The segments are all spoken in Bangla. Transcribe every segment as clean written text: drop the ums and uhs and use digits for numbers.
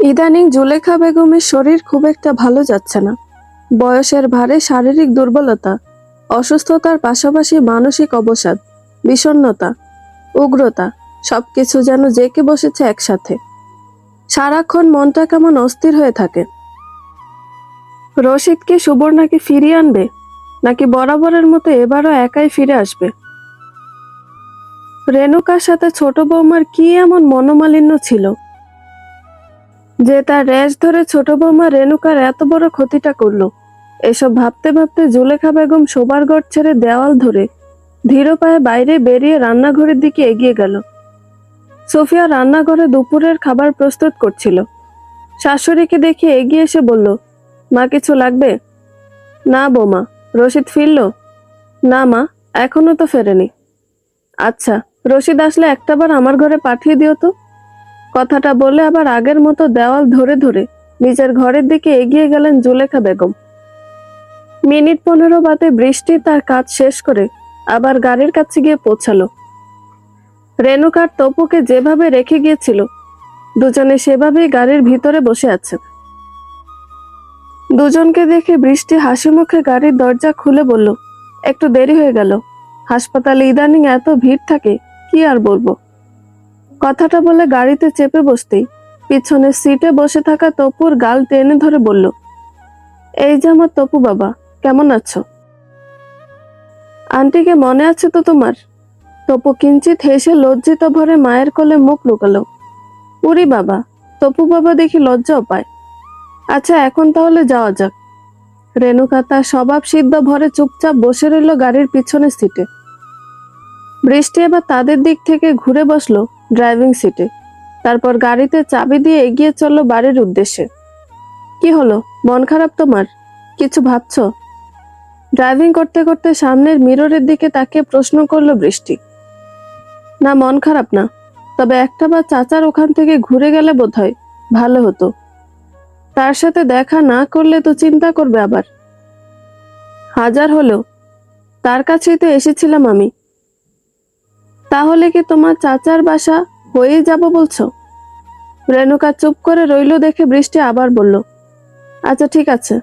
ইদানিং জুলেখা বেগমের শরীর খুব একটা ভালো যাচ্ছে না। বয়সের ভারে শারীরিক দুর্বলতা, অসুস্থতার পাশাপাশি মানসিক অবসাদ, বিষণ্ণতা, উগ্রতা সবকিছু যেন জেঁকে বসেছে একসাথে। সারাক্ষণ মনটা কেমন অস্থির হয়ে থাকে। রশিদকে সুবর্ণাকে ফিরিয়ে আনবে, নাকি বরাবরের মতো এবারও একাই ফিরে আসবে? রেণুকার সাথে ছোট বৌমার কি এমন মনোমালিন্য ছিল যে তার রেশ ধরে ছোট বৌমা রেণুকার এত বড় ক্ষতিটা করলো? এসব ভাবতে ভাবতে জুলেখা বেগম শোবার ঘর ছেড়ে দেওয়াল ধরে ধীর পায়ে বাইরে বেরিয়ে রান্নাঘরের দিকে এগিয়ে গেল। সোফিয়া রান্নাঘরে দুপুরের খাবার প্রস্তুত করছিল। শাশুড়িকে দেখে এগিয়ে এসে বলল, মা কিছু লাগবে? না বৌমা। রশিদ ফিরল? না মা, এখনো তো ফেরেনি। আচ্ছা, রশিদ আসলে একটাবার আমার ঘরে পাঠিয়ে দিও তো। কথাটা বলে আবার আগের মতো দেওয়াল ধরে ধরে নিজের ঘরের দিকে এগিয়ে গেলেন জুলেখা বেগম। মিনিট 15 বাদে বৃষ্টি তার কাজ শেষ করে আবার গাড়ির কাছে গিয়ে পৌঁছালো। রেণুকার তপুকে যেভাবে রেখে গিয়েছিল, দুজনে সেভাবেই গাড়ির ভিতরে বসে আছে। দুজনকে দেখে বৃষ্টি হাসি মুখে গাড়ির দরজা খুলে বলল, একটু দেরি হয়ে গেল। হাসপাতালে ইদানিং এত ভিড় থাকে, কি আর বলবো। কথাটা বলে গাড়িতে চেপে বসতেই পিছনের সিটে বসে থাকা তপুর গাল টেনে ধরে বলল, এই যে আমার তপু বাবা, কেমন আছো? আন্টিকে মনে আছে তো তোমার? তপু কিঞ্চিত হেসে লজ্জিত ভরে মায়ের কোলে মুখ লুকালো। উরি বাবা, তপু বাবা দেখি লজ্জাও পায়। আচ্ছা, এখন তাহলে যাওয়া যাক। রেণুকা তার স্বভাব সিদ্ধ ভরে চুপচাপ বসে রইল গাড়ির পিছনের সিটে। বৃষ্টি এবার তাদের দিক থেকে ঘুরে বসলো ড্রাইভিং সিটে। তারপর গাড়িতে চাবি দিয়ে এগিয়ে চলল বাড়ির উদ্দেশ্যে। কি হলো, মন খারাপ তোমার? কিছু ভাবছো? ড্রাইভিং করতে করতে সামনের মিররের দিকে তাকিয়ে প্রশ্ন করলো বৃষ্টি। না, মন খারাপ না, তবে একটা বার চাচার ওখান থেকে ঘুরে গেলে বোধহয় ভালো হতো। তার সাথে দেখা না করলে তো চিন্তা করবে আবার। হাজার হলেও তার কাছেই তো এসেছিলাম আমি। তাহলে কি তোমার চাচার বাসা হয়েই যাব বলছো? রেণুকা চুপ করে রইল দেখে বৃষ্টি আবার বলল, আচ্ছা ঠিক আছে,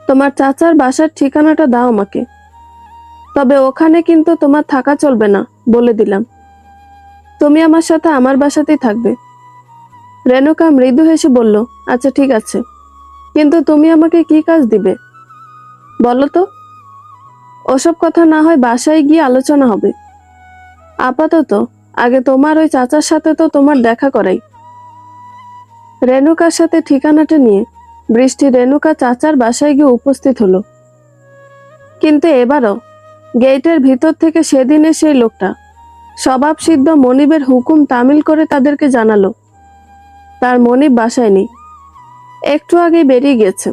তোমার চাচার বাসার ঠিকানাটা দাও আমাকে। তবে ওখানে কিন্তু তোমার থাকা চলবে না, বলে দিলাম। তুমি আমার সাথে আমার বাসাতেই থাকবে। রেণুকা মৃদু হেসে বলল, আচ্ছা ঠিক আছে, কিন্তু তুমি আমাকে কি কাজ দিবে বলো তো? ওসব কথা না হয় বাসায় গিয়ে আলোচনা হবে। আপাতত আগে তোমার ওই চাচার সাথে তো তোমার দেখা করাই। রেণুকার সাথে ঠিকানাটা নিয়ে বৃষ্টি রেণুকা চাচার বাসায় গিয়ে উপস্থিত হলো। কিন্তু এবারও গেটের ভিতর থেকে সেদিনে সেই লোকটা স্বভাব সিদ্ধ মনিবের হুকুম তামিল করে তাদেরকে জানালো, তার মনিব বাসায় নেই, একটু আগেই বেরিয়ে গেছে।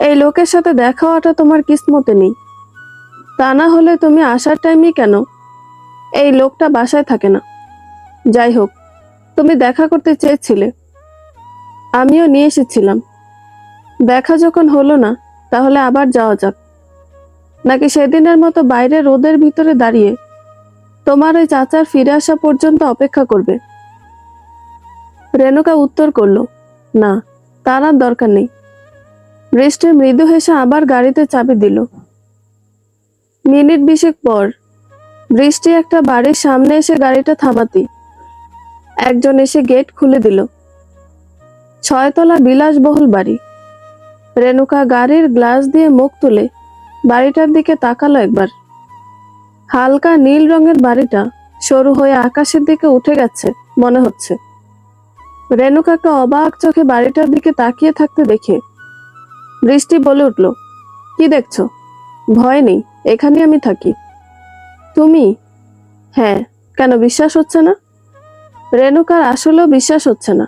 এই লোকের সাথে দেখা হওয়াটা তোমার কিসমতে নেই। তা না হলে তুমি আসার টাইমে কেন? এই লোকটা বাসায় থাকে না। যাই হোক, তুমি দেখা করতে চেয়েছিলে, আমিও নিয়ে এসেছিলাম। দেখা যখন হলো না, তাহলে আবার যাওয়া যাক। নাকি সেদিনের মতো বাইরে রোদের ভিতরে দাঁড়িয়ে তোমার ওই চাচার ফিরে আসা পর্যন্ত অপেক্ষা করবে? রেণুকা উত্তর করলো, না, তার আর দরকার নেই। বৃষ্টি মৃদু হেসে আবার গাড়িতে চাবি দিল। মিনিট 20 পর বৃষ্টি একটা বাড়ির সামনে এসে গাড়িটা থামাতি একজন এসে গেট খুলে দিল। 6 তলা বিলাসবহুল বাড়ি। রেণুকা গাড়ির গ্লাস দিয়ে মুখ তুলে বাড়িটার দিকে তাকালো একবার। হালকা নীল রঙের বাড়িটা সরু হয়ে আকাশের দিকে উঠে গেছে মনে হচ্ছে। রেণুকাকে অবাক চোখে বাড়িটার দিকে তাকিয়ে থাকতে দেখে বৃষ্টি বলে উঠল, কি দেখছো? ভয় নেই, এখানে আমি থাকি। তুমি? হ্যাঁ, কেন বিশ্বাস হচ্ছে না? রেণুকার আসলেও বিশ্বাস হচ্ছে না।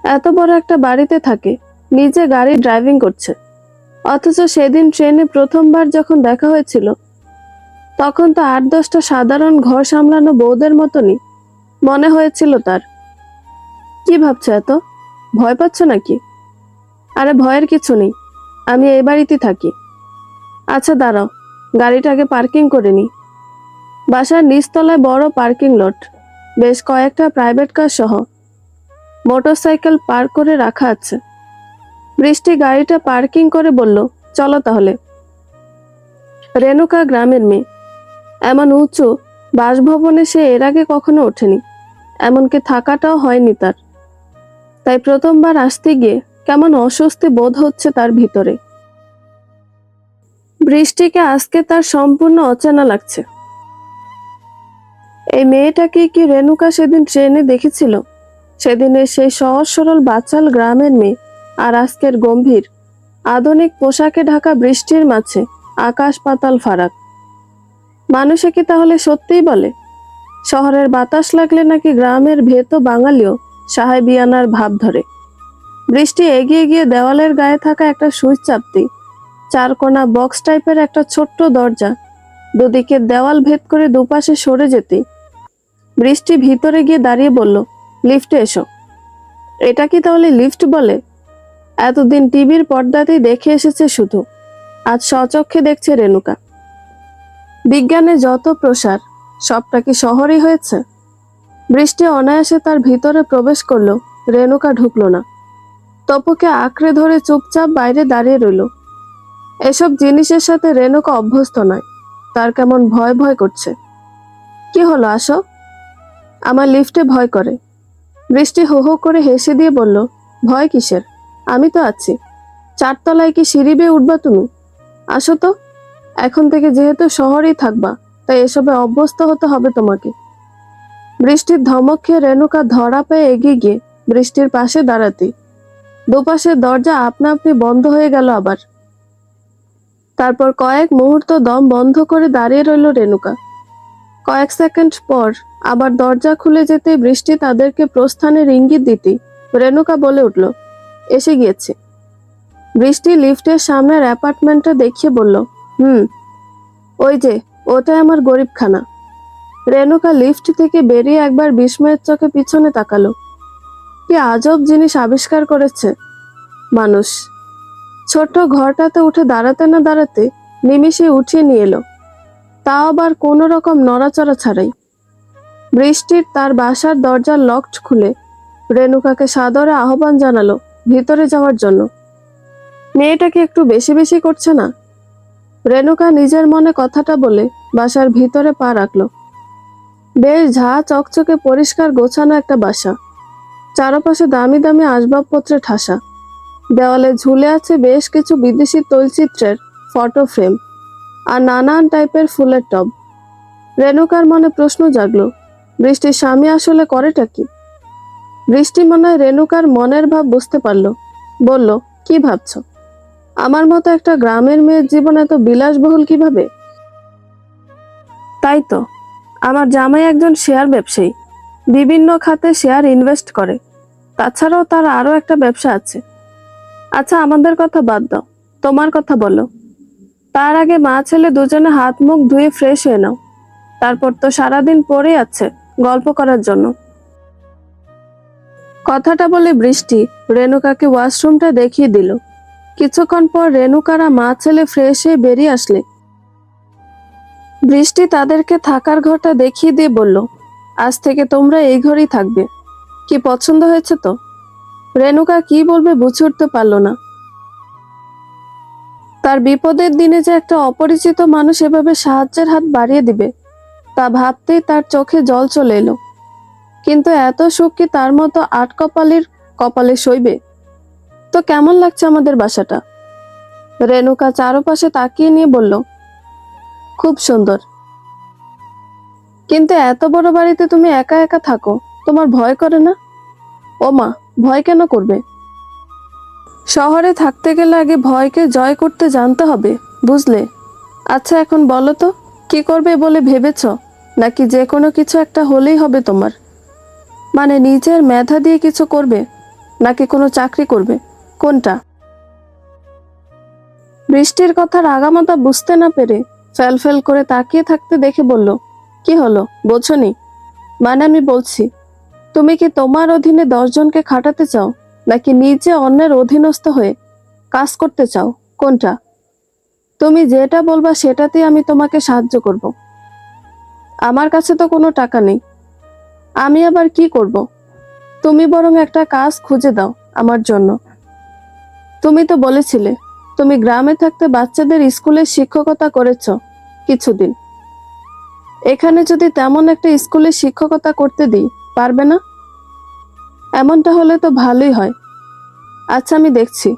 এত বড় একটা বাড়িতে থাকে, নিজে গাড়ি ড্রাইভিং করছে, অথচ সেদিন ট্রেনে প্রথমবার যখন দেখা হয়েছিল তখন তো 8-10টা সাধারণ ঘর সামলানো বউদের মতনই মনে হয়েছিল তার। কি ভাবছো এত? ভয় পাচ্ছ নাকি? আরে ভয়ের কিছু নেই, আমি এই বাড়িতে থাকি। আচ্ছা দাঁড়াও, গাড়িটাকে পার্কিং করে নি। বাসার নিচতলায় বড় পার্কিং লট, বেশ কয়েকটা প্রাইভেট কার সহ। মোটরসাইকেল পার্ক করে রাখা আছে। বৃষ্টি গাড়িটা পার্কিং করে বলল, চলো তাহলে। রেণুকা গ্রামের মেয়ে, এমন উঁচু বাসভবনে সে এর আগে কখনো ওঠেনি, এমনকি থাকাটাও হয়নি তার। তাই প্রথমবার আসতে গিয়ে কেমন অস্বস্তি বোধ হচ্ছে তার ভিতরে। বৃষ্টিকে আজকে তার সম্পূর্ণ অচেনা লাগছে। এই মেয়েটাকে কি রেণুকা সেদিন ট্রেনে দেখেছিল? সেদিনের সেই সহজ সরল বাচাল গ্রামের মেয়ে, আর আজকের গম্ভীর আধুনিক পোশাকে ঢাকা বৃষ্টির মাঝে আকাশ পাতাল ফারাক। মানুষে কি তাহলে সত্যিই বলে, শহরের বাতাস লাগলে নাকি গ্রামের ভেতো বাঙালিও সাহেবিয়ানার ভাব ধরে? বৃষ্টি এগিয়ে গিয়ে দেওয়ালের গায়ে থাকা একটা সুইচ চাপতেই চারকোনা বক্স টাইপের একটা ছোট্ট দরজা দুদিকে দেওয়াল ভেদ করে দুপাশে সরে যেতে বৃষ্টি ভিতরে গিয়ে দাঁড়িয়ে বলল, লিফটে এসো। এটা কি তাহলে লিফট বলে? এতদিন টিভির পর্দাতেই দেখে এসেছে শুধু, আজ স্বচক্ষে দেখছে রেণুকা। বিজ্ঞানের যত প্রসার, সবটা কি শহরই হয়েছে? বৃষ্টি অনায়াসে তার ভিতরে প্রবেশ করলো, রেণুকা ঢুকলো না। তপুকে আঁকড়ে ধরে চুপচাপ বাইরে দাঁড়িয়ে রইল। এসব জিনিসের সাথে রেণুকা অভ্যস্ত নয়, তার কেমন ভয় ভয় করছে। কি হলো, আসো। আমার লিফটে ভয় করে। বৃষ্টি হো হো করে হেসে দিয়ে বলল, ভয় কিসের, আমি তো আছি। 4 তলায় কি সিঁড়ি বেয়ে উঠবা তুমি? আসো তো। এখন থেকে যেহেতু শহরেই থাকবা, তাই এসবে অভ্যস্ত হতে হবে তোমাকে। বৃষ্টির ধমক খেয়ে রেণুকা ধরা পেয়ে এগিয়ে গিয়ে বৃষ্টির পাশে দাঁড়াতে দুপাশের দরজা আপনা আপনি বন্ধ হয়ে গেল আবার। তারপর কয়েক মুহূর্ত দম বন্ধ করে দাঁড়িয়ে রইল রেণুকা। কয়েক সেকেন্ড পর আবার দরজা খুলে যেতে বৃষ্টি তাদেরকে প্রস্থানের ইঙ্গিত দিতে রেণুকা বলে উঠল, এসে গিয়েছে। বৃষ্টি লিফটের সামনের অ্যাপার্টমেন্টটা দেখিয়ে বলল, ওই যে, ওটাই আমার গরিবখানা। রেণুকা লিফট থেকে বেরিয়ে একবার বিস্ময়ের চোখে পিছনে তাকালো। কি আজব জিনিস আবিষ্কার করেছে মানুষ। ছোট্ট ঘরটাতে উঠে দাঁড়াতে না দাঁড়াতে নিমিষে উঠিয়ে নিয়ে এলো, তাও আবার কোনো রকম নড়াচড়া ছাড়াই। বৃষ্টির তার বাসার দরজার লক খুলে রেণুকাকে সাদরে আহ্বান জানালো ভিতরে যাওয়ার জন্য। মেয়েটাকে একটু বেশি বেশি করছে না? রেণুকা নিজের মনে কথাটা বলে বাসার ভিতরে পা রাখলো। বেশ ঝাঁ চকচকে পরিষ্কার গোছানো একটা বাসা, চারপাশে দামি দামি আসবাবপত্রে ঠাসা। দেওয়ালে ঝুলে আছে বেশ কিছু বিদেশি তৈলচিত্রের ফটো ফ্রেম আর নানান টাইপের ফুলের টব। রেণুকার মনে প্রশ্ন জাগলো, বৃষ্টির স্বামী আসলে করেটা কি? বৃষ্টি মনে হয় রেণুকার মনের ভাব বুঝতে পারল, বলল, কি ভাবছ? আমার মতো একটা গ্রামের মেয়ের জীবন এত বিলাসবহুল কিভাবে? তাই তো, আমার জামাই একজন শেয়ার ব্যবসায়ী, বিভিন্ন খাতে শেয়ার ইনভেস্ট করে। তাছাড়াও তার আরো একটা ব্যবসা আছে। আচ্ছা, আমাদের কথা বাদ দাও, তোমার কথা বলো। তার আগে মা ছেলে দুজনে হাত মুখ ধুয়ে ফ্রেশ হয়ে নাও, তারপর তো সারাদিন পড়ে আছে গল্প করার জন্য। কথাটা বলে বৃষ্টি রেণুকাকে ওয়াশরুমটা দেখিয়ে দিল। কিছুক্ষণ পর রেণুকারা মা ছেলে ফ্রেশ হয়ে বেরিয়ে আসলে বৃষ্টি তাদেরকে থাকার ঘরটা দেখিয়ে দিয়ে বলল, আজ থেকে তোমরা এই ঘরেই থাকবে। কি পছন্দ হয়েছে তো? রেণুকা কি বলবে বুঝে উঠতে পারল না। তার বিপদের দিনে যে একটা অপরিচিত মানুষ এভাবে সাহায্যের হাত বাড়িয়ে দিবে, তা ভাবতেই তার চোখে জল চলে এলো। কিন্তু এত সুখ কি তার মতো আট কপালের কপালে সইবে? তো কেমন লাগছে আমাদের বাসাটা? রেণুকা চারপাশে তাকিয়ে নিয়ে বলল, খুব সুন্দর। কিন্তু এত বড় বাড়িতে তুমি একা একা থাকো, তোমার ভয় করে না? ও মা, ভয় কেন করবে? শহরে থাকতে গেলে আগে ভয়কে জয় করতে জানতে হবে, বুঝলে? আচ্ছা, এখন বলো তো, কি করবে বলে ভেবেছ? নাকি যে কোনো কিছু একটা হলেই হবে তোমার? মানে নিজের মেধা দিয়ে কিছু করবে, নাকি কোনো চাকরি করবে, কোনটা? বৃষ্টির কথার আগামাথা বুঝতে না পেরে ফেল করে তাকিয়ে থাকতে দেখে বলল, কি হলো, বোঝনি? মানে আমি বলছি, তুমি কি তোমার অধীনে 10 জনকে খাটাতে চাও, নাকি নিজে অন্যের অধীনস্থ হয়ে কাজ করতে চাও, কোনটা? তুমি যেটা বলবা সেটাতেই আমি তোমাকে সাহায্য করব। আমার কাছে তো কোনো টাকা নেই, আমি আবার কি করব? তুমি বরং একটা কাজ খুঁজে দাও আমার জন্য। তুমি তো বলেছিলে তুমি গ্রামে থাকতে বাচ্চাদের স্কুলে শিক্ষকতা করেছো কিছুদিন। এখানে যদি তেমন একটা স্কুলে শিক্ষকতা করতে দিই, পারবে না? এমনটা হলে তো ভালোই হয়। আচ্ছা, আমি দেখছি।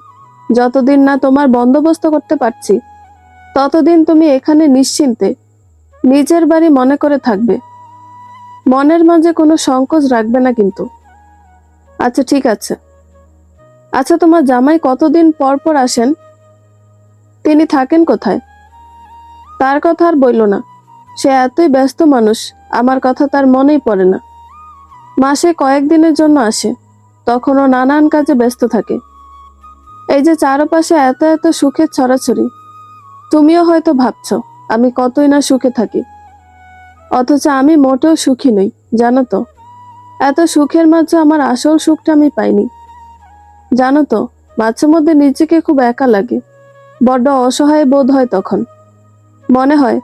যতদিন না তোমার বন্দোবস্ত করতে পারছি, ততদিন তুমি এখানে নিশ্চিন্তে নিজের বাড়ি মনে করে থাকবে। মনের মাঝে কোনো সংকোচ রাখবে না কিন্তু। আচ্ছা, ঠিক আছে। আচ্ছা, তোমার জামাই কতদিন পর পর আসেন? তিনি থাকেন কোথায়? তার কথা আর বইল না। সে এতই ব্যস্ত মানুষ, আমার কথা তার মনেই পড়ে না। মাসে কয়েকদিনের জন্য আসে, তখনও নানান কাজে ব্যস্ত থাকে। এই যে চারপাশে এত এত সুখের ছড়াছড়ি, তুমিও হয়তো ভাবছো আমি কতই না সুখে থাকি, অথচ আমি মোটেও সুখী নই, জানো তো। এত সুখের মাঝে আমার আসল সুখটা আমি পাইনি। জানো তো, মাঝে মধ্যে নিজেকে খুব একা লাগে, বড্ড অসহায় বোধ হয় তখন। মনে হয়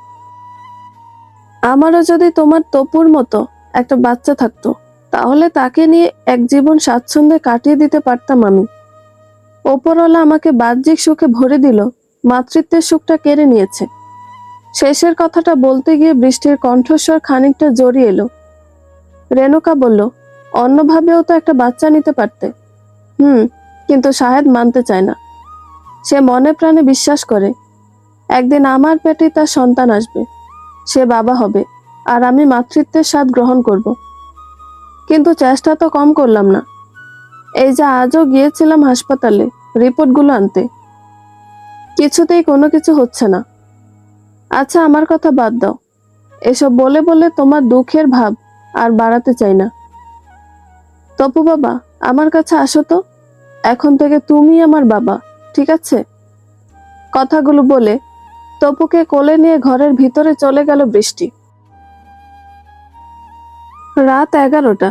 আমারও যদি তোমার তপুর মতো একটা বাচ্চা থাকতো, তাহলে তাকে নিয়ে এক জীবন স্বাচ্ছন্দ্যে কাটিয়ে দিতে পারতাম আমি। ওপরওয়ালা আমাকে বাহ্যিক সুখে ভরে দিল, মাতৃত্বের সুখটা কেড়ে নিয়েছে। শেষের কথাটা বলতে গিয়ে বৃষ্টির কণ্ঠস্বর খানিকটা জড়িয়ে এলো। রেণুকা বলল, অন্যভাবেও তো একটা বাচ্চা নিতে পারতে। কিন্তু শাহেদ মানতে চায় না। সে মনে প্রাণে বিশ্বাস করে একদিন আমার পেটে তার সন্তান আসবে, সে বাবা হবে, আর আমি মাতৃত্বের স্বাদ গ্রহণ করব। কিন্তু চেষ্টা তো কম করলাম না। এই যে আজও গিয়েছিলাম হাসপাতালে রিপোর্টগুলো আনতে, কিছুতেই কোনো কিছু হচ্ছে না। আচ্ছা, আমার কথা বাদ দাও। এসব বলে বলে তোমার দুঃখের ভাব আর বাড়াতে চাই না। তপু বাবা, আমার কাছে আসো তো। এখন থেকে তুমি আমার বাবা, ঠিক আছে? কথাগুলো বলে তপুকে কোলে নিয়ে ঘরের ভিতরে চলে গেল বৃষ্টি। রাত 11টা।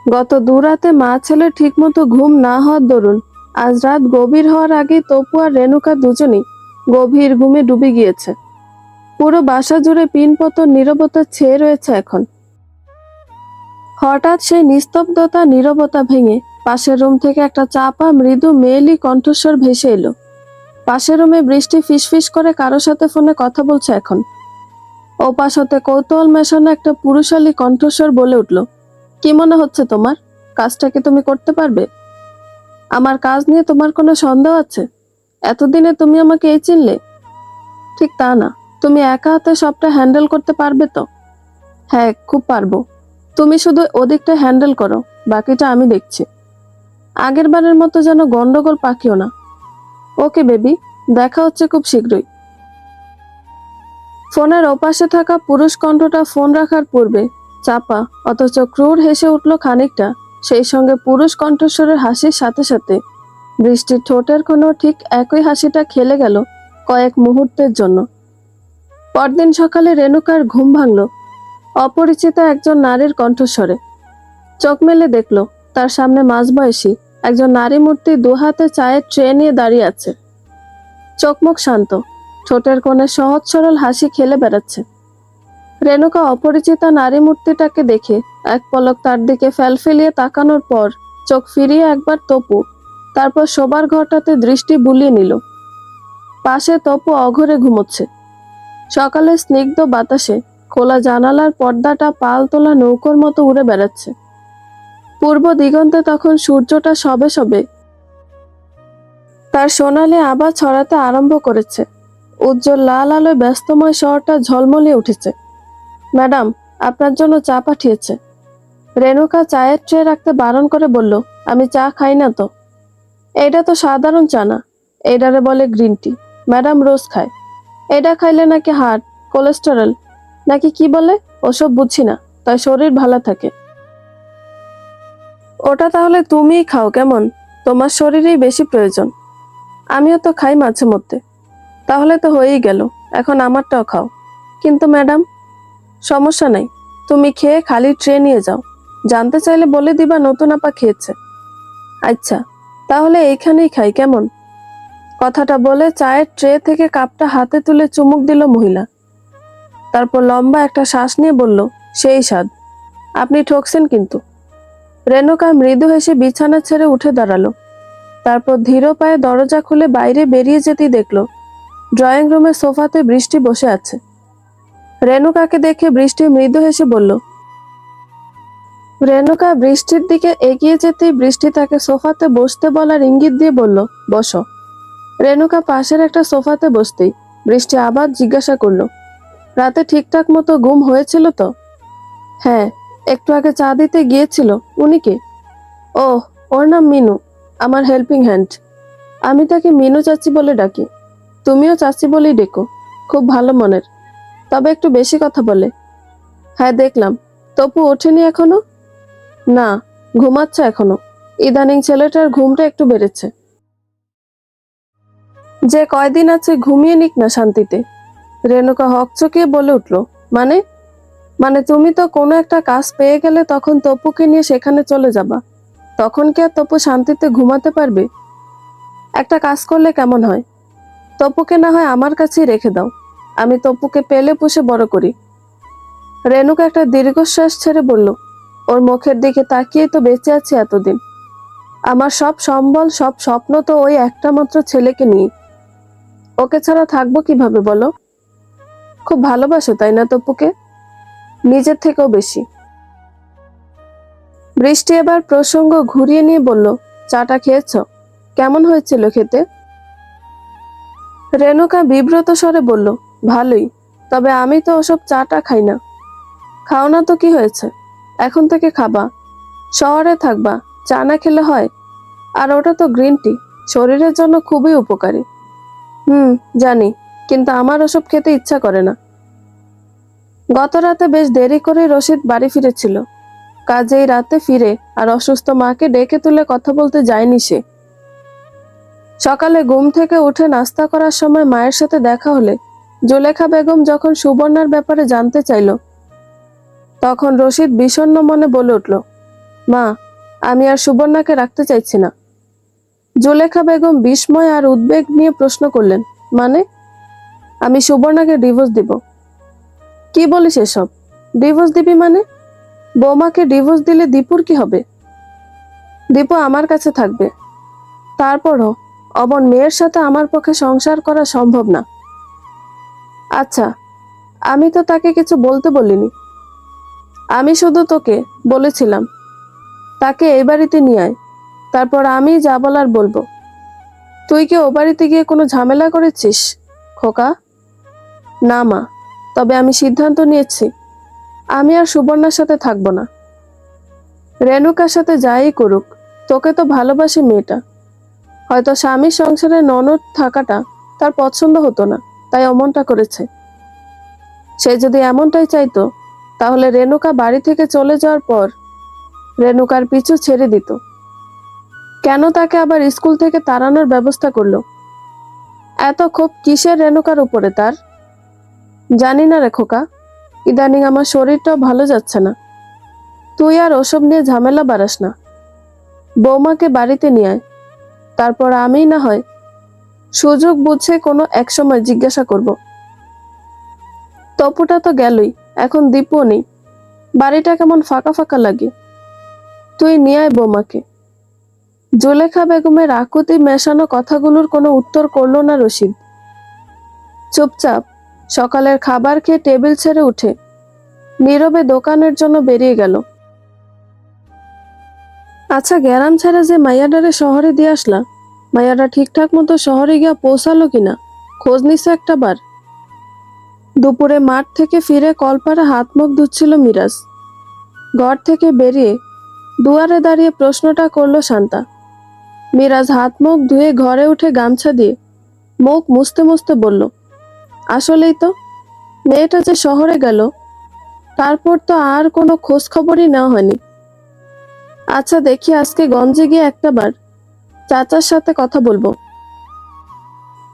গত দুরাতে মা ছেলে ঠিকমতো ঘুম না হওয়ার দরুন আজ রাত গভীর হওয়ার আগে তপু আর রেণুকা দুজনেই গভীর ঘুমে ডুবে গিয়েছে। পুরো বাসা জুড়ে পিনপতন নীরবতা ছেয়ে রয়েছে এখন। হঠাৎ সেই নিস্তব্ধতা নীরবতা ভেঙে পাশের রুম থেকে একটা চাপা মৃদু মেয়েলি কণ্ঠস্বর ভেসে এলো। পাশের রুমে বৃষ্টি ফিসফিস করে কারো সাথে ফোনে কথা বলছে এখন। ওপাশ হতে কৌতূহল মেশানো একটা পুরুষালী কণ্ঠস্বর বলে উঠল, কি মনে হচ্ছে তোমার? কাজটা কি তুমি করতে পারবে? আমার কাজ নিয়ে তোমার কোনো সন্দেহ আছে? এতদিনে তুমি আমাকে এই চিনলে? ঠিক তা না, তুমি একা হাতে সবটা হ্যান্ডেল করতে পারবে তো? হ্যাঁ, খুব পারবো। তুমি শুধু ওদিকটা হ্যান্ডেল করো, বাকিটা আমি দেখছি। আগের বারের মতো যেন গন্ডগোল পাকিও না। ওকে বেবি, দেখা হচ্ছে খুব শীঘ্রই। ফোনের ওপাশে থাকা পুরুষ কণ্ঠটা ফোন রাখার পূর্বে চাপা অথচ ক্রূর হেসে উঠল খানিকটা। সেই সঙ্গে পুরুষ কণ্ঠস্বরের হাসির সাথে সাথে বৃষ্টির ঠোঁটের কোনো ঠিক একই হাসিটা খেলে গেল কয়েক মুহূর্তের জন্য। পরদিন সকালে রেণুকার ঘুম ভাঙল অপরিচিত একজন নারীর কণ্ঠস্বরে। চোখ মেলে দেখল তার সামনে মাঝবয়সী একজন নারী মূর্তি দুহাতে চায়ের ট্রে নিয়ে দাঁড়িয়ে আছে। চোখমুখ শান্ত, ঠোঁটের কোণে সহজ সরল হাসি খেলে বেড়াচ্ছে। রেণুকা অপরিচিতা নারী মূর্তিটাকে দেখে এক পলক তার দিকে ফেলফেলিয়ে তাকানোর পর চোখ ফিরিয়ে একবার তপু, তারপর শোবার ঘরটাতে দৃষ্টি বুলিয়ে নিল। পাশে তপু অঘরে ঘুমোচ্ছে। সকালে স্নিগ্ধ বাতাসে খোলা জানালার পর্দাটা পাল তোলা নৌকোর মতো উড়ে বেড়াচ্ছে। পূর্ব দিগন্তে তখন সূর্যটা সবে সবে তার সোনালি আভা ছড়াতে আরম্ভ করেছে। উজ্জ্বল লাল আলোয় ব্যস্তময় শহরটা ঝলমলিয়ে উঠেছে। ম্যাডাম, আপনার জন্য চা পাঠিয়েছে। রেণুকা চায়ের ট্রে রাখতে বারণ করে বলল, আমি চা খাই না তো। এটা তো সাধারণ চা না, এটারে বলে গ্রিন টি। ম্যাডাম রোজ খায়। এটা খাইলে নাকি হার্ট, কোলেস্টেরল নাকি কি বলে, ওসব বুঝছি না, তাই শরীর ভালো থাকে। ওটা তাহলে তুমিই খাও কেমন, তোমার শরীরেই বেশি প্রয়োজন। আমিও তো খাই মাঝে মধ্যে। তাহলে তো হয়েই গেল, এখন আমারটাও খাও। কিন্তু ম্যাডাম, সমস্যা নাই, তুমি খেয়ে খালি ট্রে নিয়ে যাও। জানতে চাইলে বলে দিবা নতুন আপা খেয়েছে। আচ্ছা, তাহলে এইখানেই খাই কেমন? কথাটা বলে চায়ের ট্রে থেকে কাপটা হাতে তুলে চুমুক দিল মহিলা। তারপর লম্বা একটা শ্বাস নিয়ে বলল, সেই স্বাদ। আপনি ঠকছেন কিন্তু। রেণুকা মৃদু হেসে বিছানা ছেড়ে উঠে দাঁড়ালো। তারপর ধীর পায়ে দরজা খুলে বাইরে বেরিয়ে যেতেই দেখলো ড্রয়িং রুমের সোফাতে বৃষ্টি বসে আছে। রেণুকাকে দেখে বৃষ্টি মৃদু হেসে বলল। রেণুকা বৃষ্টির দিকে এগিয়ে যেতেই বৃষ্টি তাকে সোফাতে বসতে বলার ইঙ্গিত দিয়ে বলল, বসো। রেণুকা পাশের একটা সোফাতে বসতেই বৃষ্টি আবার জিজ্ঞাসা করলো, রাতে ঠিকঠাক মতো ঘুম হয়েছিল তো? হ্যাঁ, একটু আগে চা দিতে গিয়েছিল। উনি কে? ও, ওর নাম মিনু, আমার হেল্পিং হ্যান্ড। আমি তাকে মিনু চাচি বলে ডাকি। তুমিও চাচি বলেই ডেকো। খুব ভালো মনের, তবে একটু বেশি কথা বলে। হ্যাঁ দেখলাম। তপু ওঠেনি এখনো? না, ঘুমাচ্ছে এখনো। ইদানিং ছেলেটার ঘুমটা একটু বেড়েছে। যে কয়দিন আছে ঘুমিয়ে নিক না শান্তিতে। রেণুকা হকচকিয়ে বলে উঠল, মানে? মানে তুমি তো কোনো একটা কাজ পেয়ে গেলে তখন তপুকে নিয়ে সেখানে চলে যাবা। তখন কি আর তপু শান্তিতে ঘুমাতে পারবে? একটা কাজ করলে কেমন হয়? তপুকে না হয় আমার কাছেই রেখে দাও। আমি তপুকে পেলে পুষে বড় করি। রেণুকা একটা দীর্ঘশ্বাস ছেড়ে বলল, ওর মুখের দিকে তাকিয়ে তো বেঁচে আছি এতদিন। আমার সব সম্বল, সব স্বপ্ন তো ওই একটা মাত্র ছেলেকে নিয়ে। ওকে ছাড়া থাকবো কিভাবে বলো? খুব ভালোবাসো তাই না তপুকে? নিজের থেকেও বেশি। বৃষ্টি এবার প্রসঙ্গ ঘুরিয়ে নিয়ে বলল, চাটা খেয়েছ? কেমন হয়েছিল খেতে? রেণুকা বিব্রত স্বরে বলল, ভালোই, তবে আমি তো ওসব চাটা খাই না। খাও না তো কি হয়েছে? এখন থেকে খাবা। শহরে থাকবা, চা না খেলে হয়? আর ওটা তো গ্রিন টি, শরীরের জন্য খুবই উপকারী। জানি, কিন্তু আমার ওসব খেতে ইচ্ছা করে না। গত রাতে বেশ দেরি করে রশিদ বাড়ি ফিরেছিল। কাজেই রাতে ফিরে আর অসুস্থ মাকে ডেকে তুলে কথা বলতে যায়নি সে। সকালে ঘুম থেকে উঠে নাস্তা করার সময় মায়ের সাথে দেখা হলে জুলেখা বেগম যখন সুবর্ণার ব্যাপারে জানতে চাইল, তখন রশিদ বিষণ্ণ মনে বলে উঠল, মা, আমি আর সুবর্ণাকে রাখতে চাইছি না। জুলেখা বেগম বিস্ময় আর উদ্বেগ নিয়ে প্রশ্ন করলেন, মানে? আমি সুবর্ণাকে ডিভোর্স দিব। কি বলিস এসব? ডিভোর্স দিবি মানে? বৌমাকে ডিভোর্স দিলে দীপুর কি হবে? দীপু আমার কাছে থাকবে। তারপরও অমন মেয়ের সাথে আমার পক্ষে সংসার করা সম্ভব না। আচ্ছা, আমি তো তাকে কিছু বলতে বলিনি। আমি শুধু তোকে বলেছিলাম তাকে এই বাড়িতে নিয়ে আয়, তারপর আমি যা বলার বলবো। তুই কি ও বাড়িতে গিয়ে কোনো ঝামেলা করেছিস খোকা? না মা, তবে আমি সিদ্ধান্ত নিয়েছি আমি আর সুবর্ণার সাথে থাকবো না। রেণুকার সাথে যাই করুক, তোকে তো ভালোবাসে মেয়েটা। হয়তো স্বামীর সংসারে ননদ থাকাটা তার পছন্দ হতো না, তাই অমনটা করেছে। সে যদি এমনটাই চাইতো, তাহলে রেণুকা বাড়ি থেকে চলে যাওয়ার পর রেণুকার পিছু ছেড়ে দিত। কেন তাকে আবার স্কুল থেকে তাড়ানোর ব্যবস্থা করলো? এত ক্ষোভ কিসের রেণুকার উপরে তার? জানি না রে খোকা, ইদানিং আমার শরীরটাও ভালো যাচ্ছে না। তুই আর ওসব নিয়ে ঝামেলা বাড়াস না। বৌমাকে বাড়িতে নিয়ে আয়, তারপর আমি না হয় সুযোগ বুঝে কোনো এক সময় জিজ্ঞাসা করব। তপুটা তো গেলই, এখন দীপও নেই। বাড়িটা কেমন ফাঁকা ফাঁকা লাগে। তুই নিয়ে আয় বৌমাকে। জুলেখা বেগমের আকুতি মেশানো কথাগুলোর কোনো উত্তর করলো না রশিদ। চুপচাপ সকালের খাবার খেয়ে টেবিল ছেড়ে উঠে নীরবে দোকানের জন্য বেরিয়ে গেল। আচ্ছা, গ্যারাম ছেড়ে যে মাইয়াডারে শহরে দিয়ে আসলা, মাইয়াডা ঠিকঠাক মতো শহরে গিয়া পৌঁছালো কিনা খোঁজ নিছে একটা বার? দুপুরে মাঠ থেকে ফিরে কলপারে হাত মুখ ধুচ্ছিল মিরাজ। ঘর থেকে বেরিয়ে দুয়ারে দাঁড়িয়ে প্রশ্নটা করলো শান্তা। মিরাজ হাত মুখ ধুয়ে ঘরে উঠে গামছা দিয়ে মুখ মুছতে মুছতে বলল, আসলেই তো, মেয়েটা যে শহরে গেল তারপর তো আর কোনো খোঁজ খবরই নেওয়া হয়নি। আচ্ছা দেখি আজকে গঞ্জে গিয়ে একটা বার চাচার সাথে কথা বলবো।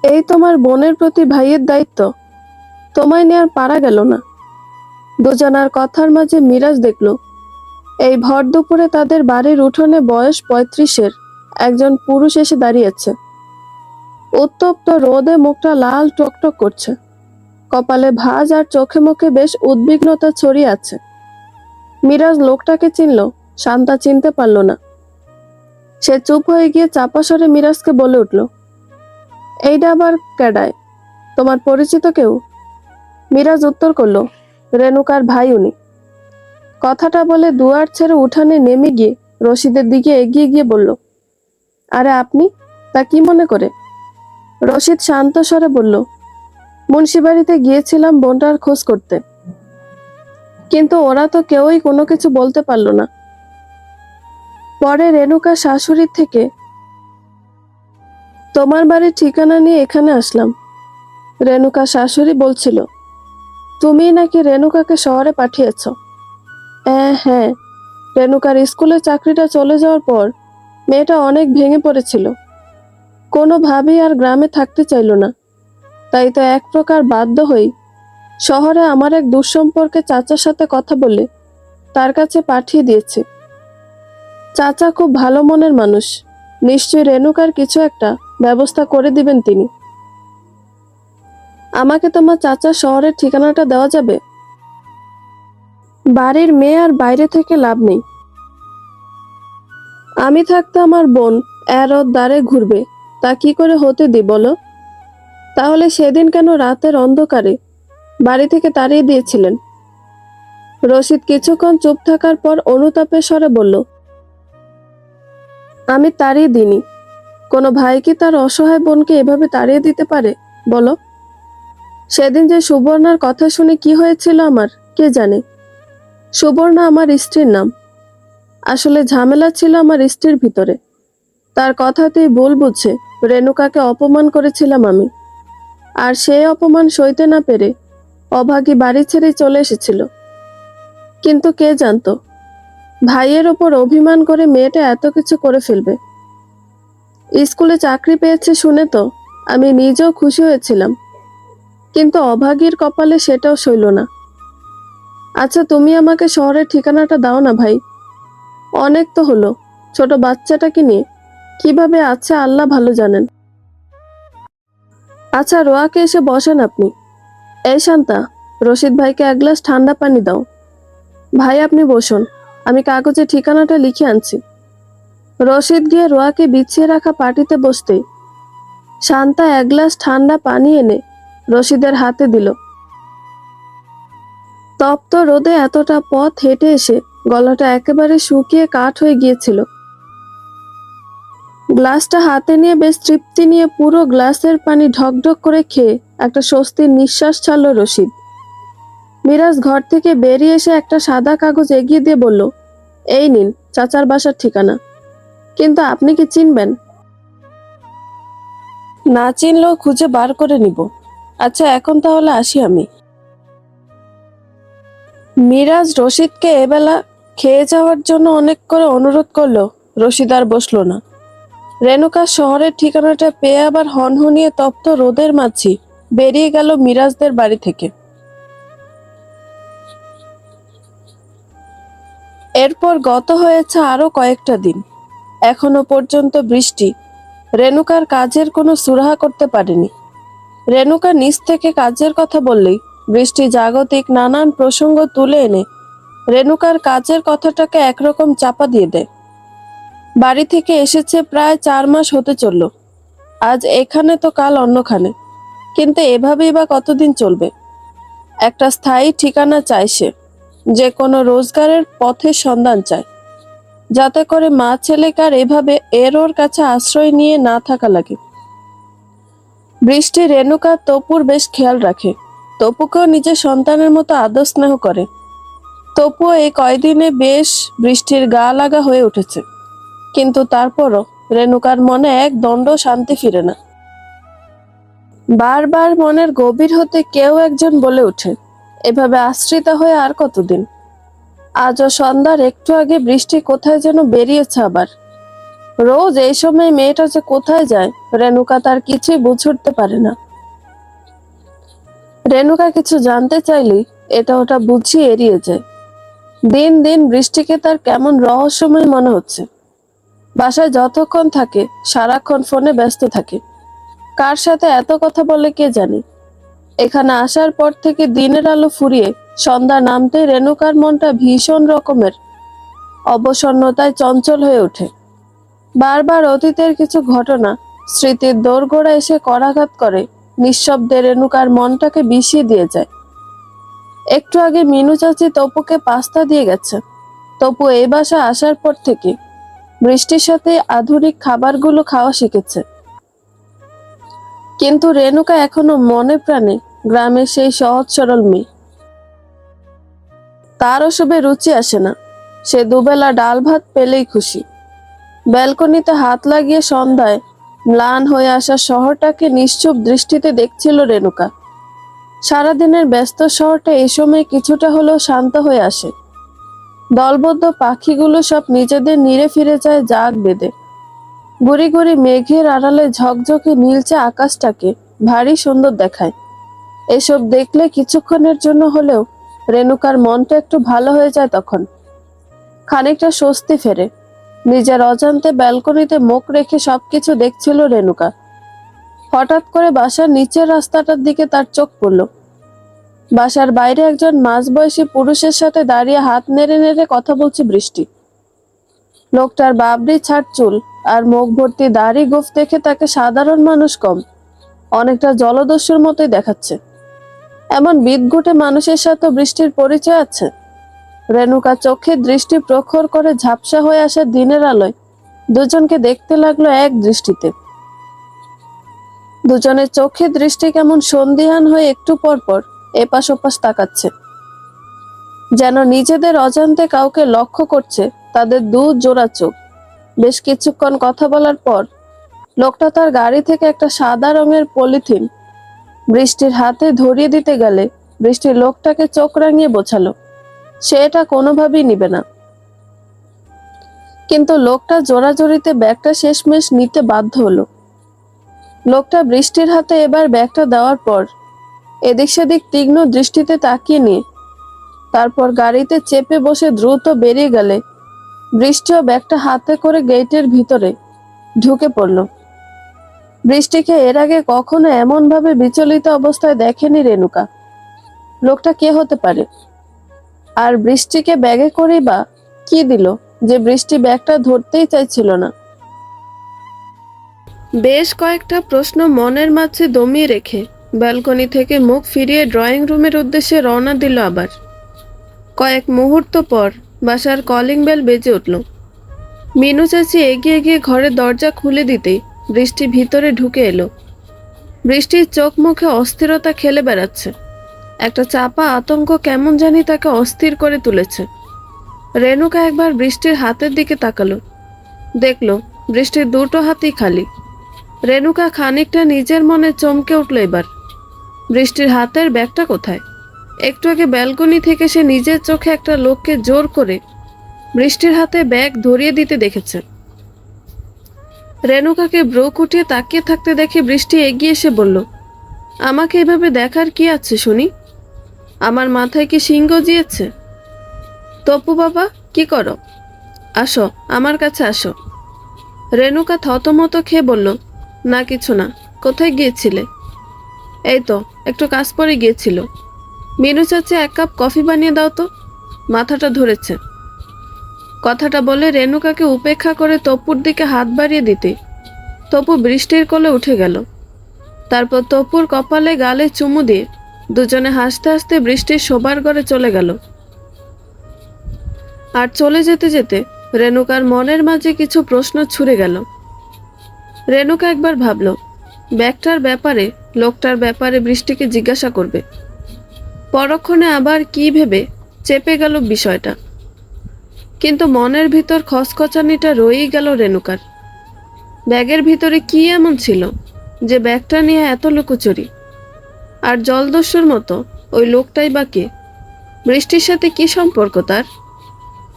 এই তোমার বোনের প্রতি ভাইয়ের দায়িত্ব, তোমায় নেয়ার পারা গেল না। দুজনার কথার মাঝে মিরাজ দেখল এই ভর দুপুরে তাদের বাড়ির উঠোনে বয়স 35-এর একজন পুরুষ এসে দাঁড়িয়েছে। উত্তপ্ত রোদে মুখটা লাল টকটক করছে, কপালে ভাঁজ আর চোখে মুখে বেশ উদ্বিগ্নতা ছড়িয়ে আছে। মিরাজ লোকটাকে চিনল, শান্তা চিনতে পারল না। সে চুপ হয়ে গিয়ে চাপা স্বরে মিরাজকে বলে উঠল, এইটা আবার কেডায়? তোমার পরিচিত কেউ? মিরাজ উত্তর করল, রেণুকার ভাই উনি। কথাটা বলে দুয়ার ছেড়ে উঠানে নেমে গিয়ে রশিদের দিকে এগিয়ে গিয়ে বলল, আরে আপনি? তা কি মনে করে? রশিদ শান্ত স্বরে বলল, মুন্সিবাড়িতে গিয়েছিলাম বোনটার খোঁজ করতে, কিন্তু ওরা তো কেউই কোনো কিছু বলতে পারল না। পরে রেণুকা শাশুড়ির থেকে তোমার বাড়ির ঠিকানা নিয়ে এখানে আসলাম। রেণুকা শাশুড়ি বলছিল তুমি নাকি রেণুকাকে শহরে পাঠিয়েছ। হ্যাঁ, রেণুকার স্কুলের চাকরিটা চলে যাওয়ার পর মেয়েটা অনেক ভেঙে পড়েছিল, কোনোভাবেই আর গ্রামে থাকতে চাইল না। তাই তো এক প্রকার বাধ্য হই শহরে আমার এক দুঃসম্পর্কে চাচার সাথে কথা বলে তার কাছে পাঠিয়ে দিয়েছে। চাচা খুব ভালো মনের মানুষ, নিশ্চয়ই রেণুকার কিছু একটা ব্যবস্থা করে দিবেন তিনি। আমাকে তোমার চাচার শহরের ঠিকানাটা দেওয়া যাবে? বাড়ির মেয়ে আর বাইরে থেকে লাভ নেই। আমি থাকতে আমার বোন এর ওর দ্বারে ঘুরবে, তা কি করে হতে দি বলো? তাহলে সেদিন কেন রাতের অন্ধকারে বাড়ি থেকে তাড়িয়ে দিয়েছিলেন? রশিদ কিছুক্ষণ চুপ থাকার পর অনুতাপের স্বরে বলল, আমি তাড়িয়ে দিইনি। কোনো ভাই কি তার অসহায় বোনকে এভাবে তাড়িয়ে দিতে পারে বলো? সেদিন যে সুবর্ণার কথা শুনে কি হয়েছিল আমার কে জানে। সুবর্ণা আমার স্ত্রীর নাম। আসলে ঝামেলা ছিল আমার স্ত্রীর ভিতরে। তার কথাতেই ভুল বুঝে রেণুকাকে অপমান করেছিলাম আমি, আর সেই অপমান সইতে না পেরে অভাগী বাড়ি ছেড়ে চলে এসেছিল। কিন্তু কে জানতো ভাইয়ের ওপর অভিমান করে মেয়েটা এত কিছু করে ফেলবে। স্কুলে চাকরি পেয়েছে শুনে তো আমি নিজেও খুশি হয়েছিলাম, কিন্তু অভাগীর কপালে সেটাও সইল না। আচ্ছা তুমি আমাকে শহরের ঠিকানাটা দাও না ভাই। অনেক তো হলো, ছোট বাচ্চাটাকে নিয়ে কিভাবে আছে আল্লাহ ভালো জানেন। আচ্ছা রোয়াকে এসে বসেন আপনি। এই শান্তা, রশিদ ভাইকে এক গ্লাস ঠান্ডা পানি দাও। ভাই আপনি বসুন, আমি কাগজে ঠিকানাটা লিখে আনছি। রশিদ গিয়ে রোয়াকে বিছিয়ে রাখা পাটিতে বসতেই শান্তা এক গ্লাস ঠান্ডা পানি এনে রশিদের হাতে দিল। তপ্ত রোদে এতটা পথ হেঁটে এসে গলাটা একেবারে শুকিয়ে কাঠ হয়ে গিয়েছিল। গ্লাসটা হাতে নিয়ে বেশ তৃপ্তি নিয়ে পুরো গ্লাসের পানি ঢকঢক করে খেয়ে একটা স্বস্তির নিঃশ্বাস ছাড়ল রশিদ। মিরাজ ঘর থেকে বেরিয়ে এসে একটা সাদা কাগজ এগিয়ে দিয়ে বলল, এই নিন চাচার বাসার ঠিকানা। কিন্তু আপনি কি চিনবেন? না চিনলেও খুঁজে বার করে নিব। আচ্ছা এখন তাহলে আসি আমি। মিরাজ রশিদকে এবেলা খেয়ে যাওয়ার জন্য অনেক করে অনুরোধ করলো, রশিদ আর বসলো না। রেণুকার শহরের ঠিকানাটা পেয়ে আবার হনহনিয়ে তপ্ত রোদের মাঝে বেরিয়ে গেল মিরাজদের বাড়ি থেকে। এরপর গত হয়েছে আরো কয়েকটা দিন, এখনো পর্যন্ত বৃষ্টি রেণুকার কাজের কোনো সুরাহা করতে পারেনি। রেণুকা নিজ থেকে কাজের কথা বললেই বৃষ্টি জাগতিক নানান প্রসঙ্গ তুলে এনে রেণুকার কাজের কথাটাকে একরকম চাপা দিয়ে দেয়। বাড়ি থেকে এসেছে প্রায় 4 মাস হতে চলল। আজ এখানে তো কাল অন্যখানে, কিন্তু এভাবেই বা কতদিন চলবে? একটা স্থায়ী ঠিকানা চায় সে, যে কোনো রোজগারের পথের সন্ধান চায়, যাতে করে মা ছেলেকার এভাবে এর ওর কাছে আশ্রয় নিয়ে না থাকা লাগে। বৃষ্টি রেণুকা তপুর বেশ খেয়াল রাখে, তপুকেও নিজের সন্তানের মতো আদর স্নেহ করে। তপুও এই কয়দিনে বেশ বৃষ্টির গা লাগা হয়ে উঠেছে, কিন্তু তারপরও রেণুকার মনে এক দণ্ড শান্তি ফিরে না। বারবার মনের গভীর হতে কেউ একজন বলে ওঠে, এভাবে আশ্রিত হয়ে আর কতদিন? আজও সন্ধ্যার একটু আগে বৃষ্টি কোথায় যেন বেরিয়েছে আবার। রোজ এই সময় মেয়েটা যে কোথায় যায় রেণুকা তার কিছুই বুঝে উঠতে পারে না। রেণুকা কিছু জানতে চাইলেই এটা ওটা বুঝিয়ে এড়িয়ে যায়। দিন দিন বৃষ্টিকে তার কেমন রহস্যময় মনে হচ্ছে। বাসায় যতক্ষণ থাকে সারাক্ষণ ফোনে ব্যস্ত থাকে, কার সাথে এত কথা বলে কে জানে। এখানে আসার পর থেকে দিনের আলো ফুরিয়ে সন্ধ্যা নামতেই রেণুকার মনটা ভীষণ রকমের অবসন্নতায় চঞ্চল হয়ে ওঠে। বারবার অতীতের কিছু ঘটনা স্মৃতির দোরগোড়া এসে করাঘাত করে, নিঃশব্দে রেণুকার মনটাকে বিষিয়ে দিয়ে যায়। একটু আগে মিনু চাচি তপুকে পাস্তা দিয়ে গেছে। তপু এই বাসা আসার পর থেকে বৃষ্টির সাথে আধুনিক খাবারগুলো খাওয়া শিখেছে, কিন্তু রেণুকা এখনো মনে প্রাণে গ্রামের সেই সহজ সরল মেয়ে। তার ওসবে রুচি আসে না। সে দুবেলা ডাল ভাত পেলেই খুশি। ব্যালকনিতে হাত লাগিয়ে সন্ধ্যায় ম্লান হয়ে আসা শহরটাকে নিশ্চুপ দৃষ্টিতে দেখছিল রেণুকা। সারাদিনের ব্যস্ত শহরটা এই সময় কিছুটা হলেও শান্ত হয়ে আসে। দলবদ্ধ পাখিগুলো সব নিজেদের নিরে ফিরে যায় জাগ বেঁধে। গুড়ি গুড়ি মেঘের আড়ালে ঝকঝকে নীলচে আকাশটাকে ভারী সুন্দর দেখায়। এসব দেখলে কিছুক্ষণের জন্য হলেও রেণুকার মনটা একটু ভালো হয়ে যায়। তখন খানিকটা স্বস্তি ফেরে। নিজের অজান্তে ব্যালকনিতে মুখ রেখে সবকিছু দেখছিল রেণুকা। হঠাৎ করে বাসার নিচের রাস্তাটার দিকে তার চোখ পড়ল। বাসার বাইরে একজন মাঝবয়সী পুরুষের সাথে দাঁড়িয়ে হাত নেড়ে নেড়ে কথা বলছে বৃষ্টি। লোকটার বাবরি ছাড় চুল আর মুখ ভর্তি দাড়ি গোঁফ দেখে তাকে সাধারণ মানুষ কম, অনেকটা জলদস্যুর মতোই দেখাচ্ছে। এমন বিদঘুটে মানুষের সাথে বৃষ্টির পরিচয় আছে। রেণুকা চোখে দৃষ্টি প্রখর করে ঝাপসা হয়ে আসা দিনের আলোয় দুজনকে দেখতে লাগলো এক দৃষ্টিতে। দুজনের চোখে দৃষ্টি কেমন সন্দিহান হয়ে একটু পর পর এপাশ ওপাশ তাকাচ্ছে, যেন নিজেদের অজান্তে কাউকে লক্ষ্য করছে তাদের দু জোড়া চোখ। বেশ কিছুক্ষণ কথা বলার পর লোকটা তার গাড়ি থেকে একটা সাদা রঙের পলিথিন বৃষ্টির হাতে ধরিয়ে দিতে গেলে বৃষ্টি লোকটাকে চোখ রাঙিয়ে বোঝালো সে এটা কোনোভাবেই নিবে না। কিন্তু লোকটা জোরাজোরিতে ব্যাগটা শেষমেশ নিতে বাধ্য হলো। লোকটা বৃষ্টির হাতে এবার ব্যাগটা দেওয়ার পর এদিক সেদিক তীক্ষ্ণ দৃষ্টিতে তাকিয়ে নিয়ে তারপর গাড়িতে চেপে বসে দ্রুত বেরিয়ে গেলে বৃষ্টিও ব্যাগটা হাতে করে গেটের ভিতরে ঢুকে পড়ল। বৃষ্টিকে এর আগে কখনো এমন ভাবে বিচলিত অবস্থায় দেখেনি রেণুকা। লোকটা কে হতে পারে? আর বৃষ্টিকে ব্যাগে করেই বা কি দিল যে বৃষ্টি ব্যাগটা ধরতেই চাইছিল না? বেশ কয়েকটা প্রশ্ন মনের মাঝে দমিয়ে রেখে ব্যালকনি থেকে মুখ ফিরিয়ে ড্রয়িং রুমের উদ্দেশ্যে রওনা দিল। আবার কয়েক মুহূর্ত পর বাসার কলিং বেল বেজে উঠল। মিনু চাচি এগিয়ে গিয়ে ঘরের দরজা খুলে দিতেই বৃষ্টি ভিতরে ঢুকে এলো। বৃষ্টির চোখ মুখে অস্থিরতা খেলে বেড়াচ্ছে। একটা চাপা আতঙ্ক কেমন জানি তাকে অস্থির করে তুলেছে। রেণুকা একবার বৃষ্টির হাতের দিকে তাকালো, দেখলো বৃষ্টির দুটো হাতই খালি। রেণুকা খানিকটা নিজের মনে চমকে উঠল। এবার বৃষ্টির হাতের ব্যাগটা কোথায়? একটু আগে ব্যালকনি থেকে সে নিজের চোখে একটা লোককে জোর করে বৃষ্টির হাতে ব্যাগ ধরিয়ে দিতে দেখেছে। রেণুকাকে ব্রো কুটিয়ে তাকিয়ে থাকতে দেখে বৃষ্টি এগিয়ে এসে বলল, আমাকে এভাবে দেখার কি আছে শুনি? আমার মাথায় কি শিং গজিয়েছে? তপু বাবা, কি করো? আসো, আমার কাছে আসো। রেণুকা থতমত খেয়ে বলল, না কিছু না। কোথায় গিয়েছিলে? এই তো একটু কাজ পড়ে গিয়েছিল। মিনু চাচি এক কাপ কফি বানিয়ে দাও তো, মাথাটা ধরেছে। কথাটা বলে রেণুকাকে উপেক্ষা করে তপুর দিকে হাত বাড়িয়ে দিতে তপু বৃষ্টির কোলে উঠে গেল। তারপর তপুর কপালে গালে চুমু দিয়ে দুজনে হাসতে হাসতে বৃষ্টির শোবার ঘরে চলে গেল। আর চলে যেতে যেতে রেণুকার মনের মাঝে কিছু প্রশ্ন ছুড়ে গেল। রেণুকা একবার ভাবল ব্যাগটার ব্যাপারে, লোকটার ব্যাপারে বৃষ্টিকে জিজ্ঞাসা করবে। পরক্ষণে আবার কি ভেবে চেপে গেল বিষয়টা। কিন্তু মনের ভিতর খচখচানিটা রয়েই গেল রেণুকার। ব্যাগের ভিতরে কি এমন ছিল যে ব্যাগটা নিয়ে এত লুকোচুরি? আর জলদস্যুর মতো ওই লোকটাই বা কে? বৃষ্টির সাথে কি সম্পর্ক তার?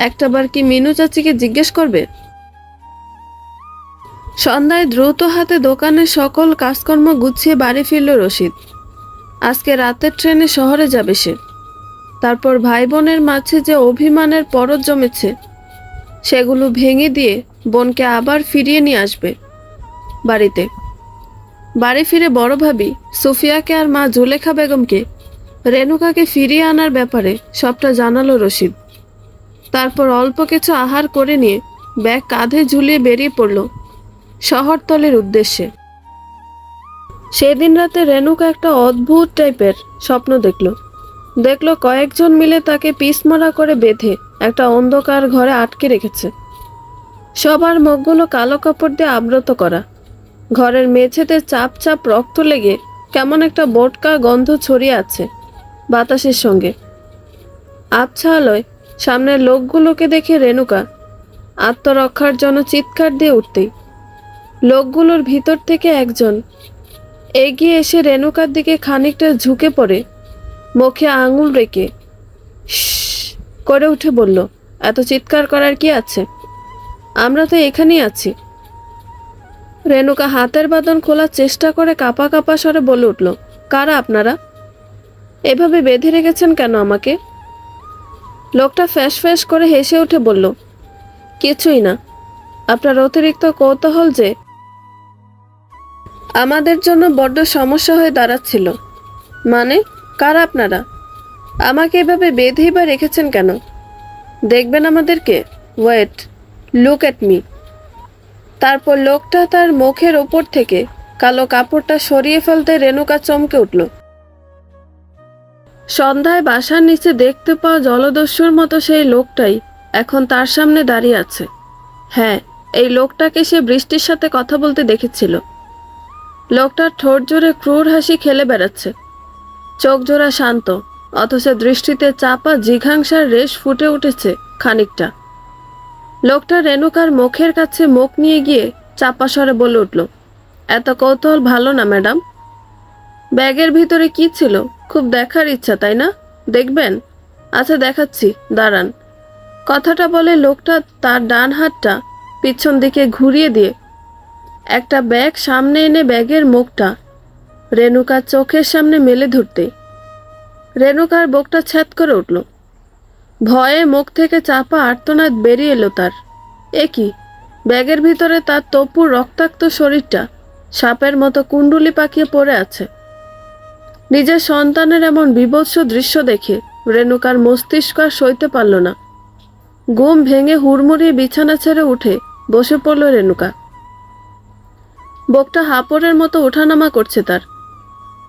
একটাবার কি মিনু চাচিকে জিজ্ঞেস করবে? সন্ধ্যায় দ্রুত হাতে দোকানের সকল কাজকর্ম গুছিয়ে বাড়ি ফিরল রশিদ। আজকে রাতের ট্রেনে শহরে যাবে সে। তারপর ভাই বোনের মাঝে যে অভিমানের পরত জমেছে সেগুলো ভেঙে দিয়ে বোনকে আবার ফিরিয়ে নিয়ে আসবে বাড়িতে। বাড়ি ফিরে বড় ভাবি সুফিয়াকে আর মা জুলেখা বেগমকে রেণুকাকে ফিরিয়ে আনার ব্যাপারে সবটা জানালো রশিদ। তারপর অল্প কিছু আহার করে নিয়ে ব্যাগ কাঁধে ঝুলিয়ে বেরিয়ে পড়ল শহরতলির উদ্দেশ্যে। সেদিন রাতে রেণুকা একটা অদ্ভুত টাইপের স্বপ্ন দেখলো কয়েকজন মিলে তাকে পিসমরা করে বেঁধে একটা অন্ধকার ঘরে আটকে রেখেছে। সবার মুখগুলো কালো কাপড় দিয়ে আবৃত করা। ঘরের মেঝেতে চাপ চাপ রক্ত লেগে কেমন একটা বোটকা গন্ধ ছড়িয়ে আছে বাতাসের সঙ্গে। আবছা আলোয় সামনের লোকগুলোকে দেখে রেণুকা আত্মরক্ষার জন্য চিৎকার দিয়ে উঠতেই লোকগুলোর ভিতর থেকে একজন এগিয়ে এসে রেণুকার দিকে খানিকটা ঝুঁকে পড়ে মুখে আঙুল রেখে শশ করে উঠে বলল, এত চিৎকার করার কি আছে? আমরা তো এখানেই আছি। রেণুকা হাতের বাঁধন খোলার চেষ্টা করে কাঁপা কাঁপা স্বরে বলে উঠল, কারা আপনারা? এভাবে বেঁধে রেখেছেন কেন আমাকে? লোকটা ফ্যাস ফ্যাস করে হেসে উঠে বলল, কিছুই না, আপনার অতিরিক্ত কৌতূহল যে আমাদের জন্য বড্ড সমস্যা হয়ে দাঁড়াচ্ছিল। মানে, কারা আপনারা? আমাকে এভাবে বেঁধেই বা রেখেছেন কেন? দেখবেন আমাদেরকে? Wait, look at me. তারপর লোকটা তার মুখের ওপর থেকে কালো কাপড়টা সরিয়ে ফেলতে রেণুকা চমকে উঠল। সন্ধ্যায় বাসার নিচে দেখতে পাওয়া জলদস্যুর মতো সেই লোকটাই এখন তার সামনে দাঁড়িয়ে আছে। হ্যাঁ, এই লোকটাকে সে বৃষ্টির সাথে কথা বলতে দেখেছিল। লোকটার ঠোঁট জোরে ক্রূর হাসি খেলে বেড়াচ্ছে, চোখ জোড়া শান্ত, অথচ দৃষ্টিতে চাপা জিঘাংসার রেশ ফুটে উঠেছে খানিকটা। লোকটা রেণুকার মুখের কাছে মুখ নিয়ে গিয়ে চাপা স্বরে বলে উঠল, এত কৌতূহল ভালো না ম্যাডাম। ব্যাগের ভিতরে কি ছিল খুব দেখার ইচ্ছা, তাই না? দেখবেন? আচ্ছা দেখাচ্ছি, দাঁড়ান। কথাটা বলে লোকটা তার ডান হাতটা পিছন দিকে ঘুরিয়ে দিয়ে একটা ব্যাগ সামনে এনে ব্যাগের মুখটা রেণুকার চোখের সামনে মেলে ধরতে রেণুকার বুকটা ছ্যাদ করে উঠল। ভয়ে মুখ থেকে চাপা আর্তনাদ বেরিয়ে এলো তার। এ কি, ব্যাগের ভিতরে তার তপুর রক্তাক্ত শরীরটা সাপের মতো কুণ্ডুলি পাকিয়ে পড়ে আছে। নিজের সন্তানের এমন বীভৎস দৃশ্য দেখে রেণুকার মস্তিষ্ক আর সইতে পারল না। ঘুম ভেঙে হুড়মুড়িয়ে বিছানা ছেড়ে উঠে বসে পড়ল রেণুকা। বুকটা হাঁপড়ের মতো ওঠানামা করছে তার।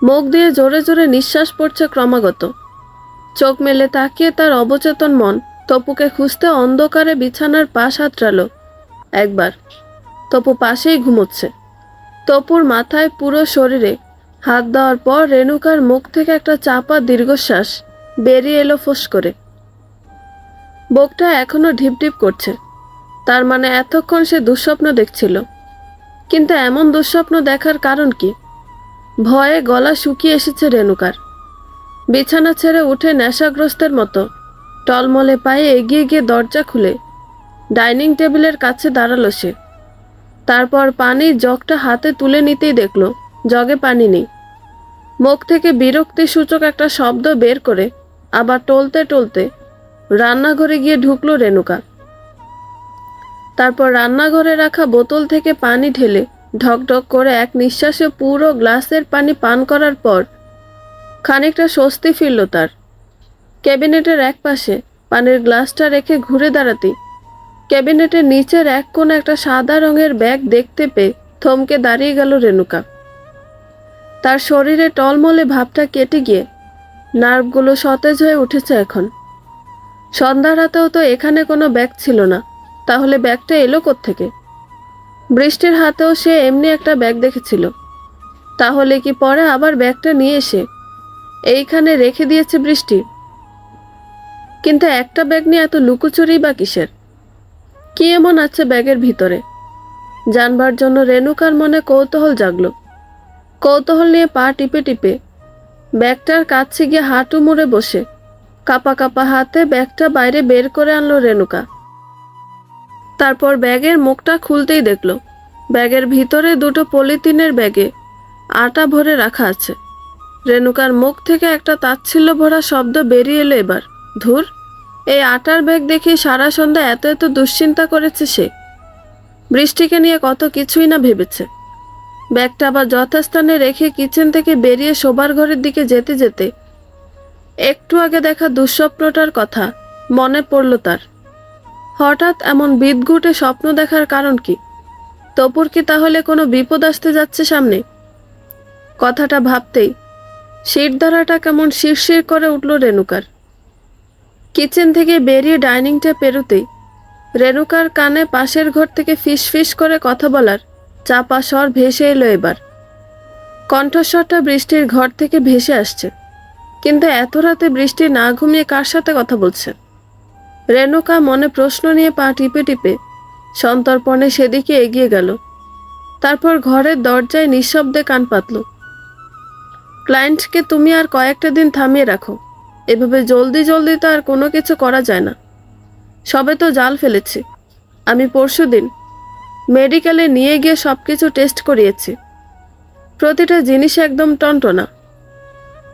মুখ দিয়ে জোরে জোরে নিঃশ্বাস পড়ছে ক্রমাগত। চোখ মেলে তাকিয়ে তার অবচেতন মন তপুকে খুঁজতে অন্ধকারে বিছানার পাশ হাতড়ালো একবার। তপু পাশেই ঘুমোচ্ছে। তপুর মাথায় পুরো শরীরে হাত দেওয়ার পর রেণুকার মুখ থেকে একটা চাপা দীর্ঘশ্বাস বেরিয়ে এলো ফোঁস করে। বুকটা এখনো ঢিপঢিপ করছে। তার মানে এতক্ষণ সে দুঃস্বপ্ন দেখছিল। কিন্তু এমন দুঃস্বপ্ন দেখার কারণ কি? ভয়ে গলা শুকিয়ে এসেছে রেণুকার। বিছানা ছেড়ে উঠে নেশাগ্রস্তের মতো টলমলে পায়ে এগিয়ে গিয়ে দরজা খুলে ডাইনিং টেবিলের কাছে দাঁড়ালো সে। তারপর পানির জগটা হাতে তুলে নিতেই দেখল জগে পানি নেই। মুখ থেকে বিরক্তিসূচক একটা শব্দ বের করে আবার টলতে টলতে রান্নাঘরে গিয়ে ঢুকলো রেণুকা। তারপর রান্নাঘরে রাখা বোতল থেকে পানি ঢেলে ঢকঢক করে এক নিঃশ্বাসে পুরো গ্লাসের পানি পান করার পর খানিকটা স্বস্তি ফিরল তার। ক্যাবিনেটের এক পাশে পানির গ্লাসটা রেখে ঘুরে দাঁড়াতেই ক্যাবিনেটের নিচের এক কোণে একটা সাদা রঙের ব্যাগ দেখতে পেয়ে থমকে দাঁড়িয়ে গেল রেণুকা। তার শরীরে টলমলে ভাবটা কেটে গিয়ে নার্ভগুলো সতেজ হয়ে উঠেছে এখন। সন্ধ্যা রাতেও তো এখানে কোনো ব্যাগ ছিল না, তাহলে ব্যাগটা এলো কোত্থেকে? বৃষ্টির হাতেও সে এমনি একটা ব্যাগ দেখেছিল। তাহলে কি পরে আবার ব্যাগটা নিয়ে এসে এইখানে রেখে দিয়েছে বৃষ্টি? কিন্তু একটা ব্যাগ নিয়ে এত লুকোচুরি বা কিসের? কি এমন আছে ব্যাগের ভিতরে? জানবার জন্য রেণুকার মনে কৌতূহল জাগলো। কৌতূহল নিয়ে পা টিপে টিপে ব্যাগটার কাছে গিয়ে হাঁটু মুড়ে বসে কাপা কাপা হাতে ব্যাগটা বাইরে বের করে আনলো রেণুকা। তারপর ব্যাগের মুখটা খুলতেই দেখল ব্যাগের ভিতরে দুটো পলিথিনের ব্যাগে আটা ভরে রাখা আছে। রেণুকার মুখ থেকে একটা তাচ্ছিল্য ভরা শব্দ বেরিয়ে এলো এবার। ধুর, এই আটার ব্যাগ দেখে সারা সন্ধ্যা এত এত দুশ্চিন্তা করেছে সে। বৃষ্টিকে নিয়ে কত কিছুই না ভেবেছে। ব্যাগটা আবার যথাস্থানে রেখে কিচেন থেকে বেরিয়ে শোবার ঘরের দিকে যেতে যেতে একটু আগে দেখা দুঃস্বপ্নটার কথা মনে পড়ল তার। হঠাৎ এমন বিদঘুটে স্বপ্ন দেখার কারণ কি? তপুর কি তাহলে কোনো বিপদ আসতে যাচ্ছে সামনে? কথাটা ভাবতেই শিরদাঁড়াটা কেমন শিরশির করে উঠল রেণুকার। কিচেন থেকে বেরিয়ে ডাইনিংটা পেরোতেই রেণুকার কানে পাশের ঘর থেকে ফিস ফিস করে কথা বলার চাপা স্বর ভেসে এলো এবার। কণ্ঠস্বরটা বৃষ্টির ঘর থেকে ভেসে আসছে, কিন্তু এত রাতে বৃষ্টি না ঘুমিয়ে কার সাথে কথা বলছে? রেণুকা মনে প্রশ্ন নিয়ে পা টিপে টিপে সন্তর্পণে সেদিকে এগিয়ে গেল। তারপর ঘরের দরজায় নিঃশব্দে কান পাতল। ক্লায়েন্টকে তুমি আর কয়েকটা দিন থামিয়ে রাখো, এভাবে জলদি জলদি তো আর কোনো কিছু করা যায় না। সবে তো জাল ফেলেছি। আমি পরশুদিন মেডিকেলে নিয়ে গিয়ে সব কিছু টেস্ট করিয়েছি, প্রতিটা জিনিস একদম টনটনা।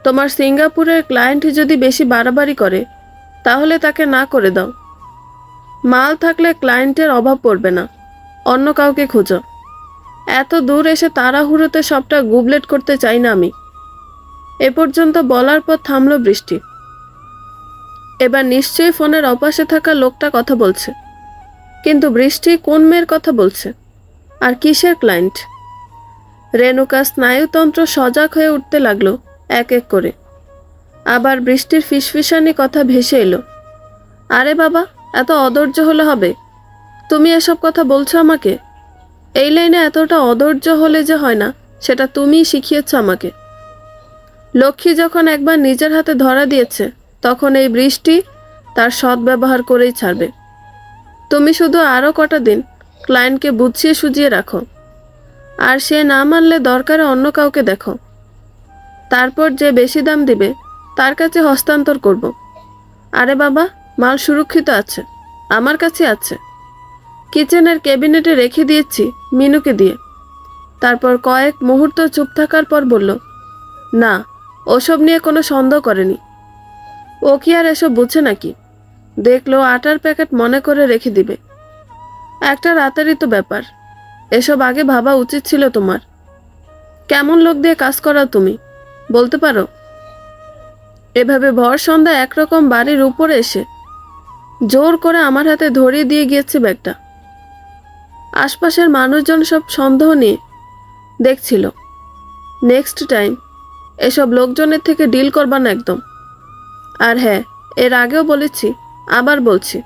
তোমার সিঙ্গাপুরের ক্লায়েন্ট যদি বেশি বাড়াবাড়ি করে তাহলে তাকে না করে দাও। মাল থাকলে ক্লায়েন্টের অভাব পড়বে না, অন্য কাউকে খোঁজো। এত দূর এসে তাড়াহুড়োতে সবটা গুবলেট করতে চাই না আমি। এ পর্যন্ত বলার পর থামল বৃষ্টি। এবার নিশ্চয়ই ফোনের অপাশে থাকা লোকটা কথা বলছে, কিন্তু বৃষ্টি কোন মেয়ের কথা বলছে আর কিসের ক্লায়েন্ট? রেণুকা স্নায়ুতন্ত্র সজাগ হয়ে উঠতে লাগলো এক এক করে। আবার বৃষ্টির ফিসফিসানি কথা ভেসে এলো। আরে বাবা, এত অধৈর্য হলে হবে? তুমি এসব কথা বলছো আমাকে? এই লাইনে এতটা অধৈর্য হলে যে হয় না সেটা তুমিই শিখিয়েছ আমাকে। লক্ষ্মী যখন একবার নিজের হাতে ধরা দিয়েছে তখন এই বৃষ্টি তার সদ্ব্যবহার করেই ছাড়বে। তুমি শুধু আরও কটা দিন ক্লায়েন্টকে বুঝিয়ে সুজিয়ে রাখো, আর সে না মানলে দরকারে অন্য কাউকে দেখো। তারপর যে বেশি দাম দিবে তার কাছে হস্তান্তর করব। আরে বাবা, মাল সুরক্ষিত আছে, আমার কাছে আছে। কিচেনের ক্যাবিনেটে রেখে দিয়েছি মিনুকে দিয়ে। তারপর কয়েক মুহূর্ত চুপ থাকার পর বলল, না, ওসব নিয়ে কোনো সন্দেহ করেনি। ও কি আর এসব বুঝে নাকি? দেখলো আটার প্যাকেট মনে করে রেখে দিবে। একটা রাতেরই তো ব্যাপার, এসব আগে ভাবা উচিত ছিল তোমার। কেমন লোক দিয়ে কাজ করাও তুমি, বলতে পারো? এভাবে ভর সন্ধ্যা একরকম বাড়ির উপরে এসে জোর করে আমার হাতে ধরিয়ে দিয়ে গিয়েছে ব্যাগটা। আশপাশের মানুষজন সব সন্দেহ নিয়ে দেখছিল। নেক্সট টাইম এসব লোকজনের থেকে ডিল করবা না একদম। আর হ্যাঁ, এর আগেও বলেছি, আবার বলছি,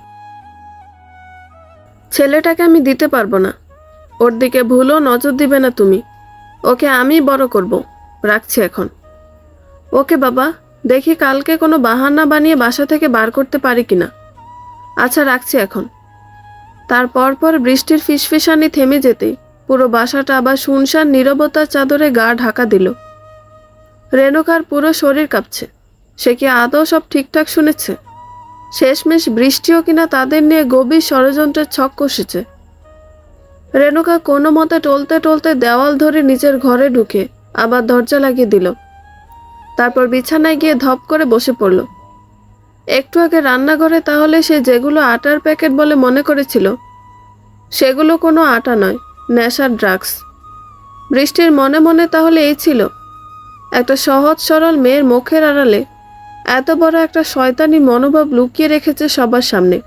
ছেলেটাকে আমি দিতে পারবো না। ওর দিকে ভুলও নজর দিবে না তুমি। ওকে আমি বড় করব। রাখছি এখন। ওকে বাবা, দেখি কালকে কোনো বাহানা বানিয়ে বাসা থেকে বার করতে পারি কিনা। আচ্ছা, রাখছি এখন। তারপর পর বৃষ্টির ফিসফিসানি থেমে যেতেই পুরো বাসাটা আবার শুনশান নীরবতার চাদরে গা ঢাকা দিল। রেণুকার পুরো শরীর কাঁপছে। সে কি আদৌ সব ঠিকঠাক শুনেছে? শেষমেশ বৃষ্টিও কিনা তাদের নিয়ে গভীর ষড়যন্ত্রের ছক কষেছে। রেণুকা কোনো মতে টলতে টলতে দেওয়াল ধরে নিজের ঘরে ঢুকে আবার দরজা লাগিয়ে দিল। তারপর বিছানায় গিয়ে ধপ করে বসে পড়ল। একটু আগে রান্নাঘরে তাহলে সে যেগুলো আটার প্যাকেট বলে মনে করেছিল সেগুলো কোনো আটা নয়, নেশার ড্রাগস। বৃষ্টির মনে মনে তাহলে এই ছিল, একটা সহজ সরল মেয়ের মুখের আড়ালে এত বড় একটা শয়তানি মনোভাব লুকিয়ে রেখেছে সবার সামনে।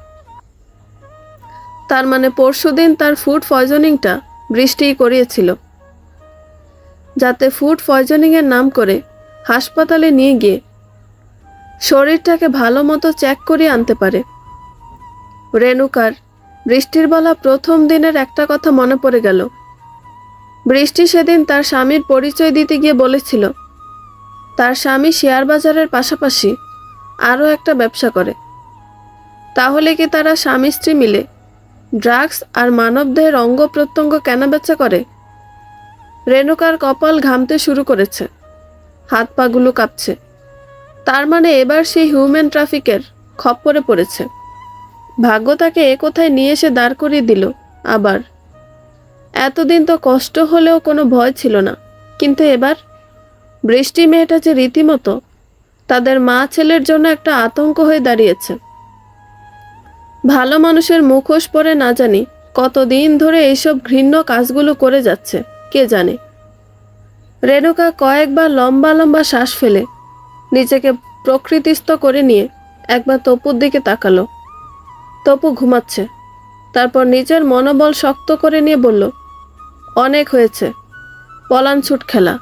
তার মানে পরশুদিন তার ফুড পয়জনিংটা বৃষ্টিই করিয়েছিল, যাতে ফুড পয়জনিংয়ের নাম করে হাসপাতালে নিয়ে গিয়ে শরীরটাকে ভালো মতো চেক করিয়ে আনতে পারে। রেণুকার বৃষ্টির বলা প্রথম দিনের একটা কথা মনে পড়ে গেল। বৃষ্টি সেদিন তার স্বামীর পরিচয় দিতে গিয়ে বলেছিল তার স্বামী শেয়ার বাজারের পাশাপাশি আরও একটা ব্যবসা করে। তাহলে কি তারা স্বামী স্ত্রী মিলে ড্রাগস আর মানবদেহের অঙ্গ প্রত্যঙ্গ কেনাবেচা করে? রেণুকার কপাল ঘামতে শুরু করেছে, হাত পাগুলো কাঁপছে। তার মানে এবার সেই হিউম্যান ট্রাফিকের খপ্পরে পড়েছে। ভাগ্য তাকে এ কোথায় নিয়ে এসে দাঁড় করিয়ে দিল। আবার এতদিন তো কষ্ট হলেও কোনো ভয় ছিল না, কিন্তু এবার বৃষ্টি মেয়েটা যে রীতিমতো তাদের মা ছেলের জন্য একটা আতঙ্ক হয়ে দাঁড়িয়েছে। ভালো মানুষের মুখোশ পরে না জানি কতদিন ধরে এইসব ঘৃণ্য কাজগুলো করে যাচ্ছে কে জানে। রেণুকা কয়েকবার লম্বা লম্বা শ্বাস ফেলে নিজেকে প্রকৃতিস্থ করে নিয়ে একবার তপুর দিকে তাকালো। তপু ঘুমাচ্ছে, তারপর নিজের মনোবল শক্ত করে নিয়ে বলল, অনেক হয়েছে, পলান ছুট খেলা।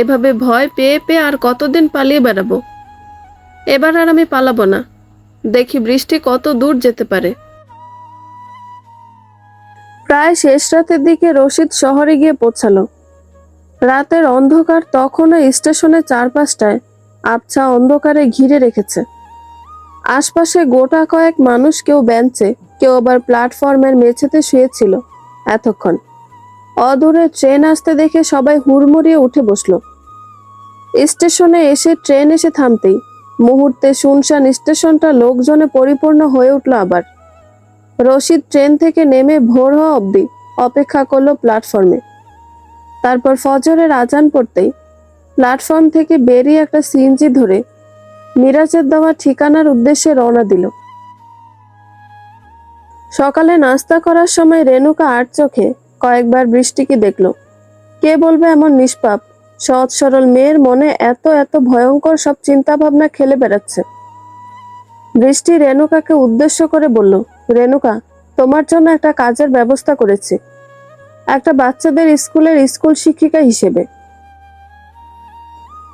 এভাবে ভয় পেয়ে পেয়ে আর কতদিন পালিয়ে বেড়াবো? এবার আর আমি পালাবো না। দেখি বৃষ্টি কত দূর যেতে পারে। প্রায় শেষ রাতের দিকে রশিদ শহরে গিয়ে পৌঁছালো। রাতের অন্ধকার তখনও স্টেশনের চারপাশটায় আবছা অন্ধকারে ঘিরে রেখেছে। আশপাশে গোটা কয়েক মানুষ, কেউ বেঞ্চে, কেউ আবার প্ল্যাটফর্মের মেঝেতে শুয়েছিল এতক্ষণ। অদূরে ট্রেন আসতে দেখে সবাই হুড়মুড়িয়ে উঠে বসলো। স্টেশনে এসে ট্রেন এসে থামতেই মুহূর্তে শুনশান স্টেশনটা লোকজনে পরিপূর্ণ হয়ে উঠল আবার। রশিদ ট্রেন থেকে নেমে ভোর হওয়া অবধি অপেক্ষা করলো প্ল্যাটফর্মে। তারপর ফজরের আজান পড়তেই প্ল্যাটফর্ম থেকে বেরিয়ে একটা সিএনজি ধরে মিরাজের দেওয়া ঠিকানার উদ্দেশ্যে রওনা দিল। সকালে নাস্তা করার সময় রেণুকা আট চোখে কয়েকবার বৃষ্টিকে দেখল। কে বলবে এমন নিষ্পাপ সৎ সরল মেয়ের মনে এত এত ভয়ঙ্কর সব চিন্তা ভাবনা খেলে বেড়াচ্ছে। বৃষ্টি রেণুকাকে উদ্দেশ্য করে বলল, রেণুকা, তোমার জন্য একটা কাজের ব্যবস্থা করেছি, একটা বাচ্চাদের স্কুলের স্কুল শিক্ষিকা হিসেবে।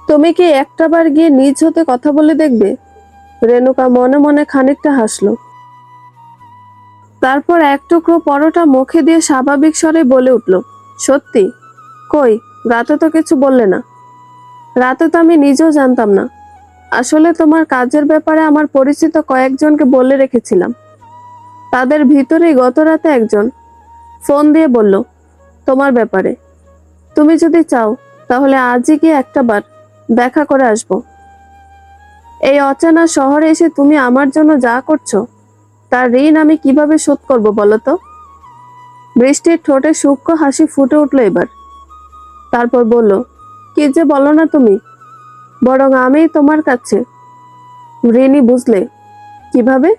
তুমি কি একটাবার গিয়ে নিজ হতে কথা বলে দেখবে? রেণুকা মনে মনে খানিকটা হাসলো। তারপর এক টুকরো পরোটা মুখে দিয়ে স্বাভাবিক স্বরে বলে উঠল, সত্যি? কই, রাতে তো কিছু বললে না। রাতে তো আমি নিজেও জানতাম না। আসলে তোমার কাজের ব্যাপারে আমার পরিচিত কয়েকজনকে বলে রেখেছিলাম। তাদের ভিতরেই গত রাতে একজন ফোন দিয়ে বলল তোমার ব্যাপারে। তুমি যদি চাও তাহলে আজই গিয়ে একটাবার দেখা করে আসবো। এই অচেনা শহরে এসে তুমি আমার জন্য যা করছো তার ঋণ আমি কিভাবে শোধ করব বলো তো? বৃষ্টির ঠোঁটে সূক্ষ্ম হাসি ফুটে উঠলো এবার। তারপর বলল, কি যে বলো না তুমি, বরং আমিই তোমার কাছে ঋণী। বুঝলে কিভাবে?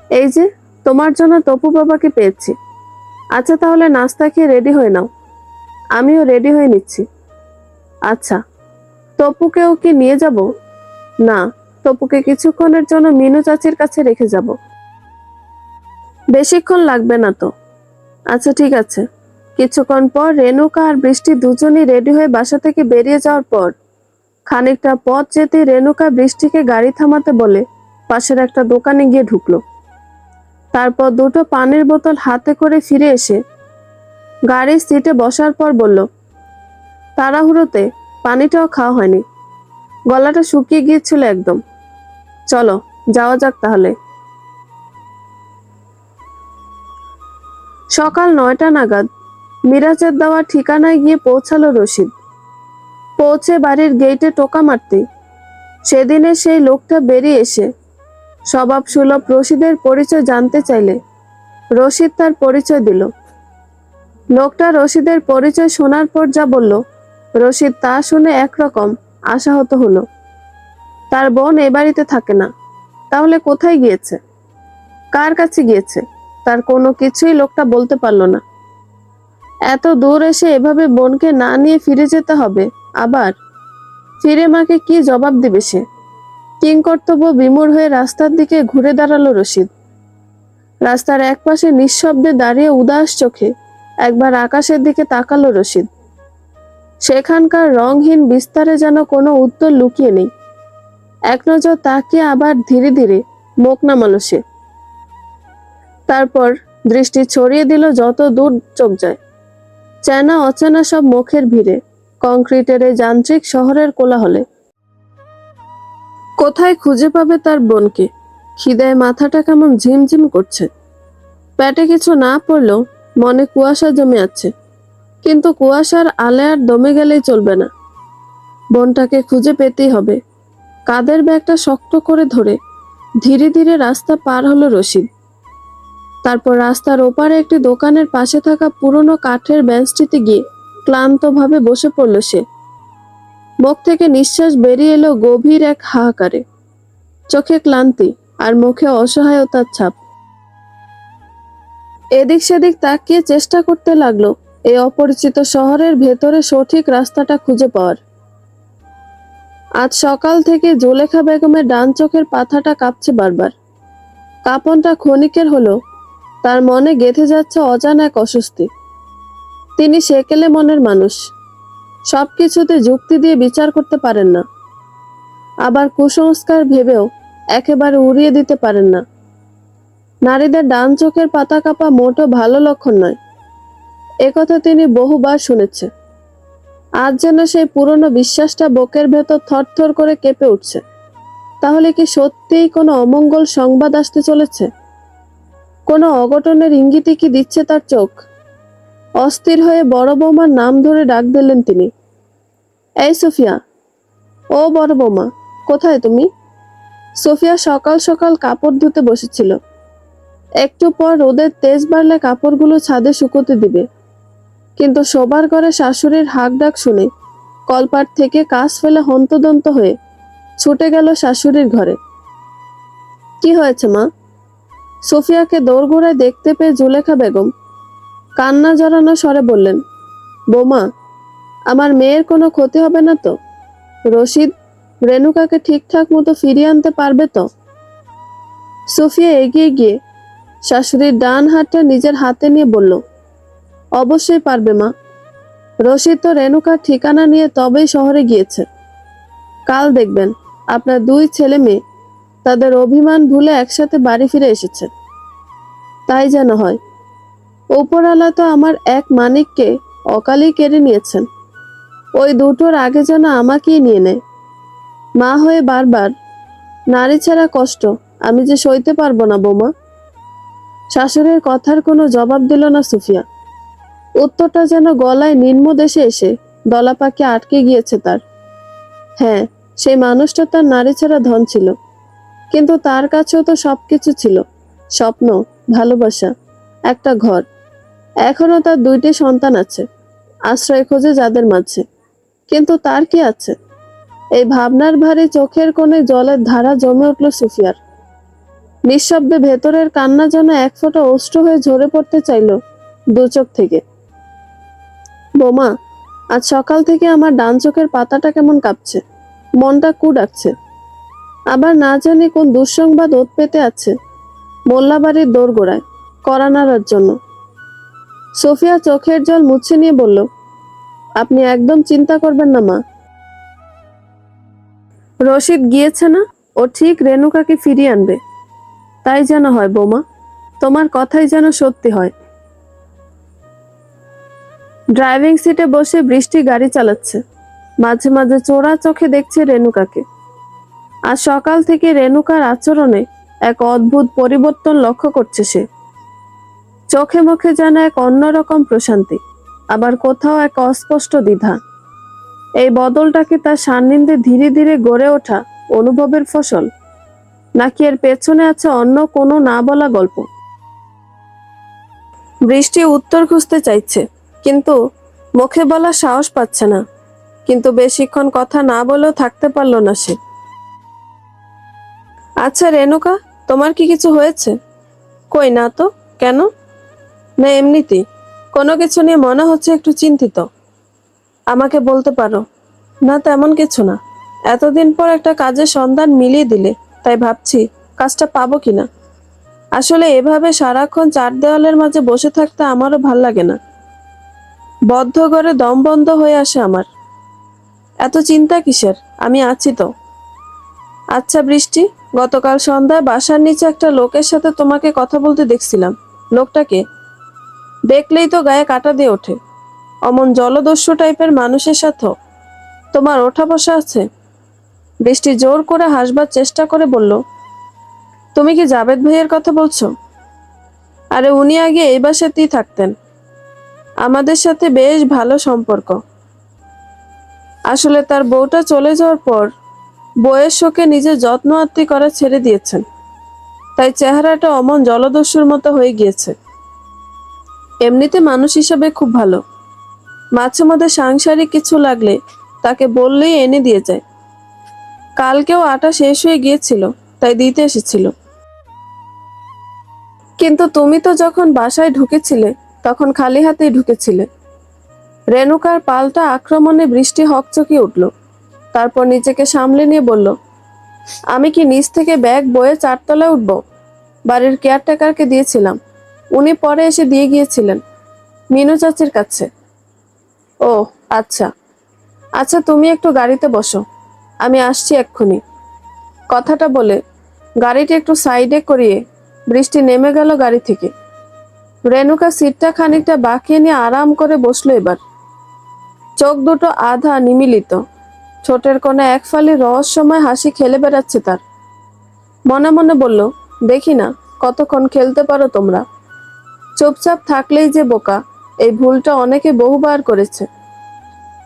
এই যে তোমার জন্য তপু বাবাকে পেয়েছি। আচ্ছা তাহলে নাস্তা খেয়ে রেডি হয়ে নাও, আমিও রেডি হয়ে নিচ্ছি। আচ্ছা, তপুকেও কি নিয়ে যাব? না, তপুকে কিছুক্ষণের জন্য মিনু চাচির কাছে রেখে যাব। বেশিক্ষণ লাগবে না তো। আচ্ছা ঠিক আছে। কিছুক্ষণ পর রেণুকা আর বৃষ্টি দুজনেই রেডি হয়ে বাসা থেকে বেরিয়ে যাওয়ার পর খানিকটা পথ যেতে রেণুকা বৃষ্টিকে গাড়ি থামাতে বলে পাশের একটা দোকানে গিয়ে ঢুকলো। তারপর দুটো পানির বোতল হাতে করে ফিরে এসে গাড়ির সিটে বসার পর বলল, তাড়াহুড়োতে পানিটাও খাওয়া হয়নি, গলাটা শুকিয়ে গিয়েছিল একদম। চলো যাওয়া যাক তাহলে। সকাল 9টা নাগাদ মিরাজের দেওয়া ঠিকানায় গিয়ে পৌঁছালো রশিদ। পৌঁছে বাড়ির গেটে টোকা মারতেই সেদিনের সেই লোকটা বেরিয়ে এসে স্বভাব সুলভ রশিদের পরিচয় জানতে চাইলে রশিদ তার পরিচয় দিল। লোকটা রশিদের পরিচয় শোনার পর যা বলল, রশিদ তা শুনে একরকম আশাহত হলো। তার বোন এ বাড়িতে থাকে না, তাহলে কোথায় গিয়েছে, কার কাছে গিয়েছে? তার কোনো কিছুই লোকটা বলতে পারল না। এত দূর এসে এভাবে বোনকে না নিয়ে ফিরে যেতে হবে, আবার ফিরে মাকে কি জবাব দিবে সে? কিংকর্তব্য বিমূঢ় হয়ে রাস্তার দিকে ঘুরে দাঁড়ালো রশিদ। রাস্তার একপাশে নিঃশব্দে দাঁড়িয়ে উদাস চোখে একবার আকাশের দিকে তাকালো রশিদ। সেখানকার রংহীন বিস্তারে যেন কোনো উত্তর লুকিয়ে নেই। এক নজর তাকিয়ে আবার ধীরে ধীরে মুখ নামালো সে। তারপর দৃষ্টি ছড়িয়ে দিল যত দূর চোখ যায়, চেনা অচেনা সব মুখের ভিড়ে, কংক্রিটের এই যান্ত্রিক শহরের কোলাহলে। কোথায় খুঁজে পাবে তার বোনকে? খিদায় মাথাটা কেমন ঝিমঝিম করছে। পেটে কিছু না পড়লেও মনে কুয়াশা জমে আছে, কিন্তু কুয়াশার আলে আর দমে গেলেই চলবে না। বোনটাকে খুঁজে পেতেই হবে। কাঁধের ব্যাগটা শক্ত করে ধরে ধীরে ধীরে রাস্তা পার হলো রশিদ। তারপর রাস্তার ওপারে একটি দোকানের পাশে থাকা পুরনো কাঠের বেঞ্চটিতে গিয়ে ক্লান্তভাবে বসে পড়ল সে। মুখ থেকে নিঃশ্বাস বেরিয়ে এলো গভীর এক হাহাকারে। চোখে ক্লান্তি আর মুখে অসহায়তার ছাপ। এদিক সেদিক তাকিয়ে চেষ্টা করতে লাগলো এই অপরিচিত শহরের ভেতরে সঠিক রাস্তাটা খুঁজে পাওয়ার। আজ সকাল থেকে জুলেখা বেগমের ডান চোখের পাতাটা কাঁপছে বারবার। কাঁপনটা ক্ষণিকের হলো তার মনে গেঁথে যাচ্ছে অজানা এক অস্বস্তি। তিনি সেকেলে মনের মানুষ, সবকিছুতে যুক্তি দিয়ে বিচার করতে পারেন না, আবার কুসংস্কার ভেবেও একেবারে উড়িয়ে দিতে পারেন না। নারীদের ডান চোখের পাতা কাঁপা মোটো ভালো লক্ষণ নয়, একথা তিনি বহুবার শুনেছে। আজ যেন সেই পুরনো বিশ্বাসটা বুকের ভেতর থরথর করে কেঁপে উঠছে। তাহলে কি সত্যিই কোনো অমঙ্গল সংবাদ আসতে চলেছে? কোনো অঘটনের ইঙ্গিতই কি দিচ্ছে তার চোখ? অস্থির হয়ে বড় বৌমার নাম ধরে ডাক দিলেন তিনি। এই সোফিয়া, ও বড় বৌমা, কোথায় তুমি? সোফিয়া সকাল সকাল কাপড় ধুতে বসেছিল। একটু পর রোদের তেজ বাড়লে কাপড়গুলো ছাদে শুকোতে দিবে, কিন্তু শোবার ঘরে শাশুড়ির হাঁক ডাক শুনে কলপাট থেকে কাজ ফেলে হন্তদন্ত হয়ে ছুটে গেল শাশুড়ির ঘরে। কি হয়েছে মা? সোফিয়াকে দোরগোড়ায় দেখতে পেয়ে জুলেখা বেগম কান্না জড়ানো স্বরে বললেন, বৌমা, আমার মেয়ের কোনো ক্ষতি হবে না তো? রশিদ রেণুকাকে ঠিকঠাক মতো ফিরিয়ে আনতে পারবে তো? সোফিয়া এগিয়ে গিয়ে শাশুড়ির ডান হাতটা নিজের হাতে নিয়ে বলল, অবশ্যই পারবে মা। রশিদ তো রেণুকার ঠিকানা নিয়ে তবেই শহরে গিয়েছে। কাল দেখবেন আপনার দুই ছেলে মেয়ে তাদের অভিমান ভুলে একসাথে বাড়ি ফিরে এসেছে। তাই যেন হয়। উপরওয়ালা তো আমার এক মানিককে অকালেই কেড়ে নিয়েছেন, ওই দুটোর আগে যেন আমাকেই নিয়ে নেয়। মা হয়ে বারবার নারী ছাড়া কষ্ট আমি যে সইতে পারবো না বৌমা। শাশুড়ির কথার কোনো জবাব দিল না সুফিয়া। উত্তরটা যেন গলায় নিম্নদেশে এসে দলা পাকে আটকে গিয়েছে তার। হ্যাঁ, সেই মানুষটা তার নারী ছাড়া ধন ছিল, কিন্তু তার কাছেও তো সবকিছু ছিল, স্বপ্ন, ভালোবাসা, একটা ঘর। এখনো তার দুইটি সন্তান আছে, আশ্রয় খোঁজে যাদের মাঝে। কিন্তু তার কি আছে? এই ভাবনার ভারী চোখের কোণে জলের ধারা জমে উঠল সুফিয়ার। নিঃশব্দে ভেতরের কান্না যেন এক ফোঁটা অশ্রু হয়ে ঝরে পড়তে চাইল দু চোখ থেকে। বোমা, আজ সকাল থেকে আমার ডান চোখের পাতাটা কেমন কাঁপছে, মনটা কু ডাকছে। আবার না জানি কোন দুঃসংবাদ ওত পেতে আছে মোল্লাবাড়ির দোরগোড়ায় কড়া নাড়ার জন্য। সোফিয়া চোখের জল মুছে নিয়ে বলল, আপনি একদম চিন্তা করবেন না মা। রশিদ গিয়েছে না, ও ঠিক রেণুকাকে ফিরিয়ে আনবে। তাই যেন হয় বৌমা, তোমার কথাই যেন সত্যি হয়। ড্রাইভিং সিটে বসে বৃষ্টি গাড়ি চালাচ্ছে, মাঝে মাঝে চোরা চোখে দেখছে রেণুকাকে। আজ সকাল থেকে রেণুকার আচরণে এক অদ্ভুত পরিবর্তন লক্ষ্য করছে সে। চোখে মুখে যেন এক অন্যরকম প্রশান্তি, আবার কোথাও এক অস্পষ্ট দ্বিধা। এই বদলটা কি তার সান্নিধ্যে ধীরে ধীরে গড়ে ওঠা অনুভবের ফসল, নাকি এর পেছনে আছে অন্য কোনো না বলা গল্প? বৃষ্টি উত্তর খুঁজতে চাইছে, কিন্তু মুখে বলা সাহস পাচ্ছে না। কিন্তু বেশিক্ষণ কথা না বলেও থাকতে পারল না সে। আচ্ছা রেণুকা, তোমার কি কিছু হয়েছে? কই না তো, কেন? না এমনিতেই, কোনো কিছু নিয়ে মনে হচ্ছে একটু চিন্তিত। আমাকে বলতে পারো। না তেমন কিছু না, এতদিন পর একটা কাজের সন্ধান মিলিয়ে দিলে, তাই ভাবছি কাজটা পাবো কিনা। আসলে এভাবে সারাক্ষণ চার দেওয়ালের মাঝে বসে থাকতে আমারও ভাল লাগে না। বদ্ধ ঘরে দম বন্ধ হয়ে আসে আমার। এত চিন্তা কিসের, আমি আছি তো। আচ্ছা বৃষ্টি, গতকাল সন্ধ্যায় বাসার নিচে একটা লোকের সাথে তোমাকে কথা বলতে দেখছিলাম। লোকটাকে দেখলেই তো গায়ে কাঁটা দিয়ে ওঠে। অমন জলদস্যু টাইপের মানুষের সাথেও তোমার ওঠা বসা আছে? বৃষ্টি জোর করে হাসবার চেষ্টা করে বলল, তুমি কি জাবেদ ভাইয়ের কথা বলছো? আরে উনি আগে এই বাসাতেই থাকতেন, আমাদের সাথে বেশ ভালো সম্পর্ক। আসলে তার বউটা চলে যাওয়ার পর বউয়ের শোকে নিজের যত্ন আত্তি করা ছেড়ে দিয়েছেন, তাই চেহারাটা অমন জলদস্যুর মতো হয়ে গিয়েছে। এমনিতে মানুষ হিসাবে খুব ভালো, মাঝে মধ্যে সাংসারিক কিছু লাগলে তাকে বললেই এনে দিয়ে যায়। কালকেও আটা শেষ হয়ে গিয়েছিল, তাই দিতে এসেছিল। কিন্তু তুমি তো যখন বাসায় ঢুকেছিলে তখন খালি হাতেই ঢুকেছিলে। রেণুকার পাল্টা আক্রমণে বৃষ্টি হকচকিয়ে উঠল। তারপর নিজেকে সামলে নিয়ে বলল, আমি কি নিচ থেকে ব্যাগ বয়ে চারতলায় উঠব? বাড়ির কেয়ারটেকারকে দিয়েছিলাম, উনি পরে এসে দিয়ে গিয়েছিলেন মিনু চাচির কাছে। ও আচ্ছা আচ্ছা, তুমি একটু গাড়িতে বসো, আমি আসছি এক্ষুনি। কথাটা বলে গাড়িটি একটু সাইডে করিয়ে বৃষ্টি নেমে গেল গাড়ি থেকে। রেণুকা সিটটা খানিকটা বাঁকিয়ে নিয়ে আরাম করে বসলো এবার। চোখ দুটো আধা নিমিলিত, ঠোঁটের কোণে এক ফালি রহস্যময় হাসি খেলে বেড়াচ্ছে তার। মনে মনে বলল, দেখি না কতক্ষণ খেলতে পারো তোমরা। চুপচাপ থাকলেই যে বোকা, এই ভুলটা অনেকে বহুবার করেছে।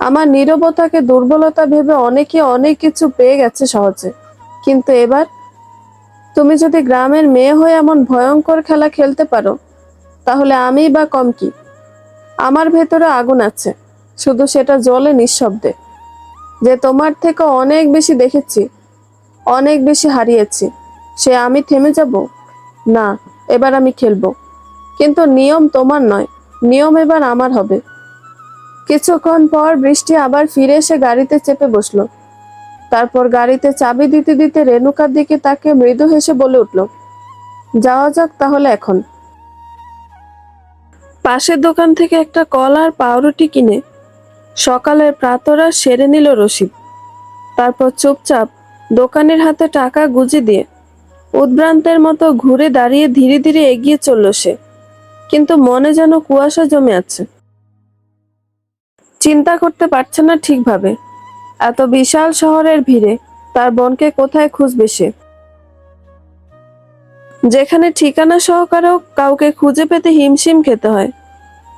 আমার নীরবতাকে দুর্বলতা ভেবে অনেকে অনেক কিছু পেয়ে গেছে সহজে, কিন্তু এবার তুমি যদি গ্রামের মেয়ে হয়ে এমন ভয়ঙ্কর খেলা খেলতে পারো, তাহলে আমি বা কম কি? আমার ভেতরে আগুন আছে, শুধু সেটা জ্বলে নিঃশব্দে। যে তোমার থেকে অনেক বেশি দেখেছি, অনেক বেশি হারিয়েছি, সে আমি থেমে যাব? না, এবার আমি খেলবো, কিন্তু নিয়ম তোমার নয়, নিয়ম এবার আমার হবে। কিছুক্ষণ পর বৃষ্টি আবার ফিরে এসে গাড়িতে চেপে বসলো। তারপর গাড়িতে চাবি দিতে দিতে রেণুকার দিকে তাকে মৃদু হেসে বলে উঠল, যাওয়া যাক তাহলে এখন। পাশের দোকান থেকে একটা কলা আর পাউরুটি কিনে সকালের প্রাতরা সেরে নিল রশিদ। তারপর চুপচাপ দোকানের হাতে টাকা গুঁজে দিয়ে উদ্ভ্রান্তের মতো ঘুরে দাঁড়িয়ে ধীরে ধীরে এগিয়ে চলল সে, কিন্তু মনে যেন কুয়াশা জমে আছে। চিন্তা করতে পারছে না ঠিকভাবে, এত বিশাল শহরের ভিড়ে তার বোনকে কোথায় খুঁজবে সে, যেখানে ঠিকানা সহকারেও কাউকে খুঁজে পেতে হিমশিম খেতে হয়,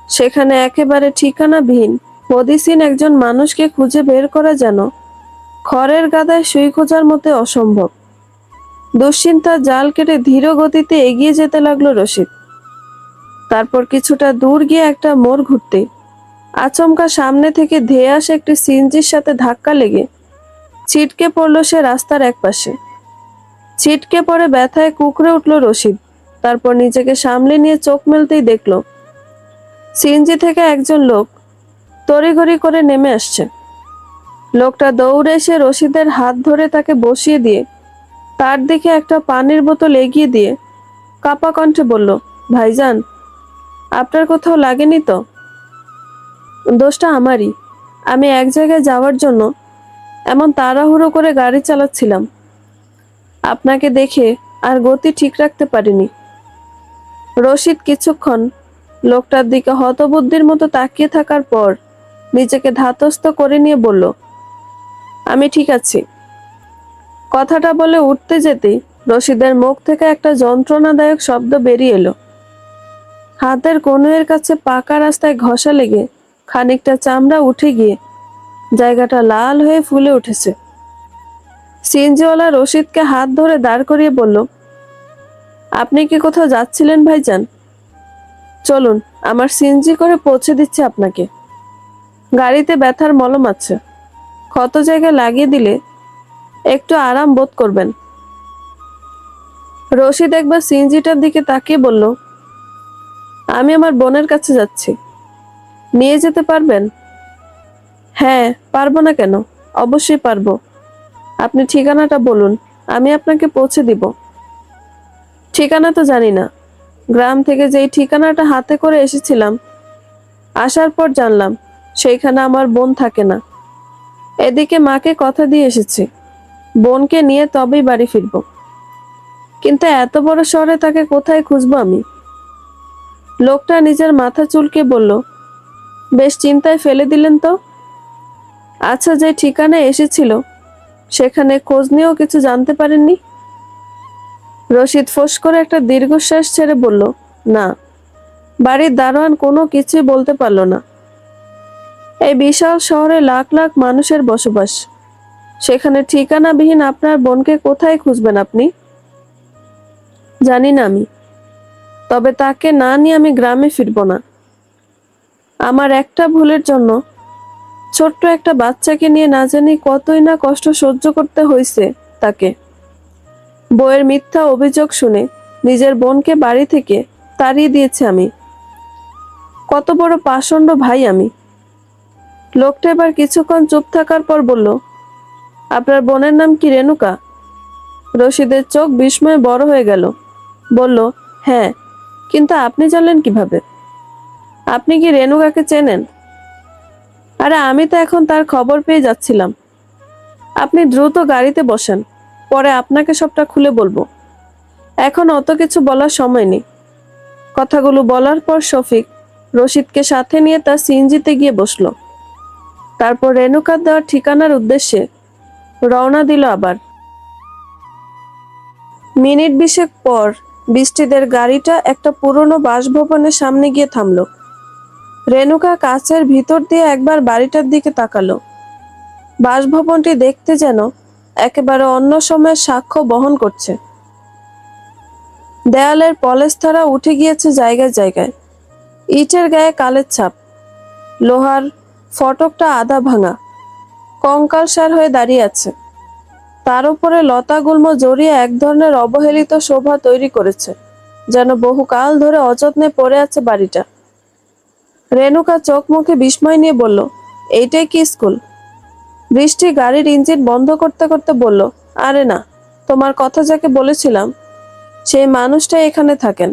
সেখানে একেবারে ঠিকানাবিহীন হদিসিন একজন মানুষকে খুঁজে বের করা যেন খড়ের গাদায় সুই খোঁজার মতো অসম্ভব। দুশ্চিন্তার জাল কেটে ধীর গতিতে এগিয়ে যেতে লাগলো রশিদ। তারপর কিছুটা দূর গিয়ে একটা মোড় ঘুরতে আচমকা সামনে থেকে ধেয়ে আসে একটি সিএনজির সাথে ধাক্কা লেগে ছিটকে পড়ল সে রাস্তার একপাশে। ছিটকে পড়ে ব্যথায় কুঁকড়ে উঠল রশিদ। তারপর নিজেকে সামলে নিয়ে চোখ মেলতেই দেখল সিএনজি থেকে একজন লোক তড়িঘড়ি করে নেমে আসছে। লোকটা দৌড়ে এসে রশিদের হাত ধরে তাকে বসিয়ে দিয়ে তার দিকে একটা পানির বোতল এগিয়ে দিয়ে কাপা কণ্ঠে বলল, ভাইজান, আপনার কোথাও লাগেনি তো? দোষটা আমারই, আমি এক জায়গায় যাওয়ার জন্য এমন তাড়াহুড়ো করে গাড়ি চালাচ্ছিলাম, আপনাকে দেখে আর গতি ঠিক রাখতে পারিনি। রশিদ কিছুক্ষণ লোকটার দিকে হতবুদ্ধির মতো তাকিয়ে থাকার পর নিজেকে ধাতস্থ করে নিয়ে বলল, আমি ঠিক আছি। কথাটা বলে উঠতে যেতেই রশিদের মুখ থেকে একটা যন্ত্রণাদায়ক শব্দ বেরিয়ে এলো। হাতের কনুইয়ের কাছে পাকা রাস্তায় ঘষা লেগে খানিকটা চামড়া উঠে গিয়ে জায়গাটা লাল হয়ে ফুলে উঠেছে। সিএনজিওয়ালা রশিদকে হাত ধরে দাঁড় করিয়ে বলল, আপনি কি কোথাও যাচ্ছিলেন ভাইজান? চলুন, আমার সিএনজি করে পৌঁছে দিচ্ছে আপনাকে। গাড়িতে ব্যথার মলম আছে, ক্ষত জায়গায় লাগিয়ে দিলে একটু আরাম বোধ করবেন। রশিদ একবার সিএনজিটার দিকে তাকিয়ে বলল, আমি আমার বোনের কাছে যাচ্ছি, নিয়ে যেতে পারবেন? হ্যাঁ, পারবো না কেন, অবশ্যই পারবো। আপনি ঠিকানাটা বলুন, আমি আপনাকে পৌঁছে দিব। ঠিকানা তো জানি না, গ্রাম থেকে যেই ঠিকানাটা হাতে করে এসেছিলাম, আসার পর জানলাম সেইখানে আমার বোন থাকে না। এদিকে মাকে কথা দিয়ে এসেছি, বোনকে নিয়ে তবেই বাড়ি ফিরবো, কিন্তু এত বড় শহরে তাকে কোথায় খুঁজবো আমি? লোকটা নিজের মাথা চুলকে বলল, বেশ চিন্তায় ফেলে দিলেন তো। আচ্ছা, যে ঠিকানায় এসেছিল সেখানে খোঁজ নিয়েও কিছু জানতে পারেননি? রশিদ ফোঁস করে একটা দীর্ঘশ্বাস ছেড়ে বলল, না। বাড়ির দারোয়ান কোনো কিছুই বলতে পারল না। এই বিশাল শহরে লাখ লাখ মানুষের বসবাস, সেখানে ঠিকানাবিহীন আপনার বোনকে কোথায় খুঁজবেন আপনি? জানি না আমি, তবে তাকে না নিয়ে আমি গ্রামে ফিরব না। আমার একটা ভুলের জন্য ছোট্ট একটা বাচ্চাকে নিয়ে না জানি কতই না কষ্ট সহ্য করতে হয়েছে তাকে। বউয়ের মিথ্যা অভিযোগ শুনে নিজের বোনকে বাড়ি থেকে তাড়িয়ে দিয়েছে আমি। কত বড় পাষণ্ড ভাই আমি। লোকটা এবার কিছুক্ষণ চুপ থাকার পর বলল, আপনার বোনের নাম কি রেণুকা? রশিদের চোখ বিস্ময়ে বড় হয়ে গেল। বলল, হ্যাঁ, কিন্তু আপনি জানলেন কিভাবে? আপনি কি রেণুকাকে চেনেন? আরে আমি তো এখন তার খবর পেয়ে যাচ্ছিলাম। আপনি দ্রুত গাড়িতে বসেন, পরে আপনাকে সবটা খুলে বলবো। এখন অত কিছু বলার সময় নেই। কথাগুলো বলার পর শফিক রশিদকে সাথে নিয়ে তার সিএনজিতে গিয়ে বসলো। তারপর রেণুকার দেওয়ার ঠিকানার উদ্দেশ্যে রওনা দিল আবার। মিনিট 20 পর বৃষ্টিদের গাড়িটা একটা পুরনো বাসভবনের সামনে গিয়ে থামলো। রেণুকা কাছের ভিতর দিয়ে একবার বাড়িটার দিকে তাকালো। বাসভবনটি দেখতে যেন একেবারে অন্য সময়ের সাক্ষ্য বহন করছে। দেয়ালের পলেস্তারা উঠে গিয়েছে জায়গায় জায়গায়। ইটের গায়ে কালের ছাপ, লোহার ফটকটা আধা ভাঙা, কঙ্কালসার হয়ে দাঁড়িয়ে আছে। তার উপরে লতাগুল্ম জড়িয়ে এক ধরনের অবহেলিত শোভা তৈরি করেছে, যেন বহুকাল ধরে অযত্নে পড়ে আছে বাড়িটা। রেণুকা চোখ মুখে বিস্ময় নিয়ে বলল, এইটাই কি স্কুল? বৃষ্টি গাড়ির ইঞ্জিন বন্ধ করতে করতে বলল, আরে না, তোমার কথা যাকে বলেছিলাম সেই মানুষটাই এখানে থাকেন।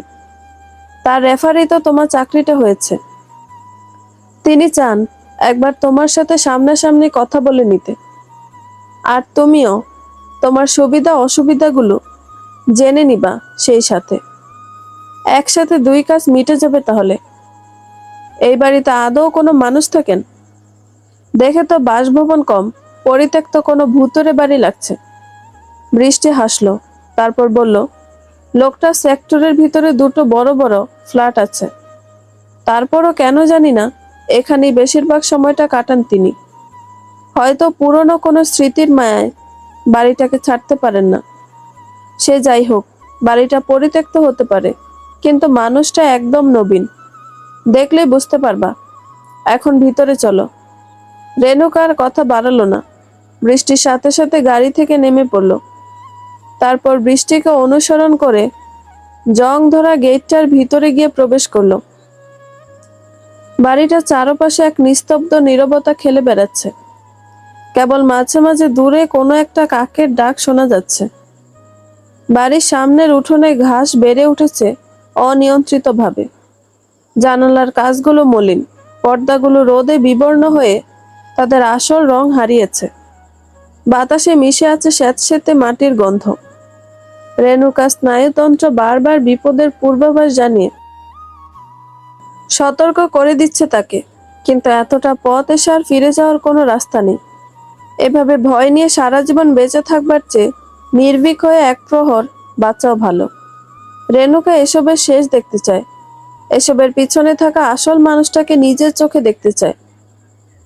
তার রেফারেই তো তোমার চাকরিটা হয়েছে। তিনি চান একবার তোমার সাথে সামনাসামনি কথা বলে নিতে। আর তুমিও তোমার সুবিধা অসুবিধাগুলো জেনে নিবা সেই সাথে। একসাথে দুই কাজ মিটে যাবে তাহলে। এই বাড়িতে আদৌ কোনো মানুষ থাকেন? দেখে তো বাসভবন কম, পরিত্যক্ত কোনো ভূতুরে বাড়ি লাগছে। বৃষ্টি হাসলো, তারপর বলল, লোকটা সেক্টরের ভিতরে দুটো বড় বড় ফ্ল্যাট আছে। তারপরও কেন জানি না এখানেই বেশিরভাগ সময়টা কাটান তিনি। হয়তো পুরনো কোনো স্মৃতির মায়ায় বাড়িটাকে ছাড়তে পারেন না। সে যাই হোক, বাড়িটা পরিত্যক্ত হতে পারে, কিন্তু মানুষটা একদম নবীন। দেখলেই বুঝতে পারবা। এখন ভিতরে চলো। রেণুকার কথা বাড়ালো না। বৃষ্টির সাথে সাথে গাড়ি থেকে নেমে পড়ল। তারপর বৃষ্টিকে অনুসরণ করে জং ধরা গেটটার ভিতরে গিয়ে প্রবেশ করলো। বাড়িটার চারপাশে এক নিস্তব্ধ নীরবতা খেলে বেড়াচ্ছে। কেবল মাঝে মাঝে দূরে কোনো একটা কাকের ডাক শোনা যাচ্ছে। বাড়ির সামনের উঠোনে ঘাস বেড়ে উঠেছে অনিয়ন্ত্রিতভাবে। জানালার কাচগুলো মলিন, পর্দাগুলো রোদে বিবর্ণ হয়ে তাদের আসল রং হারিয়েছে। বাতাসে মিশে আছে স্যাঁতসেঁতে মাটির গন্ধ। রেণুকা স্নায়ুতন্ত্র বারবার বিপদের পূর্বাভাস জানিয়ে সতর্ক করে দিচ্ছে তাকে, কিন্তু এতটা পথ এসে আর ফিরে যাওয়ার কোনো রাস্তা নেই। এভাবে ভয় নিয়ে সারা জীবন বেঁচে থাকবার চেয়ে নির্ভীক হয়ে এক প্রহর বাঁচাও ভালো। রেণুকা এসবের শেষ দেখতে চায়। এসবের পিছনে থাকা আসল মানুষটাকে নিজের চোখে দেখতে চায়।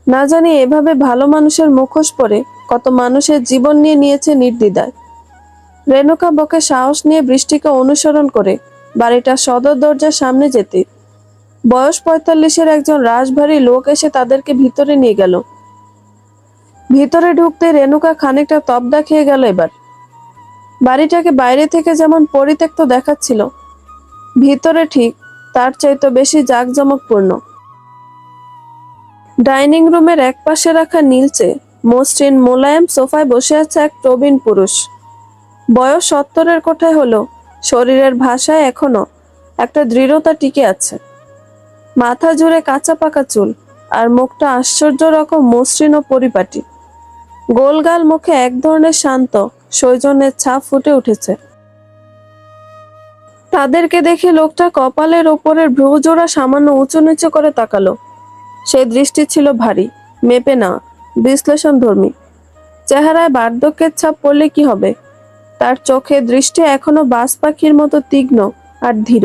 না জানি এভাবে ভালো মানুষের মুখোশ পরে কত মানুষের জীবন নিয়ে নিয়েছে নির্দ্বিধায়। রেণুকা বকে সাহস নিয়ে বৃষ্টিকে অনুসরণ করে বাড়িটার সদর দরজার সামনে যেতে বয়স 45-এর একজন রাশভারী লোক এসে তাদেরকে ভিতরে নিয়ে গেল। ভিতরে ঢুকতে রেণুকা খানিকটা তবদা খেয়ে গেল। এবার বাড়িটাকে বাইরে থেকে যেমন পরিত্যক্ত দেখাচ্ছিল, ভিতরে ঠিক তার চাইতে বেশি জাঁকজমকপূর্ণ। ডাইনিং রুমের এক পাশে রাখা নীলচে মসৃণ মোলায়েম সোফায় বসে আছে এক প্রবীণ পুরুষ। বয়স 70-এর কোঠায় হলো শরীরের ভাষায় এখনো একটা দৃঢ়তা টিকে আছে। মাথা জুড়ে কাঁচা পাকা চুল, আর মুখটা আশ্চর্য রকম মসৃণ ও পরিপাটি। গোলগাল মুখে এক ধরনের শান্ত সৌজন্যের ছাপ ফুটে উঠেছে। তাদেরকে দেখে লোকটা কপালের ওপরের ভ্রুজোড়া সামান্য উঁচু নিচু করে তাকালো। সেই দৃষ্টি ছিল ভারী, মেপে না, বিশ্লেষণধর্মী। চেহারায় বার্ধক্যের ছাপ পড়লে কি হবে, তার চোখে দৃষ্টি এখনো বাজ পাখির মতো তীক্ষ্ণ আর ধীর।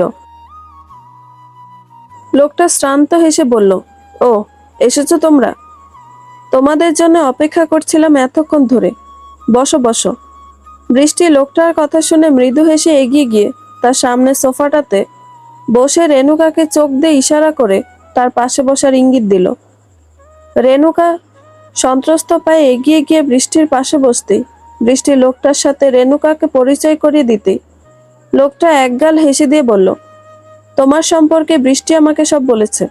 লোকটা শ্রান্ত হেসে বলল, ও, এসেছো তোমরা? তোমাদের জন্য অপেক্ষা করছিলাম এতক্ষণ ধরে। বসো বসো। বৃষ্টি লোকটার কথা শুনে মৃদু হেসে এগিয়ে গিয়ে তার সামনে সোফাটাতে বসে রেণুকাকে চোখ দিয়ে ইশারা করে তার পাশে বসার ইঙ্গিত দিল। রেণুকা সন্ত্রস্ত পায়ে এগিয়ে গিয়ে বৃষ্টির পাশে বসতেই বৃষ্টি লোকটার সাথে রেণুকাকে পরিচয় করিয়ে দিতেই লোকটা একগাল হেসে দিয়ে বলল, তোমার সম্পর্কে বৃষ্টি আমাকে সব বলেছে।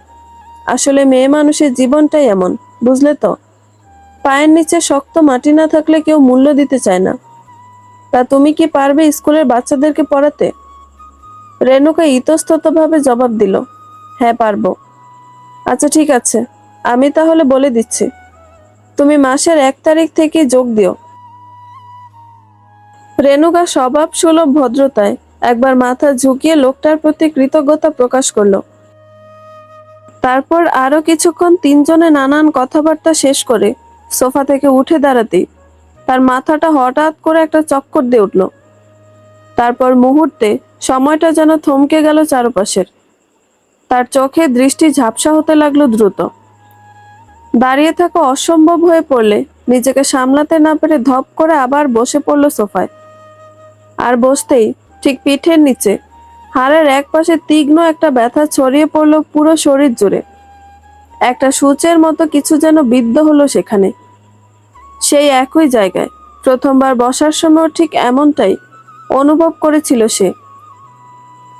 আসলে মেয়ে মানুষের জীবনটাই এমন, বুঝলে তো। পায়ের নিচে শক্ত মাটি না থাকলে কেউ মূল্য দিতে চায় না। তা তুমি কি পারবে স্কুলের বাচ্চাদেরকে পড়াতে? রেণুকা ইতস্ততভাবে জবাব দিল, হ্যাঁ পারবো। আচ্ছা ঠিক আছে, আমি তাহলে বলে দিচ্ছি, তুমি মাসের 1 তারিখ থেকে যোগ দিও। রেণুকা স্বভাব সুলভ ভদ্রতায় একবার মাথা ঝুঁকিয়ে লোকটার প্রতি কৃতজ্ঞতা প্রকাশ করলো। তারপর আরো কিছুক্ষণ তিনজনে নানান কথাবার্তা শেষ করে সোফা থেকে উঠে দাঁড়াতেই তার মাথাটা হঠাৎ করে একটা চক্কর দিয়ে উঠল। তারপর মুহূর্তে সময়টা যেন থমকে গেল চারপাশের। তার চোখে দৃষ্টি ঝাপসা হতে লাগলো দ্রুত। দাঁড়িয়ে থাকা অসম্ভব হয়ে পড়লে নিজেকে সামলাতে না পেরে ধপ করে আবার বসে পড়ল সোফায়। আর বসতেই ঠিক পিঠের নিচে হাড়ের একপাশে তীক্ষ্ণ একটা ব্যথা ছড়িয়ে পড়ল পুরো শরীর জুড়ে। একটা সূচের মতো কিছু যেন বিদ্ধ হলো সেখানে। সেই একই জায়গায় প্রথমবার বসার সময় ঠিক এমনটাই অনুভব করেছিল সে।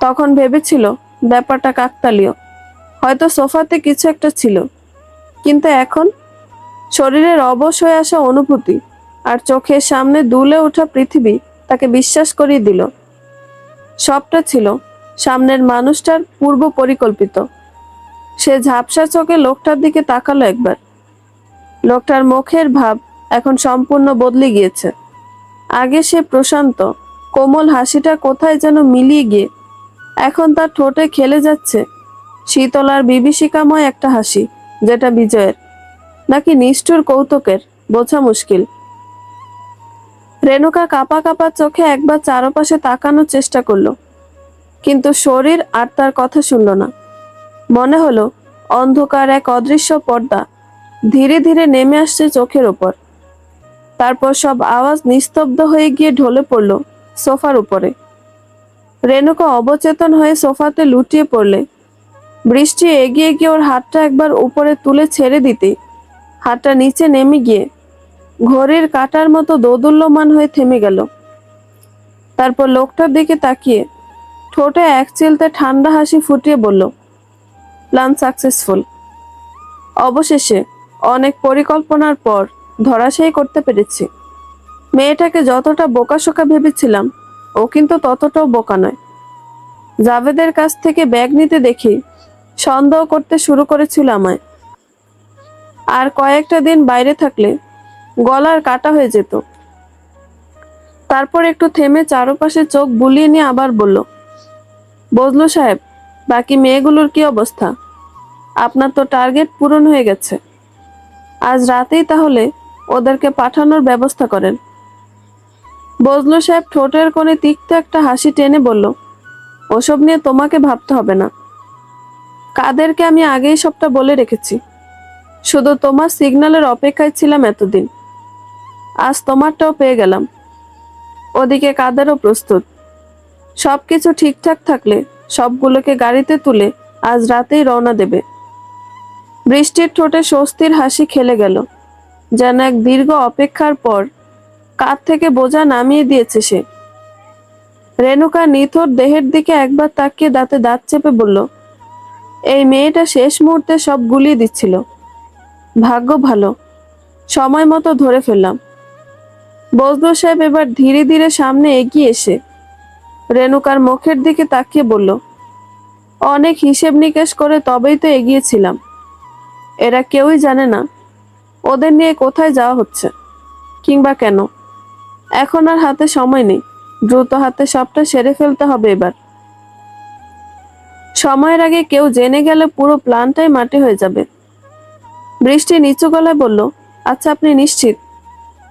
তখন ভেবেছিল ব্যাপারটা কাকতালীয়, হয়তো সোফাতে কিছু একটা ছিল। কিন্তু এখন শরীরের অবশ হয়ে আসা অনুভূতি আর চোখের সামনে দুলে ওঠা পৃথিবী তাকে বিশ্বাস করিয়ে দিল সবটা ছিল সামনের মানুষটার পূর্ব পরিকল্পিত। সে ঝাপসা চোখে লোকটার দিকে তাকালো একবার। লোকটার মুখের ভাব এখন সম্পূর্ণ বদলে গিয়েছে। আগে সে প্রশান্ত কোমল হাসিটা কোথায় যেন মিলিয়ে গিয়ে এখন তার ঠোঁটে খেলে যাচ্ছে শীতল আর বিভীষিকাময় একটা হাসি, যেটা বিজয়ের নাকি নিষ্ঠুর কৌতুকের বোঝা মুশকিল। রেণুকা কাঁপা কাঁপা চোখে একবার চারপাশে তাকানোর চেষ্টা করলো, কিন্তু শরীর আর তার কথা শুনল না। মনে হলো অন্ধকার এক অদৃশ্য পর্দা ধীরে ধীরে নেমে আসছে চোখের ওপর। তারপর সব আওয়াজ নিস্তব্ধ হয়ে গিয়ে ঢলে পড়ল সোফার উপরে। রেণুকা অবচেতন হয়ে সোফাতে লুটিয়ে পড়লে বৃষ্টি এগিয়ে গিয়ে ওর হাতটা একবার উপরে তুলে ছেড়ে দিতে হাতটা নিচে নেমে গিয়ে ঘড়ির কাঁটার মতো দোদুল্যমান হয়ে থেমে গেল। তারপর লোকটার দিকে তাকিয়ে ঠোঁটে এক চিলতে ঠান্ডা হাসি ফুটিয়ে বলল, প্ল্যান সাকসেসফুল। অবশেষে অনেক পরিকল্পনার পর ধরাশায়ী করতে পেরেছি। মেয়েটাকে যতটা বোকাশোকা ভেবেছিলাম ও কিন্তু ততটাও বোকা নয়। জাভেদের কাছ থেকে ব্যাগ নিতে দেখি সন্দেহ করতে শুরু করেছিল আমায়। আর কয়েকটা দিন বাইরে থাকলে গলার কাটা হয়ে যেত। তারপর একটু থেমে চারপাশে চোখ বুলিয়ে নিয়ে আবার বলল, বজলু সাহেব, বাকি মেয়েগুলোর কি অবস্থা? আপনার তো টার্গেট পূরণ হয়ে গেছে। আজ রাতেই তাহলে ওদেরকে পাঠানোর ব্যবস্থা করেন। বজলু সাহেব ঠোঁটের কোণে তিক্ত একটা হাসি টেনে বলল, ওসব নিয়ে তোমাকে ভাবতে হবে না। কাদেরকে আমি আগেই সবটা বলে রেখেছি। শুধু তোমার সিগন্যালের অপেক্ষায় ছিলাম এতদিন। আজ তোমারটাও পেয়ে গেলাম। ওদিকে কাদেরও প্রস্তুত। সবকিছু ঠিকঠাক থাকলে সবগুলোকে গাড়িতে তুলে আজ রাতেই রওনা দেবে। বৃষ্টির ঠোঁটে স্বস্তির হাসি খেলে গেল, যেন এক দীর্ঘ অপেক্ষার পর কাঁধ থেকে বোঝা নামিয়ে দিয়েছে সে। রেণুকা নিথর দেহের দিকে একবার তাকিয়ে দাঁতে দাঁত চেপে বলল, এই মেয়েটা শেষ মুহূর্তে সব গুলিয়ে দিচ্ছিল। ভাগ্য ভালো, সময় মতো ধরে ফেললাম। বজলু সাহেব এবার ধীরে ধীরে সামনে এগিয়ে এসে রেণুকার মুখের দিকে তাকিয়ে বলল, অনেক হিসেব নিকেশ করে তবেই তো এগিয়েছিলাম। এরা কেউই জানে না ওদের নিয়ে কোথায় যাওয়া হচ্ছে কিংবা কেন। এখন আর হাতে সময় নেই, দ্রুত হাতে সবটা সেরে ফেলতে হবে এবার। সময়ের আগে কেউ জেনে গেলে পুরো প্ল্যানটাই মাটি হয়ে যাবে। বৃষ্টি নিচু গলায় বলল, আচ্ছা আপনি নিশ্চিত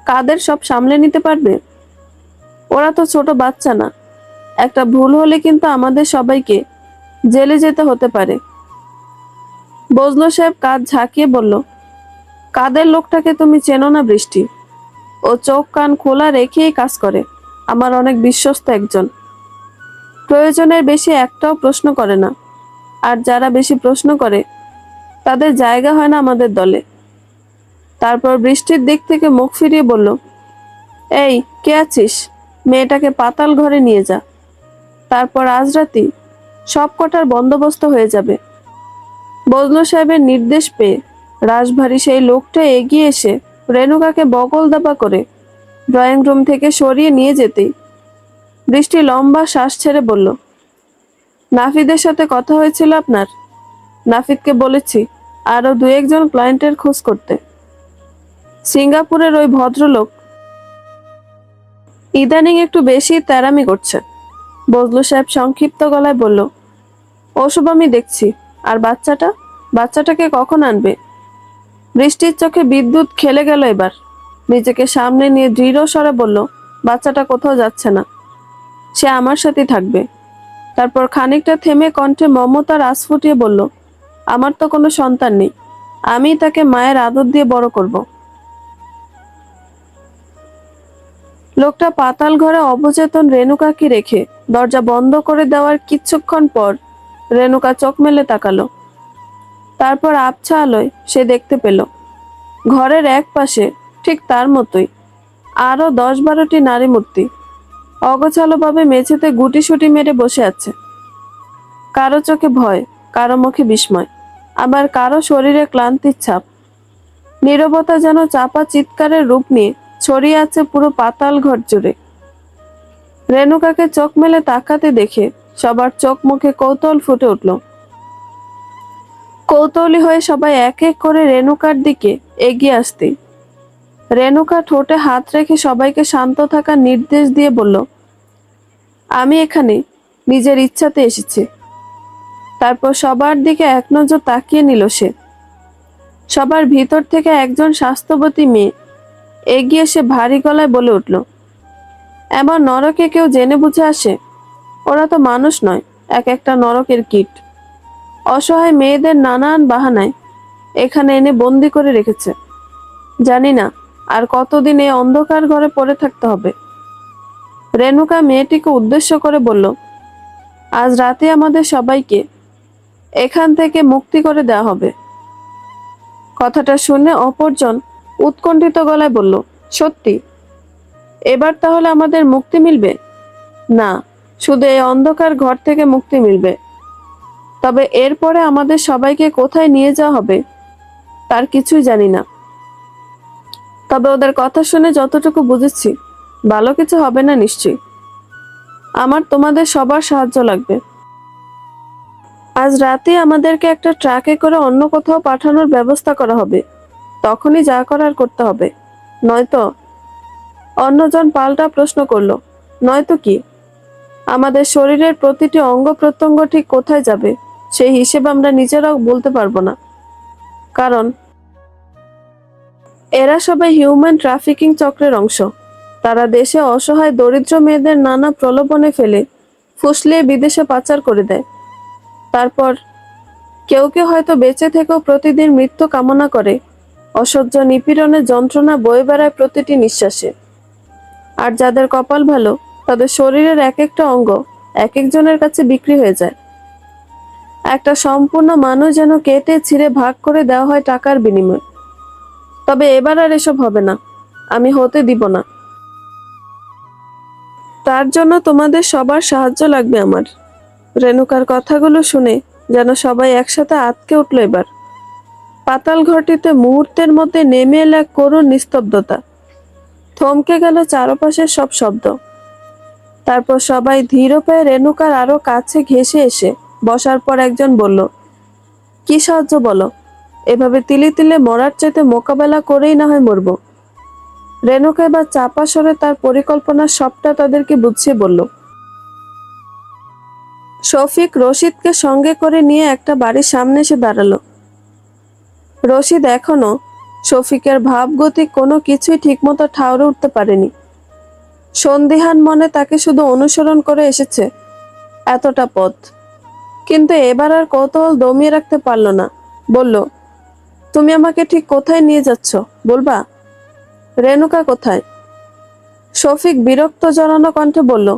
কাদের সব সামলে নিতে পারবে? ওরা তো ছোট বাচ্চা না। একটা ভুল হলে কিন্তু আমাদের সবাইকে জেলে যেতে হতে পারে। বজলু সাহেব কাঁধ ঝাঁকিয়ে বলল, কাদের লোকটাকে তুমি চেনো না বৃষ্টি? ও চোখ কান খোলা রেখেই কাজ করে। আমার অনেক বিশ্বস্ত একজন। প্রয়োজনের বেশি একটাও প্রশ্ন করে না। আর যারা বেশি প্রশ্ন করে তাদের জায়গা হয় না আমাদের দলে। তারপর বৃষ্টির দিক থেকে মুখ ফিরিয়ে বলল, এই কে আছিস? মেয়েটাকে পাতাল ঘরে নিয়ে যা। তারপর আজ রাতেই সব কটার বন্দোবস্ত হয়ে যাবে। বজলু সাহেবের নির্দেশ পেয়ে রাশভারী সেই লোকটা এগিয়ে এসে রেণুকাকে বগল দাপা করে ড্রয়িং রুম থেকে সরিয়ে নিয়ে যেতেই বৃষ্টি লম্বা শ্বাস ছেড়ে বলল, নাফিদের সাথে কথা হয়েছিল আপনার? নাফিদকে বলেছি আরো 2-1 জন ক্লায়েন্টের খোঁজ করতে। সিঙ্গাপুরের ওই ভদ্রলোক ইদানিং একটু বেশি তেরামি করছে। বজলু সাহেব সংক্ষিপ্ত গলায় বলল, ওসব আমি দেখছি। আর বাচ্চাটাকে কখন আনবে? বৃষ্টির চোখে বিদ্যুৎ খেলে গেল এবার। নিজেকে সামনে নিয়ে দৃঢ় স্বরে বলল, বাচ্চাটা কোথাও যাচ্ছে না, সে আমার সাথেই থাকবে। তারপর খানিকটা থেমে কণ্ঠে মমতার আঁচ ফুটিয়ে বলল, আমার তো কোনো সন্তান নেই, আমি তাকে মায়ের আদর দিয়ে বড় করব। লোকটা পাতাল ঘরে অবচেতন রেণুকাকে রেখে দরজা বন্ধ করে দেওয়ার কিছুক্ষণ পর রেণুকা চোখ মেলে তাকালো। তারপর আবছা আলোয় সে দেখতে পেল ঘরের এক পাশে ঠিক তার মতোই আরো 10-12টি নারী মূর্তি অগোছালোভাবে মেঝেতে গুটিসুটি মেরে বসে আছে। কারো চোখে ভয়, কারো মুখে বিস্ময়, আবার কারো শরীরে ক্লান্তির ছাপ। নীরবতা যেন চাপা চিৎকারের রূপ নিয়ে ছড়িয়ে আছে পুরো পাতাল ঘর জুড়ে। রেণুকাকে চোখ মেলে তাকাতে দেখে সবার চোখ মুখে কৌতূহল ফুটে উঠল। কৌতূহলী হয়ে সবাই এক এক করে রেণুকার দিকে এগিয়ে আসতে রেণুকা ঠোঁটে হাত রেখে সবাইকে শান্ত থাকার নির্দেশ দিয়ে বলল, আমি এখানে নিজের ইচ্ছাতে এসেছি। তারপর সবার দিকে এক নজর তাকিয়ে নিল সে। সবার ভিতর থেকে একজন স্বাস্থ্যবতী মেয়ে এগিয়ে এসে ভারী গলায় বলে উঠল, এমন নরকে কেউ জেনে বুঝে আসে? ওরা তো মানুষ নয়, এক একটা নরকের কীট। অসহায় মেয়েদের নানান বাহানায় এখানে এনে বন্দি করে রেখেছে। জানি না আর কতদিন এই অন্ধকার ঘরে পড়ে থাকতে হবে। রেণুকা মেয়েটিকে উদ্দেশ্য করে বলল, আজ রাতে আমাদের সবাইকে এখান থেকে মুক্তি করে দেওয়া হবে। কথাটা শুনে অপরজন উৎকণ্ঠিত গলায় বলল, সত্যি? এবার তাহলে আমাদের মুক্তি মিলবে? না, শুধু এই অন্ধকার ঘর থেকে মুক্তি মিলবে। তবে এরপরে আমাদের সবাইকে কোথায় নিয়ে যাওয়া হবে তার কিছুই জানি না। তবে ওদের কথা শুনে যতটুকু বুঝেছি, ভালো কিছু হবে না নিশ্চয়ই। আমার তোমাদের সবার সাহায্য লাগবে। আজ রাতে আমাদেরকে একটা ট্রাকে করে অন্য কোথাও পাঠানোর ব্যবস্থা করা হবে। তখনই যা করার করতে হবে, নয়তো। অন্যজন পাল্টা প্রশ্ন করলো, নয়তো কি? আমাদের শরীরের প্রতিটি অঙ্গ প্রত্যঙ্গ ঠিক কোথায় যাবে সেই হিসেব আমরা নিজেরাও বলতে পারবো না। কারণ এরা সবাই হিউম্যান ট্রাফিকিং চক্রের অংশ। তারা দেশে অসহায় দরিদ্র মেয়েদের নানা প্রলোভনে ফেলে ফুসলিয়ে বিদেশে পাচার করে দেয়। তারপর কেউ কেউ হয়তো বেঁচে থেকেও প্রতিদিন মৃত্যু কামনা করে। অসহ্য নিপীড়নের যন্ত্রণা বয়ে বেড়ায় প্রতিটি নিঃশ্বাসে। আর যাদের কপাল ভালো, তাদের শরীরের এক একটা অঙ্গ এক একজনের কাছে বিক্রি হয়ে যায়। একটা সম্পূর্ণ মানুষ যেন কেটে ছিঁড়ে ভাগ করে দেওয়া হয় টাকার বিনিময়ে। তবে এবার আর এসব হবে না, আমি হতে দিব না। তার জন্য তোমাদের সবার সাহায্য লাগবে আমার। রেণুকার কথাগুলো শুনে যেন সবাই একসাথে আঁতকে উঠল এবার। পাতাল ঘরটিতে মুহূর্তের মধ্যে নেমে এল এক করুণ নিস্তব্ধতা। থমকে গেল চারপাশের সব শব্দ। তারপর সবাই ধীর পায়ে রেণুকার আরো কাছে ঘেঁষে এসে বসার পর একজন বলল, কি সাহায্য বলো? এভাবে তিলে তিলে মরার চাইতে মোকাবেলা করেই না হয় মরব। রেণুকা এবার চাপা সরে তার পরিকল্পনার সবটা তাদেরকে বুঝিয়ে বলল। শফিক রশিদকে সঙ্গে করে নিয়ে একটা বাড়ির সামনে এসে দাঁড়ালো। রশিদ এখনো শফিকের ভাবগতি কোনো কিছুই ঠিকমতো ঠাউরে উঠতে পারেনি। সন্দিহান মনে তাকে শুধু অনুসরণ করে এসেছে এতটা পথ। কিন্তু এবার আর কৌতূহল দমিয়ে রাখতে পারল না। বলল, তুমি আমাকে ঠিক কোথায় নিয়ে যাচ্ছ বলবা? রেণুকা কোথায়? শফিক বিরক্ত জড়ানো কণ্ঠে বলল,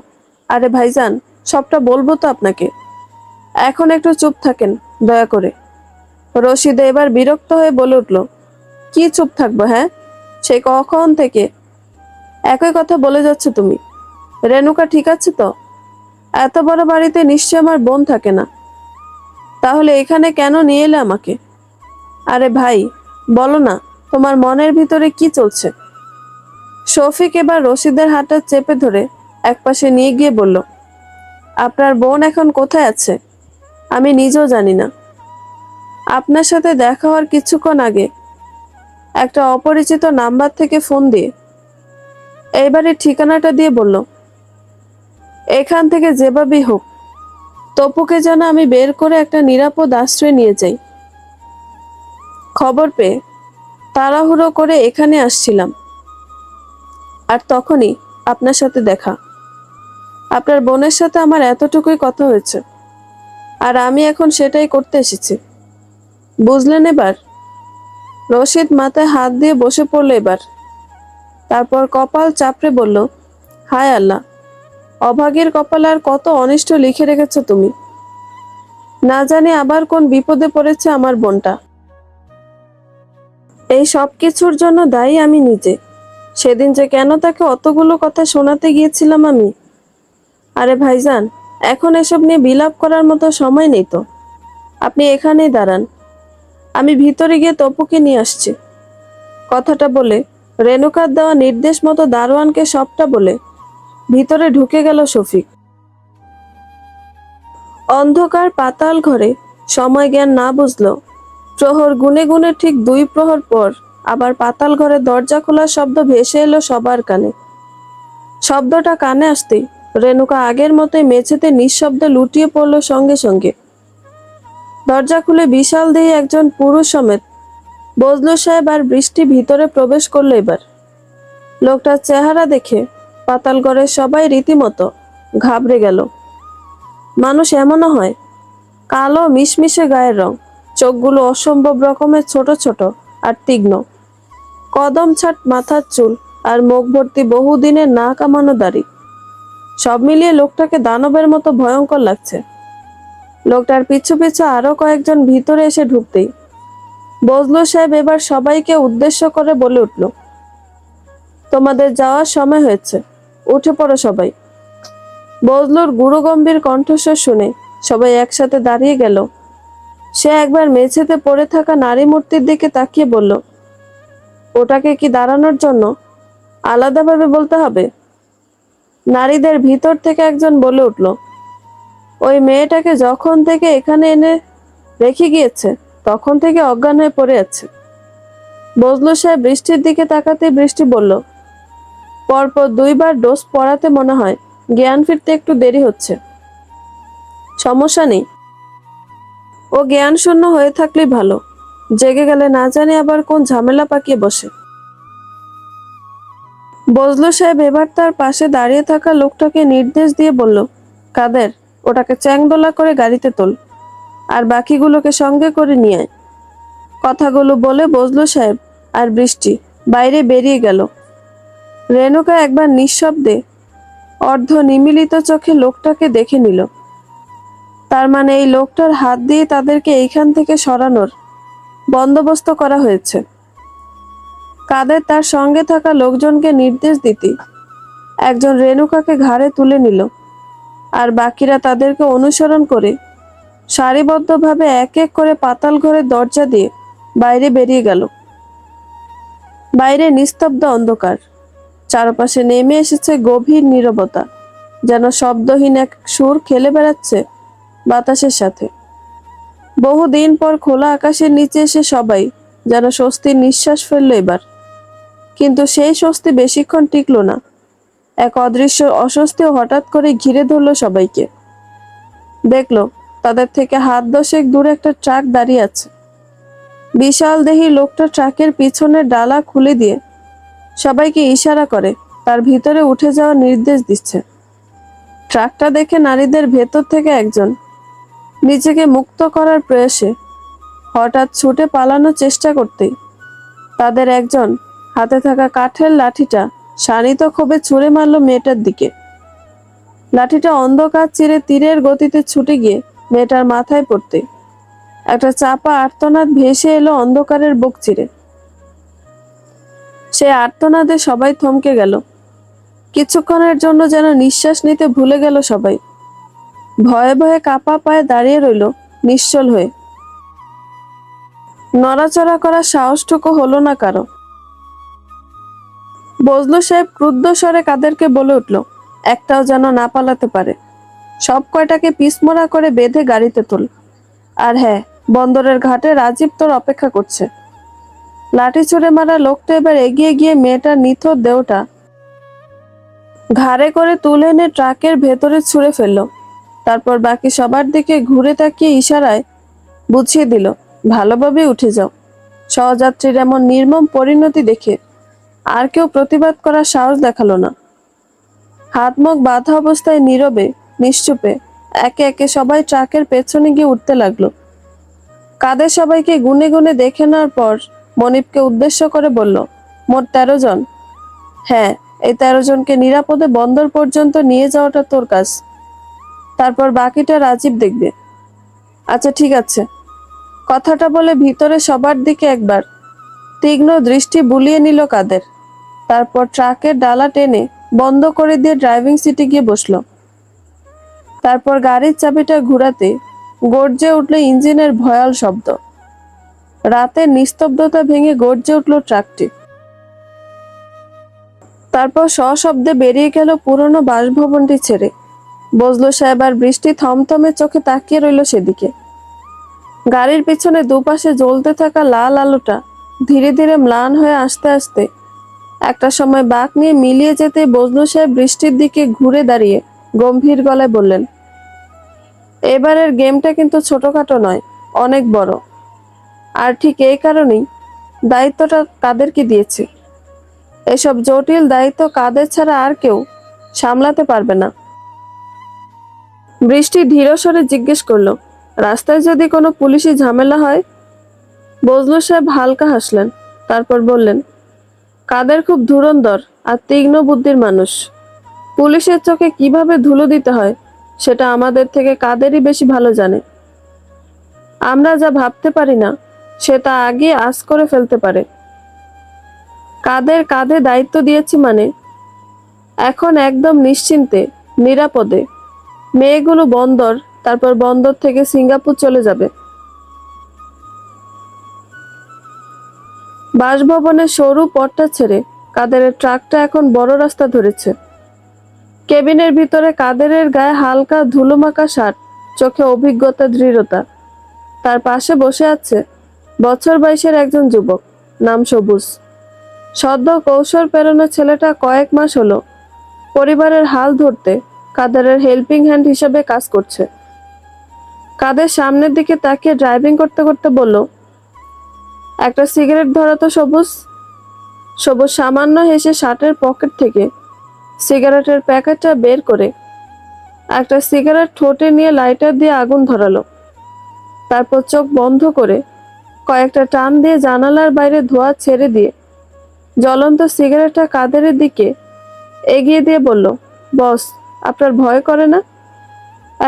আরে ভাইজান, সবটা বলবো তো আপনাকে। এখন একটু চুপ থাকেন দয়া করে। রশিদ এবার বিরক্ত হয়ে বলে উঠল, কি চুপ থাকবো? হ্যাঁ, সেই কখন থেকে একই কথা বলে যাচ্ছে তুমি। রেণুকা ঠিক আছে তো? এত বড় বাড়িতে নিশ্চয় আমার বোন থাকে না, তাহলে এখানে কেন নিয়ে এলে আমাকে? আরে ভাই, বলো না তোমার মনের ভিতরে কি চলছে? শফিক এবার রশিদের হাতটা চেপে ধরে একপাশে নিয়ে গিয়ে বলল, আপনার বোন এখন কোথায় আছে আমি নিজেও জানি না। আপনার সাথে দেখা হওয়ার কিছুক্ষণ আগে একটা অপরিচিত নাম্বার থেকে ফোন দিয়ে এইবারে ঠিকানাটা দিয়ে বলল, এখান থেকে যেভাবেই হোক তপুকে যেন আমি বের করে একটা নিরাপদ আশ্রয় নিয়ে যাই। খবর পেয়ে তাড়াহুড়ো করে এখানে আসছিলাম, আর তখনই আপনার সাথে দেখা। আপনার বোনের সাথে আমার এতটুকুই কথা হয়েছে, আর আমি এখন সেটাই করতে এসেছি। বুঝলেন এবার? রশিদ মাথায় হাত দিয়ে বসে পড়ল এবার। তারপর কপাল চাপড়ে বলল, হায় আল্লাহ, অভাগীর কপালে আর কত অনিষ্ট লিখে রেখেছ তুমি। না জানি আবার কোন বিপদে পড়েছে আমার বোনটা। এই সব কিছুর জন্য দায়ী আমি নিজে। সেদিন যে কেন তাকে অতগুলো কথা শোনাতে গিয়েছিলাম আমি। আরে ভাইজান, এখন এসব নিয়ে বিলাপ করার মতো সময় নেই তো। আপনি এখানেই দাঁড়ান, আমি ভিতরে গিয়ে তপুকে নিয়ে আসছি। কথাটা বলে রেণুকার দেওয়া নির্দেশ মতো দারোয়ানকে সবটা বলে ভিতরে ঢুকে গেল শফিক। অন্ধকার পাতাল ঘরে সময় জ্ঞান না বুঝলো প্রহর গুনে গুনে ঠিক 2 প্রহর পর আবার পাতাল ঘরে দরজা খোলার শব্দ ভেসে এলো সবার কানে। শব্দটা কানে আসতেই রেণুকা আগের মতোই মেঝেতে নিঃশব্দে লুটিয়ে পড়ল সঙ্গে সঙ্গে। দরজা খুলে বিশাল দেহী একজন পুরুষ সমেত বজলু সাহেব আর বৃষ্টি ভিতরে প্রবেশ করলো এবার। লোকটার চেহারা দেখে পাতালঘরের সবাই রীতিমতো ঘাবড়ে গেল। মানুষ এমনও হয়, কালো মিশমিশে গায়ের রং, চোখগুলো অসম্ভব রকমের ছোট ছোট আর তীক্ষ্ণ, কদম ছাট মাথার চুল, আর মুখ ভর্তি বহুদিনের না কামানো দাড়ি। সব মিলিয়ে লোকটাকে দানবের মতো ভয়ঙ্কর লাগছে। লোকটার পিছু পিছু আরো কয়েকজন ভিতরে এসে ঢুকতেই বজলু সাহেব এবার সবাইকে উদ্দেশ্য করে বলে উঠল, তোমাদের যাওয়ার সময় হয়েছে, উঠে পড়ো সবাই। বজলুর গুরুগম্ভীর কণ্ঠস্বর শুনে সবাই একসাথে দাঁড়িয়ে গেল। সে একবার মেঝেতে পড়ে থাকা নারী মূর্তির দিকে তাকিয়ে বলল, ওটাকে কি দাঁড়ানোর জন্য আলাদাভাবে বলতে হবে? নারীদের ভিতর থেকে একজন বলে উঠল, ওই মেয়েটাকে যখন থেকে এখানে এনে রেখে গিয়েছে তখন থেকে অজ্ঞান হয়ে পড়ে আছে। বজলু সাহেব বৃষ্টির দিকে তাকাতে বৃষ্টি বলল, পরপর 2 বার ডোজ পড়াতে মনে হয় জ্ঞান ফিরতে একটু দেরি হচ্ছে। সমস্যা নেই, ও জ্ঞান শূন্য হয়ে থাকলেই ভালো, জেগে গেলে না জানি আবার কোন ঝামেলা পাকিয়ে বসে। বজলু সাহেব এবার তার পাশে দাঁড়িয়ে থাকা লোকটাকে নির্দেশ দিয়ে বলল, কাদের, ওটাকে চ্যাংদোলা করে গাড়িতে তোল, আর বাকিগুলোকে সঙ্গে করে নিয়ে আয়। কথাগুলো বলে বজলু সাহেব আর বৃষ্টি বাইরে বেরিয়ে গেল। রেণুকা একবার নিঃশব্দে অর্ধ নিমিলিত চোখে লোকটাকে দেখে নিল। তার মানে এই লোকটার হাত দিয়ে তাদেরকে এইখান থেকে সরানোর বন্দোবস্ত করা হয়েছে। কাদের তার সঙ্গে থাকা লোকজনকে নির্দেশ দিতে একজন রেণুকাকে ঘাড়ে তুলে নিল, আর বাকিরা তাদেরকে অনুসরণ করে সারিবদ্ধভাবে এক এক করে পাতাল ঘরের দরজা দিয়ে বাইরে বেরিয়ে গেল। বাইরে নিস্তব্ধ অন্ধকার, চারপাশে নেমে এসেছে গভীর নীরবতা, যেন শব্দহীন এক সুর খেলে বেড়াচ্ছে বাতাসের সাথে। বহুদিন পর খোলা আকাশের নিচে এসে সবাই যেন স্বস্তির নিঃশ্বাস ফেললো এবার। কিন্তু সেই স্বস্তি বেশিক্ষণ টিকলো না। এক অদৃশ্য অস্বস্তিও হঠাৎ করে ঘিরে ধরলো সবাইকে। দেখলো তাদের থেকে হাত 10 দূরে একটা ট্রাক দাঁড়িয়ে আছে। বিশাল দেহী লোকটা ট্রাকের পিছনের ডালা খুলে দিয়ে সবাইকে ইশারা করে তার ভিতরে উঠে যাওয়ার নির্দেশ দিচ্ছে। ট্রাকটা দেখে নারীদের ভেতর থেকে একজন নিজেকে মুক্ত করার প্রয়াসে হঠাৎ ছুটে পালানোর চেষ্টা করতেই তাদের একজন হাতে থাকা কাঠের লাঠিটা শানিত ক্ষোভে ছুঁড়ে মারল মেয়েটার দিকে। লাঠিটা অন্ধকার চিরে তীরের গতিতে ছুটে গিয়ে মেয়েটার মাথায় পড়তে একটা চাপা আর্তনাদ ভেসে এলো অন্ধকারের বুক চিরে। সে আর্তনাদে সবাই থমকে গেল। কিছুক্ষণের জন্য যেন নিঃশ্বাস নিতে ভুলে গেল সবাই। ভয়ে ভয়ে কাপা পায়ে দাঁড়িয়ে রইল নিশ্চল হয়ে। নড়াচড়া করার সাহসটুকু হলো না কারো। বজলু সাহেব ক্রুদ্ধ স্বরে কাদেরকে বলে উঠল, একটাও যেন না পালাতে পারে। সব কয়টাকে পিসমোড়া করে বেঁধে গাড়িতে তোল। আর হ্যাঁ, বন্দরের ঘাটে রাজীব তোর অপেক্ষা করছে। লাঠি ছুঁড়ে মারা লোকটা এবার এগিয়ে গিয়ে মেয়েটার নিথর দেহটা ঘাড়ে করে তুলে এনে ট্রাকের ভেতরে ছুঁড়ে ফেললো। তারপর বাকি সবার দিকে ঘুরে তাকিয়ে ইশারায় বুঝিয়ে দিল, ভালোভাবে উঠে যাও। সহযাত্রীর এমন নির্মম পরিণতি দেখে আর কেউ প্রতিবাদ করার সাহস দেখালো না। হাত মুখ বাঁধা অবস্থায় নীরবে নিশ্চুপে একে একে সবাই ট্রাকের পেছনে গিয়ে উঠতে লাগলো। কাদের সবাইকে গুনে গুনে দেখে নেওয়ার পর মনিবকে উদ্দেশ্য করে বলল, মোট 13 জন। হ্যাঁ, এই 13 জনকে নিরাপদে বন্দর পর্যন্ত নিয়ে যাওয়াটা তোর কাজ। তারপর বাকিটা রাজীব দেখবে। আচ্ছা ঠিক আছে। কথাটা বলে ভিতরে সবার দিকে একবার তীক্ষ্ণ দৃষ্টি বুলিয়ে নিল কাদের। তারপর ট্রাকের ডালা টেনে বন্ধ করে দিয়ে ড্রাইভিং সিটে গিয়ে বসলো। তারপর গাড়ির চাবিটা ঘুরাতে গর্জে উঠল ইঞ্জিনের ভয়াল শব্দ। রাতের নিস্তব্ধতা ভেঙে গর্জে উঠল ট্রাকটি। তারপর সশব্দে বেরিয়ে গেল পুরনো বাসভবনটি ছেড়ে। বজলু সাহেব আর বৃষ্টি থমথমে চোখে তাকিয়ে রইল সেদিকে। গাড়ির পিছনে দুপাশে জ্বলতে থাকা লাল আলোটা ধীরে ধীরে ম্লান হয়ে আসতে আসতে একটা সময় বাঁক নিয়ে মিলিয়ে যেতে বজলু সাহেব বৃষ্টির দিকে ঘুরে দাঁড়িয়ে গম্ভীর গলায় বললেন, এবারের গেমটা কিন্তু ছোটখাটো নয়, অনেক বড়। আর ঠিক এই কারণেই দায়িত্বটা কাদেরকে দিয়েছি। এসব জটিল দায়িত্ব কাদের ছাড়া আর কেউ সামলাতে পারবে না। বৃষ্টি ধীর স্বরে জিজ্ঞেস করলো, রাস্তায় যদি কোনো পুলিশি ঝামেলা হয়? বজলু সাহেব হালকা হাসলেন। তারপর বললেন, কাদের খুব ধুরন্ধর আর তীক্ষ্ণ বুদ্ধির মানুষ। পুলিশের চোখে কিভাবে ধুলো দিতে হয় সেটা আমাদের থেকে কাদেরই বেশি ভালো জানে। আমরা যা ভাবতে পারি না সেটা আগে আঁচ করে ফেলতে পারে। কাদের কাঁধে দায়িত্ব দিয়েছি মানে এখন একদম নিশ্চিন্তে নিরাপদে মেয়েগুলো বন্দর, তারপর বন্দর থেকে সিঙ্গাপুর চলে যাবে। বাসভবনের সরু পথটা ছেড়ে কাদেরের ট্রাকটা এখন বড় রাস্তা ধরেছে। কেবিনের ভিতরে কাদেরের গায়ে হালকা ধুলোমাখা শার্ট, চোখে অভিজ্ঞতা দৃঢ়তা। তার পাশে বসে আছে বছর 22-এর একজন যুবক, নাম সবুজ। সদ্য কৌশল পেরোনো ছেলেটা কয়েক মাস হলো পরিবারের হাল ধরতে কাদেরের হেল্পিং হ্যান্ড হিসেবে কাজ করছে। কাদের সামনের দিকে তাকিয়ে ড্রাইভিং করতে করতে বলল, একটা সিগারেট ধরা তো সবুজ। সবুজ সামান্য হেসে শার্টের পকেট থেকে সিগারেটের প্যাকেটটা বের করে একটা সিগারেট ঠোঁটে নিয়ে লাইটার দিয়ে আগুন ধরালো। তারপর চোখ বন্ধ করে কয়েকটা টান দিয়ে জানালার বাইরে ধোঁয়া ছেড়ে দিয়ে জ্বলন্ত সিগারেটটা কাদেরের দিকে এগিয়ে দিয়ে বলল, বস, আপনার ভয় করে না?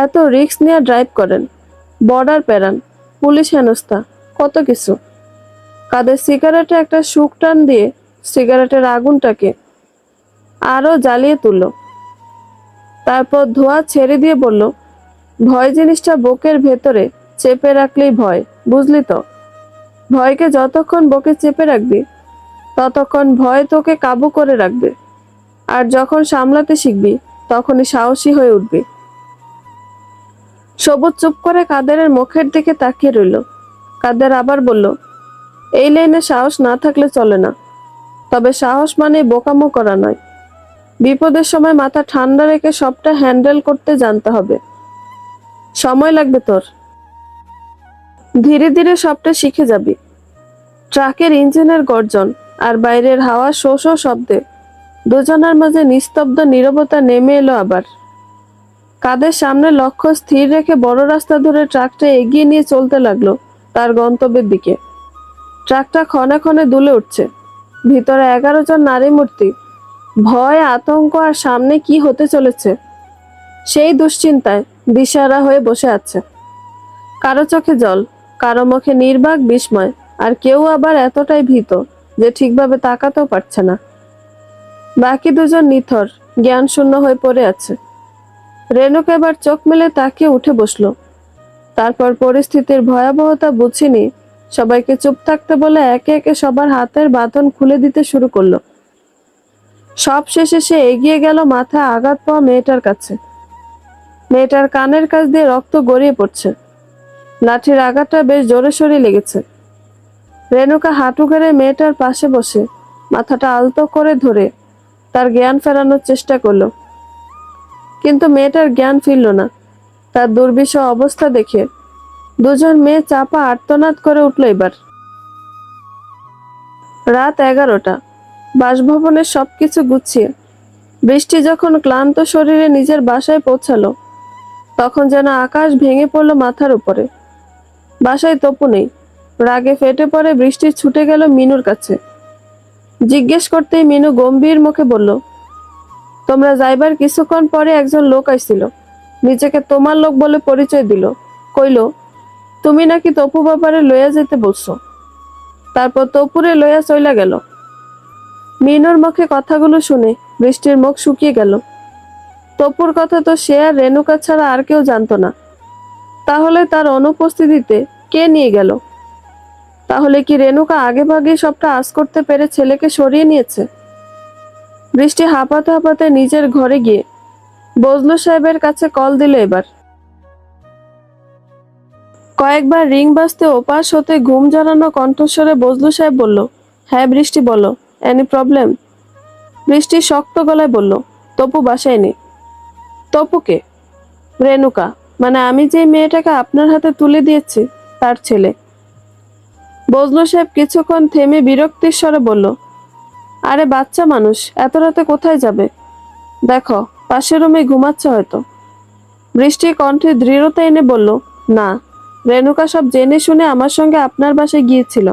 এত রিস্ক নিয়ে ড্রাইভ করেন, বর্ডার পেরান, পুলিশ হেনস্থা, কত কিছু। কাদের সিগারেটে একটা শুক টান দিয়ে সিগারেটের আগুনটাকে আরো জ্বালিয়ে তুলল। তারপর ধোঁয়া ছেড়ে দিয়ে বলল, ভয় জিনিসটা বুকের ভেতরে চেপে রাখলেই ভয়, বুঝলি তো? ভয়কে যতক্ষণ বুকে চেপে রাখবি ততক্ষণ ভয় তোকে কাবু করে রাখবে। আর যখন সামলাতে শিখবি তখনই সাহসী হয়ে উঠবি। সবুজ চুপ করে কাদেরের মুখের দিকে তাকিয়ে রইল। কাদের আবার বলল, এই লাইনে সাহস না থাকলে চলে না। তবে সাহস মানে বোকামো করা নয়। বিপদের সময় মাথা ঠান্ডা রেখে সবটা হ্যান্ডেল করতে জানতে হবে। সময় লাগবে তোর, ধীরে ধীরে সবটা শিখে যাবি। ট্রাকের ইঞ্জিনের গর্জন আর বাইরের হাওয়া শো শো শব্দে দুজনের মাঝে নিস্তব্ধ নীরবতা নেমে এলো আবার। কাদের সামনে লক্ষ্য স্থির রেখে বড় রাস্তা ধরে ট্রাকটা এগিয়ে নিয়ে চলতে লাগলো তার গন্তব্যের দিকে। ট্রাকটা ক্ষণে ক্ষণে দুলে উঠছে। ভিতরে 11 জন নারী মূর্তি ভয়, আতঙ্ক আর সামনে কি হতে চলেছে সেই দুশ্চিন্তায় দিশাহারা হয়ে বসে আছে। কারো চোখে জল, কারো মুখে নির্বাক বিস্ময়, আর কেউ আবার এতটাই ভীত যে ঠিকভাবে তাকাতেও পারছে না। বাকি দুজন নিথর জ্ঞান শূন্য হয়ে পড়ে আছে। রেনুক এবার চোখ মেলে তাকিয়ে উঠে বসলো। তারপর পরিস্থিতির ভয়াবহতা বুঝিনি সবাইকে চুপ থাকতে বলে একে একে সবার হাতের বাঁধন খুলে দিতে শুরু করলো। সব শেষে সে এগিয়ে গেল মাথায় আঘাত পাওয়া মেয়েটার কাছে। মেয়েটার কানের কাছ দিয়ে রক্ত গড়িয়ে পড়ছে। লাঠির আঘাতটা বেশ জোরে সোরে লেগেছে। রেণুকা হাঁটু গেড়ে মেয়েটার পাশে বসে মাথাটা আলতো করে ধরে তার জ্ঞান ফেরানোর চেষ্টা করলো, কিন্তু মেয়েটার জ্ঞান ফিরল না। তার দুর্বিষহ অবস্থা দেখে দুজন মেয়ে চাপা আর্তনাদ করে উঠল। এবার রাত 11টা। বাসভবনের সবকিছু গুছিয়ে বৃষ্টি যখন ক্লান্ত শরীরে নিজের বাসায় পৌঁছালো, তখন যেন আকাশ ভেঙে পড়ল মাথার উপরে। বাসায় তপু নেই। রাগে ফেটে পড়ে বৃষ্টি ছুটে গেল মিনুর কাছে। জিজ্ঞেস করতেই মিনু গম্ভীর মুখে বলল, তোমরা যাইবার কিছুক্ষণ পরে একজন লোক আইছিল, নিজেকে তোমার লোক বলে পরিচয় দিল। কইল তুমি নাকি তপু বাবারে লইয়া যেতে বলছো, তারপর তপুরে লইয়া চইলা গেল। মিনুর মুখে কথাগুলো শুনে বৃষ্টির মুখ শুকিয়ে গেল। তপুর কথা তো সে আর রেণুকা ছাড়া আর কেউ জানতো না। তাহলে তার অনুপস্থিতিতে কে নিয়ে গেল? তাহলে কি রেণুকা আগে ভাগে সবটা আঁচ করতে পেরে ছেলেকে সরিয়ে নিয়েছে? বৃষ্টি হাঁপাতে হাঁপাতে নিজের ঘরে গিয়ে বজলু সাহেবের কাছে কল দিল। এবার কয়েকবার রিং বাজতে ওপাশ হতে ঘুম জড়ানো কণ্ঠস্বরে বজলু সাহেব বলল, হ্যাঁ বৃষ্টি বলো, এনি প্রবলেম? বৃষ্টি শক্ত গলায় বলল, তপু বাসায় নেই। তপুকে? রেণুকা, মানে আমি যে মেয়েটাকে আপনার হাতে তুলে দিয়েছি তার ছেলে। বজলু সাহেব কিছুক্ষণ থেমে বিরক্তির স্বরে বলল, আরে বাচ্চা মানুষ এত রাতে কোথায় যাবে? দেখো পাশের রুমে ঘুমাচ্ছে হয়তো। বৃষ্টি কণ্ঠে দৃঢ়তা এনে বলল, না, রেণুকা সব জেনে শুনে আমার সঙ্গে আপনার বাসায় গিয়েছিল।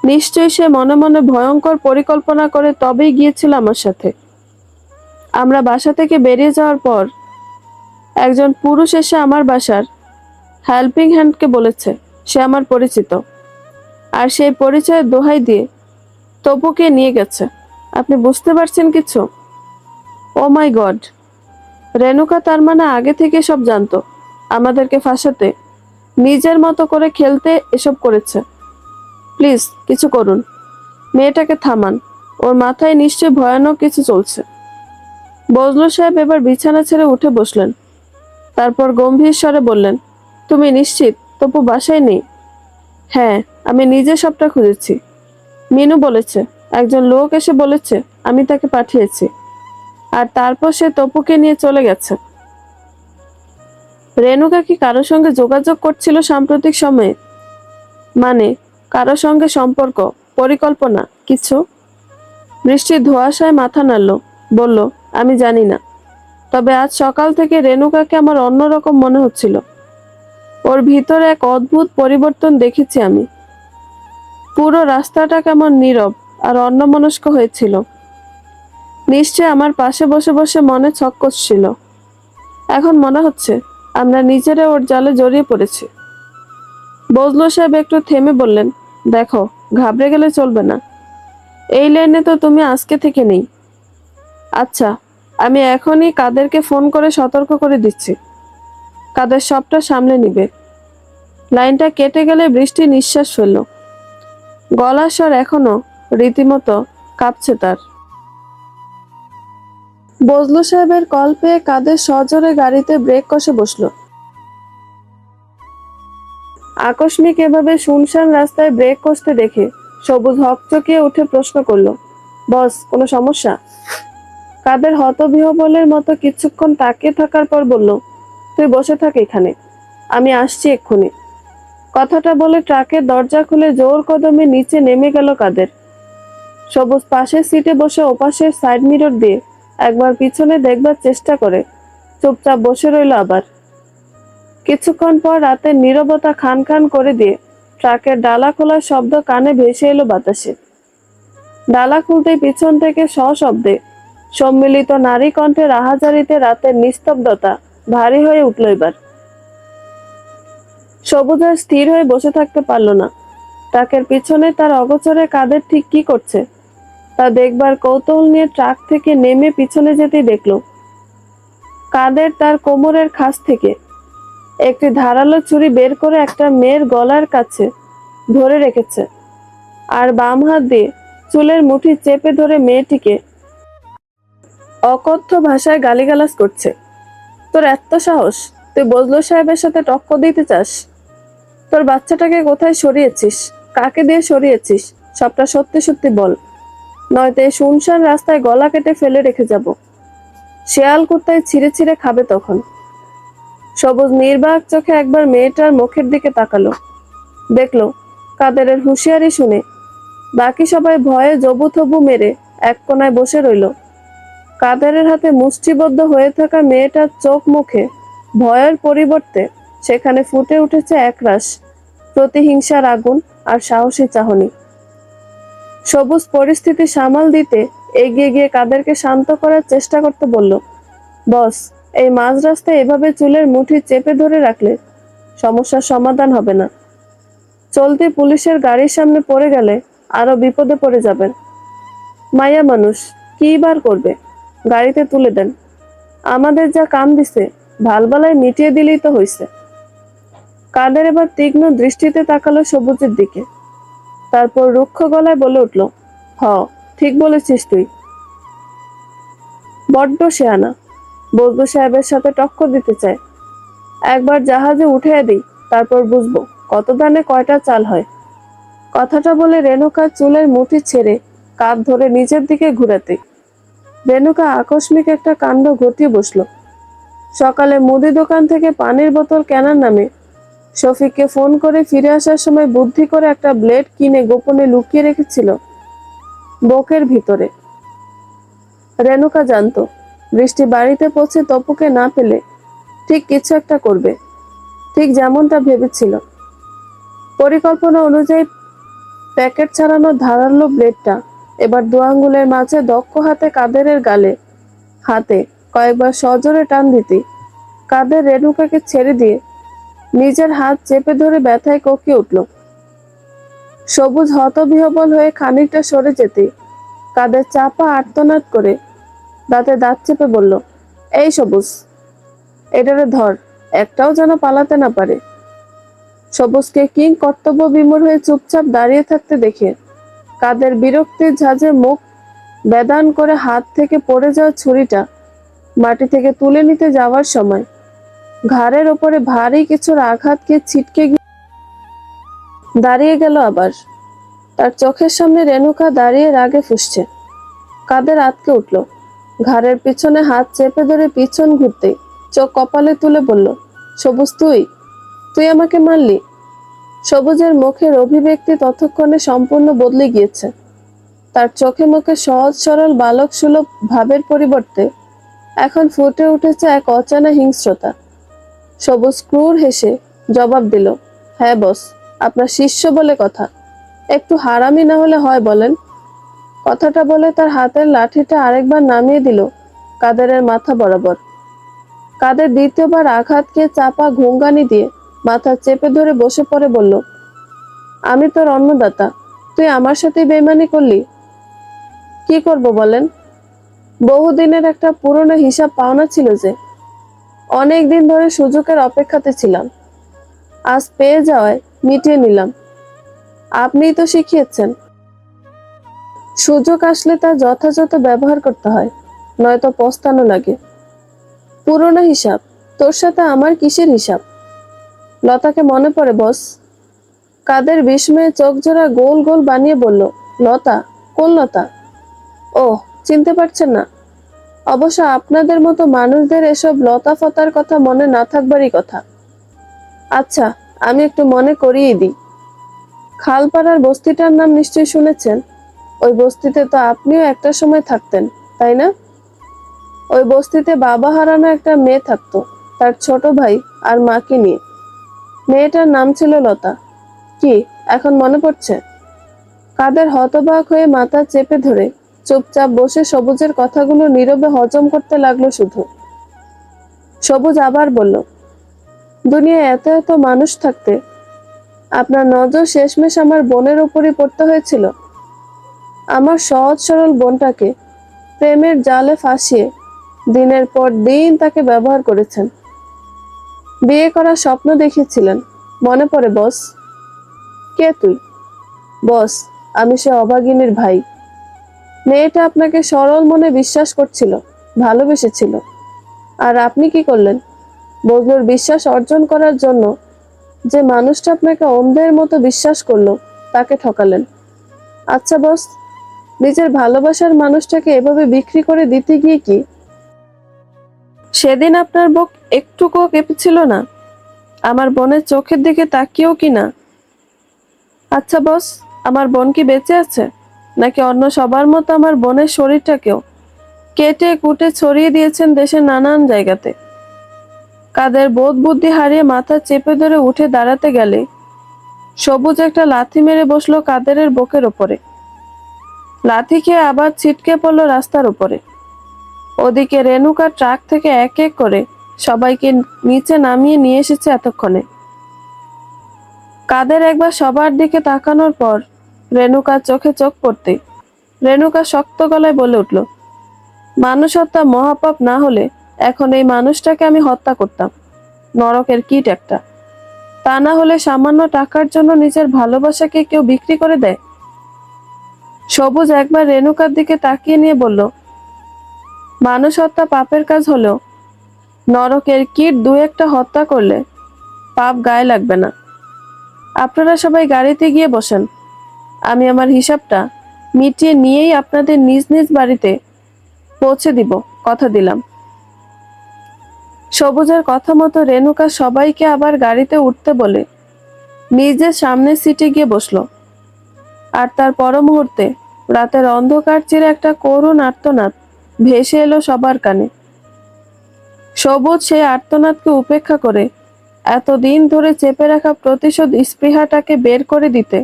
নিশ্চয়ই সে মনে মনে ভয়ঙ্কর পরিকল্পনা করে তবেই গিয়েছিল আমার সাথে। আমরা বাসা থেকে বেরিয়ে যাওয়ার পর একজন পুরুষ এসে আমার বাসার হেল্পিং হ্যান্ডকে বলেছে সে আমার পরিচিত, আর সেই পরিচয়ের দোহাই দিয়ে তপুকে নিয়ে গেছে। আপনি বুঝতে পারছেন কিছু? ও মাই গড! রেণুকা তার মানে আগে থেকে সব জানতো, আমাদেরকে ফাঁসাতে, নিজের মতো করে খেলতে এসব করেছে। প্লিজ কিছু করুন, মেয়েটাকে থামান, ওর মাথায় নিশ্চয় ভয়ানক কিছু চলছে। বজলু সাহেব এবার বিছানা ছেড়ে উঠে বসলেন। তারপর গম্ভীর স্বরে বললেন, তুমি নিশ্চিত তপু বাসায় নেই? হ্যাঁ, আমি নিজে সবটা খুঁজেছি। মিনু বলেছে, একজন লোক এসে বলেছে আমি তাকে পাঠিয়েছি, আর তারপর সে তপুকে নিয়ে চলে গেছে। রেণুকা কি কারোর সঙ্গে যোগাযোগ করছিল সাম্প্রতিক সময়ে? মানে কারোর সঙ্গে সম্পর্ক, পরিকল্পনা কিছু? বৃষ্টির ধোঁয়াশায় মাথা নাড়ল, বলল, আমি জানি না, তবে আজ সকাল থেকে রেণুকাকে আমার অন্যরকম মনে হচ্ছিল। ওর ভিতরে এক অদ্ভুত পরিবর্তন দেখেছি আমি। পুরো রাস্তাটা কেমন নীরব আর অন্যমনস্ক হয়েছিল। নিশ্চয় আমার পাশে বসে বসে মনে ছক কষছিল। এখন মনে হচ্ছে আমরা নিজেরা ওর জালে জড়িয়ে পড়েছি। বজলু সাহেব একটু থেমে বললেন, দেখো, ঘাবড়ে গেলে চলবে না। এই লাইনে তো তুমি আজকে থেকে নেই। আচ্ছা, আমি এখনই কাদেরকে ফোন করে সতর্ক করে দিচ্ছি। কাদের সবটা সামলে নিবে। লাইনটা কেটে গেলে বৃষ্টি নিঃশ্বাস ফেলল। গলার স্বর এখনো রীতিমতো কাঁপছে তার। বজলু সাহেবের কল পেয়ে কাদের সজোরে গাড়িতে ব্রেক কষে বসলো। আকস্মিক এভাবে শুনশান রাস্তায় ব্রেক কষতে দেখে সবুজ হকচকিয়ে উঠে প্রশ্ন করলো, বস কোনো সমস্যা? কাদের হতবিহ্বলের মতো কিছুক্ষণ তাকিয়ে থাকার পর বলল, তুই বসে থাক এখানে, আমি আসছি এক্ষুনি। কথাটা বলে ট্রাকের দরজা খুলে জোর কদমে নিচে নেমে গেল কাদের। সবুজ পাশের সিটে বসে ওপাশের সাইড মিরর দিয়ে একবার পিছনে দেখবার চেষ্টা করে চুপচাপ বসে রইল। আবার কিছুক্ষণ পর রাতের নীরবতা খান খান করে দিয়ে ট্রাকের ডালা খোলার শব্দ কানে ভেসে এলো বাতাসে। ডালা খুলতেই পিছন থেকে সশব্দে সম্মিলিত নারী কণ্ঠের আহাজারিতে রাতের নিস্তব্ধতা ভারী হয়ে উঠল। এবার সবুজ আর স্থির হয়ে বসে থাকতে পারল না। ট্রাকের পিছনে তার অগোচরে কাদের ঠিক কি করছে তা দেখবার কৌতূহল নিয়ে ট্রাক থেকে নেমে পিছনে যেতেই দেখল কাদের তার কোমরের খাস থেকে একটি ধারালো ছুরি বের করে একটা মেয়ের গলার কাছে ধরে রেখেছে, আর বাম হাত দিয়ে চুলের মুঠি চেপে ধরে মেয়েটিকে অকথ্য ভাষায় গালিগালাজ করছে। তোর এত সাহস, তুই বজলু সাহেবের সাথে টক্কর দিতে চাস? তোর বাচ্চাটাকে কোথায় সরিয়েছিস, কাকে দিয়ে সরিয়েছিস? সবটা সত্যি সত্যি বল, নয়তো এই শুনশান রাস্তায় গলা কেটে ফেলে রেখে যাব। শেয়াল কুত্তায় ছিঁড়ে ছিঁড়ে খাবে তখন। সবুজ নির্বাক চোখে একবার মেয়েটার মুখের দিকে তাকালো, দেখলো কাদেরের হুঁশিয়ারি শুনে বাকি সবাই ভয়ে জবুথবু মেরে এক কোনায় বসে রইল। কাদেরের হাতে মুষ্টিবদ্ধ হয়ে থাকা মেয়েটার চোখ মুখে ভয়ের পরিবর্তে সেখানে ফুটে উঠেছে একরাশ প্রতিহিংসার আগুন আর সাহসী চাহনি। সবুজ পরিস্থিতি সামাল দিতে এগিয়ে গিয়ে কাদেরকে শান্ত করার চেষ্টা করতে বলল, বস, এই মাঝ রাস্তায় এভাবে চুলের মুঠি চেপে ধরে রাখলে সমস্যার সমাধান হবে না। চলতি পুলিশের গাড়ির সামনে পড়ে গেলে আরো বিপদে পড়ে যাবেন। মাইয়া মানুষ, কি বার করবে? গাড়িতে তুলে দেন। আমাদের যা কাম দিছে ভালবালায় মিটিয়ে দিলেই তো হইছে। কাদের এবার তীক্ষ্ণ দৃষ্টিতে তাকালো সবুজের দিকে, তারপর রুক্ষ গলায় বলে উঠল, হ, ঠিক বলেছিস তুই। বড্ড শেয়ানা, বজলু সাহেবের সাথে টক্কর দিতে চায়। একবার জাহাজে উঠে দিই, তারপর বুঝবো কত দানে কয়টা চাল হয়। কথাটা বলে রেণুকার চুলের মুঠি ছেড়ে কাঁধ ধরে নিচের দিকে ঘুরাতে রেণুকা আকস্মিক একটা কাণ্ড ঘটিয়ে বসলো। সকালে মুদি দোকান থেকে পানির বোতল কেনার নামে শফিককে ফোন করে ফিরে আসার সময় বুদ্ধি করে একটা ব্লেড কিনে গোপনে লুকিয়ে রেখেছিল বুকের ভিতরে। রেণুকা জানতো বৃষ্টি বাড়িতে পৌঁছে তপুকে না পেলে ঠিক কিছু একটা করবে, ঠিক যেমনটা ভেবেছিল। পরিকল্পনা অনুযায়ী প্যাকেট ছাড়ানো ধারালো ব্লেডটা এবার দু আঙ্গুলের মাঝে দক্ষ হাতে কাদেরের গালে হাতে কয়েকবার সজোরে টান দিতে কাদের রেণুকাকে ছেড়ে দিয়ে নিজের হাত চেপে ধরে ব্যথায় কোকিয়ে উঠল। সবুজ হতবিহ্বল হয়ে খানিকটা সরে যেতে কাদের চাপা আর্তনাদ করে দাঁতে দাঁত চেপে বলল, এই সবুজ, এটারে ধর, একটাও যেন পালাতে না পারে। সবুজকে কিং কর্তব্য বিমূঢ় হয়ে চুপচাপ দাঁড়িয়ে থাকতে দেখে কাদের বিরক্তির ঝাঁজে মুখ বেদান করে হাত থেকে পড়ে যাওয়া ছুরিটা মাটি থেকে তুলে নিতে যাওয়ার সময় ঘাড়ের ওপরে ভারী কিছুর আঘাত খেয়ে ছিটকে গিয়ে দাঁড়িয়ে গেল। আবার তার চোখের সামনে রেণুকা দাঁড়িয়ে রাগে ফুঁসছে। কাদের আঁতকে উঠল, ঘাড়ের পিছনে হাত চেপে ধরে পিছন ঘুরতে চোখ কপালে তুলে বলল, সবুজ, তুই তুই আমাকে মারলি? সবুজের মুখের অভিব্যক্তি ততক্ষণে সম্পূর্ণ বদলে গিয়েছে। তার চোখে মুখে সহজ সরল বালক সুলভ ভাবের পরিবর্তে এখন ফুটে উঠেছে এক অচেনা হিংস্রতা। সবুজ ক্রূর হেসে জবাব দিল, হ্যাঁ বস, আপনার শিষ্য বলে কথা, একটু হারামি না হলে হয় বলেন? কথাটা বলে তার হাতের লাঠিটা আরেকবার নামিয়ে দিল কাদেরের মাথা বরাবর। কাদের দ্বিতীয়বার আঘাতকে চাপা ঘুঙ্গানি দিয়ে মাথা চেপে ধরে বসে পড়ে বলল, আমি তোর অন্নদাতা, তুই আমার সাথে বেইমানি করলি? কি করব বলেন? বহুদিনের একটা পুরনো হিসাব পাওনা ছিল যে, অনেক দিন ধরে সুযোগের অপেক্ষাতে ছিলাম, আজ পেয়ে যাওয়ায় মিটিয়ে নিলাম। আপনিই তো শিখিয়েছেন সুযোগ আসলে তা যথাযথ ব্যবহার করতে হয়, নয়তো পস্তানো লাগে। পুরনো হিসাব? তোর সাথে আমার কিসের হিসাব? লতাকে মনে পড়ে বস? কাদের বিস্ময়ে চোখ জোড়া গোল গোল বানিয়ে বলল, লতা? কোন লতা? ও, চিনতে পারছেন না? অবশ্য আপনাদের মতো মানুষদের এসব লতা ফতার কথা মনে না থাকবারই কথা। আচ্ছা, আমি একটু মনে করিয়ে দিই। খালপাড়ার বস্তিটার নাম নিশ্চয়ই শুনেছেন। ওই বস্তিতে তো আপনিও একটা সময় থাকতেন, তাই না? ওই বস্তিতে বাবা হারানো একটা মেয়ে থাকতো, তার ছোট ভাই আর মাকে নিয়ে। মেয়েটার নাম ছিল লতা। কি এখন মনে পড়ছে? কাদের হতবাক হয়ে মাথা চেপে ধরে চুপচাপ বসে সবুজের কথাগুলো নীরবে হজম করতে লাগলো শুধু। সবুজ আবার বলল, দুনিয়ায় এত এত মানুষ থাকতে আপনার নজর শেষমেশ আমার বোনের উপরই পড়তে হয়েছিল। আমার সহজ সরল বোনটাকে প্রেমের জালে ফাঁসিয়ে দিনের পর দিন তাকে ব্যবহার করেছেন। বিয়ে করার স্বপ্ন দেখিয়েছিলেন, মনে পড়ে বস? কে তুই? বস, আমি সে অভাগিনীর ভাই। মেয়েটা আপনাকে সরল মনে বিশ্বাস করছিল, ভালোবেসেছিল। আর আপনি কি করলেন? বজলুর বিশ্বাস অর্জন করার জন্য যে মানুষটা আপনাকে অন্ধের মতো বিশ্বাস করলো, তাকে ঠকালেন। আচ্ছা বস, নিজের ভালোবাসার মানুষটাকে এভাবে বিক্রি করে দিতে গিয়ে কি সেদিন আপনার বুক একটুকুও কেঁপেছিল না? আমার বোনের চোখের দিকে তাকিয়েও কি না? আচ্ছা বস, আমার বোন কি বেঁচে আছে, নাকি অন্য সবার মতো আমার বোনের শরীরটাকেও কেটে কুটে ছড়িয়ে দিয়েছেন দেশের নানান জায়গাতে? কাদের বোধ বুদ্ধি হারিয়ে মাথা চেপে ধরে উঠে দাঁড়াতে গেলে সবুজ একটা লাথি মেরে বসলো কাদেরের বুকের ওপরে। লাথি খেয়ে আবার ছিটকে পড়লো রাস্তার উপরে। ওদিকে রেনুকা ট্রাক থেকে এক এক করে সবাইকে নিচে নামিয়ে নিয়ে এসেছে এতক্ষণে। কাদের একবার সবার দিকে তাকানোর পর রেনুকার চোখে চোখ পড়তে রেনুকা শক্ত গলায় বলে উঠল, মানুষ হত্যা মহাপাপ না হলে এখন এই মানুষটাকে আমি হত্যা করতাম। নরকের কীট একটা। তা না হলে সামান্য টাকার জন্য নিজের ভালোবাসাকে কেউ বিক্রি করে দেয়? সবুজ একবার রেনুকার দিকে তাকিয়ে নিয়ে বলল, মানুষ হত্যা পাপের কাজ হলেও নরকের কীট দু একটা হত্যা করলে পাপ গায়ে লাগবে না। আপনারা সবাই গাড়িতে গিয়ে বসেন, আমি আমার হিসাবটা মিটিয়ে নিয়েই আপনাদের নিজ নিজ বাড়িতে পৌঁছে দিব, কথা দিলাম। সবুজের কথা মতো রেনুকা সবাইকে আবার গাড়িতে উঠতে বলে নিজের সামনের সিটে গিয়ে বসলো। আর তার পর মুহূর্তে রাতের অন্ধকার চিরে একটা করুণ আর্তনাদ ভেসে এলো সবার কানে। সবুজ সেই আর্তনাদকে উপেক্ষা করে এতদিন ধরে চেপে রাখা প্রতিশোধ স্পৃহাটাকে বের করে দিতে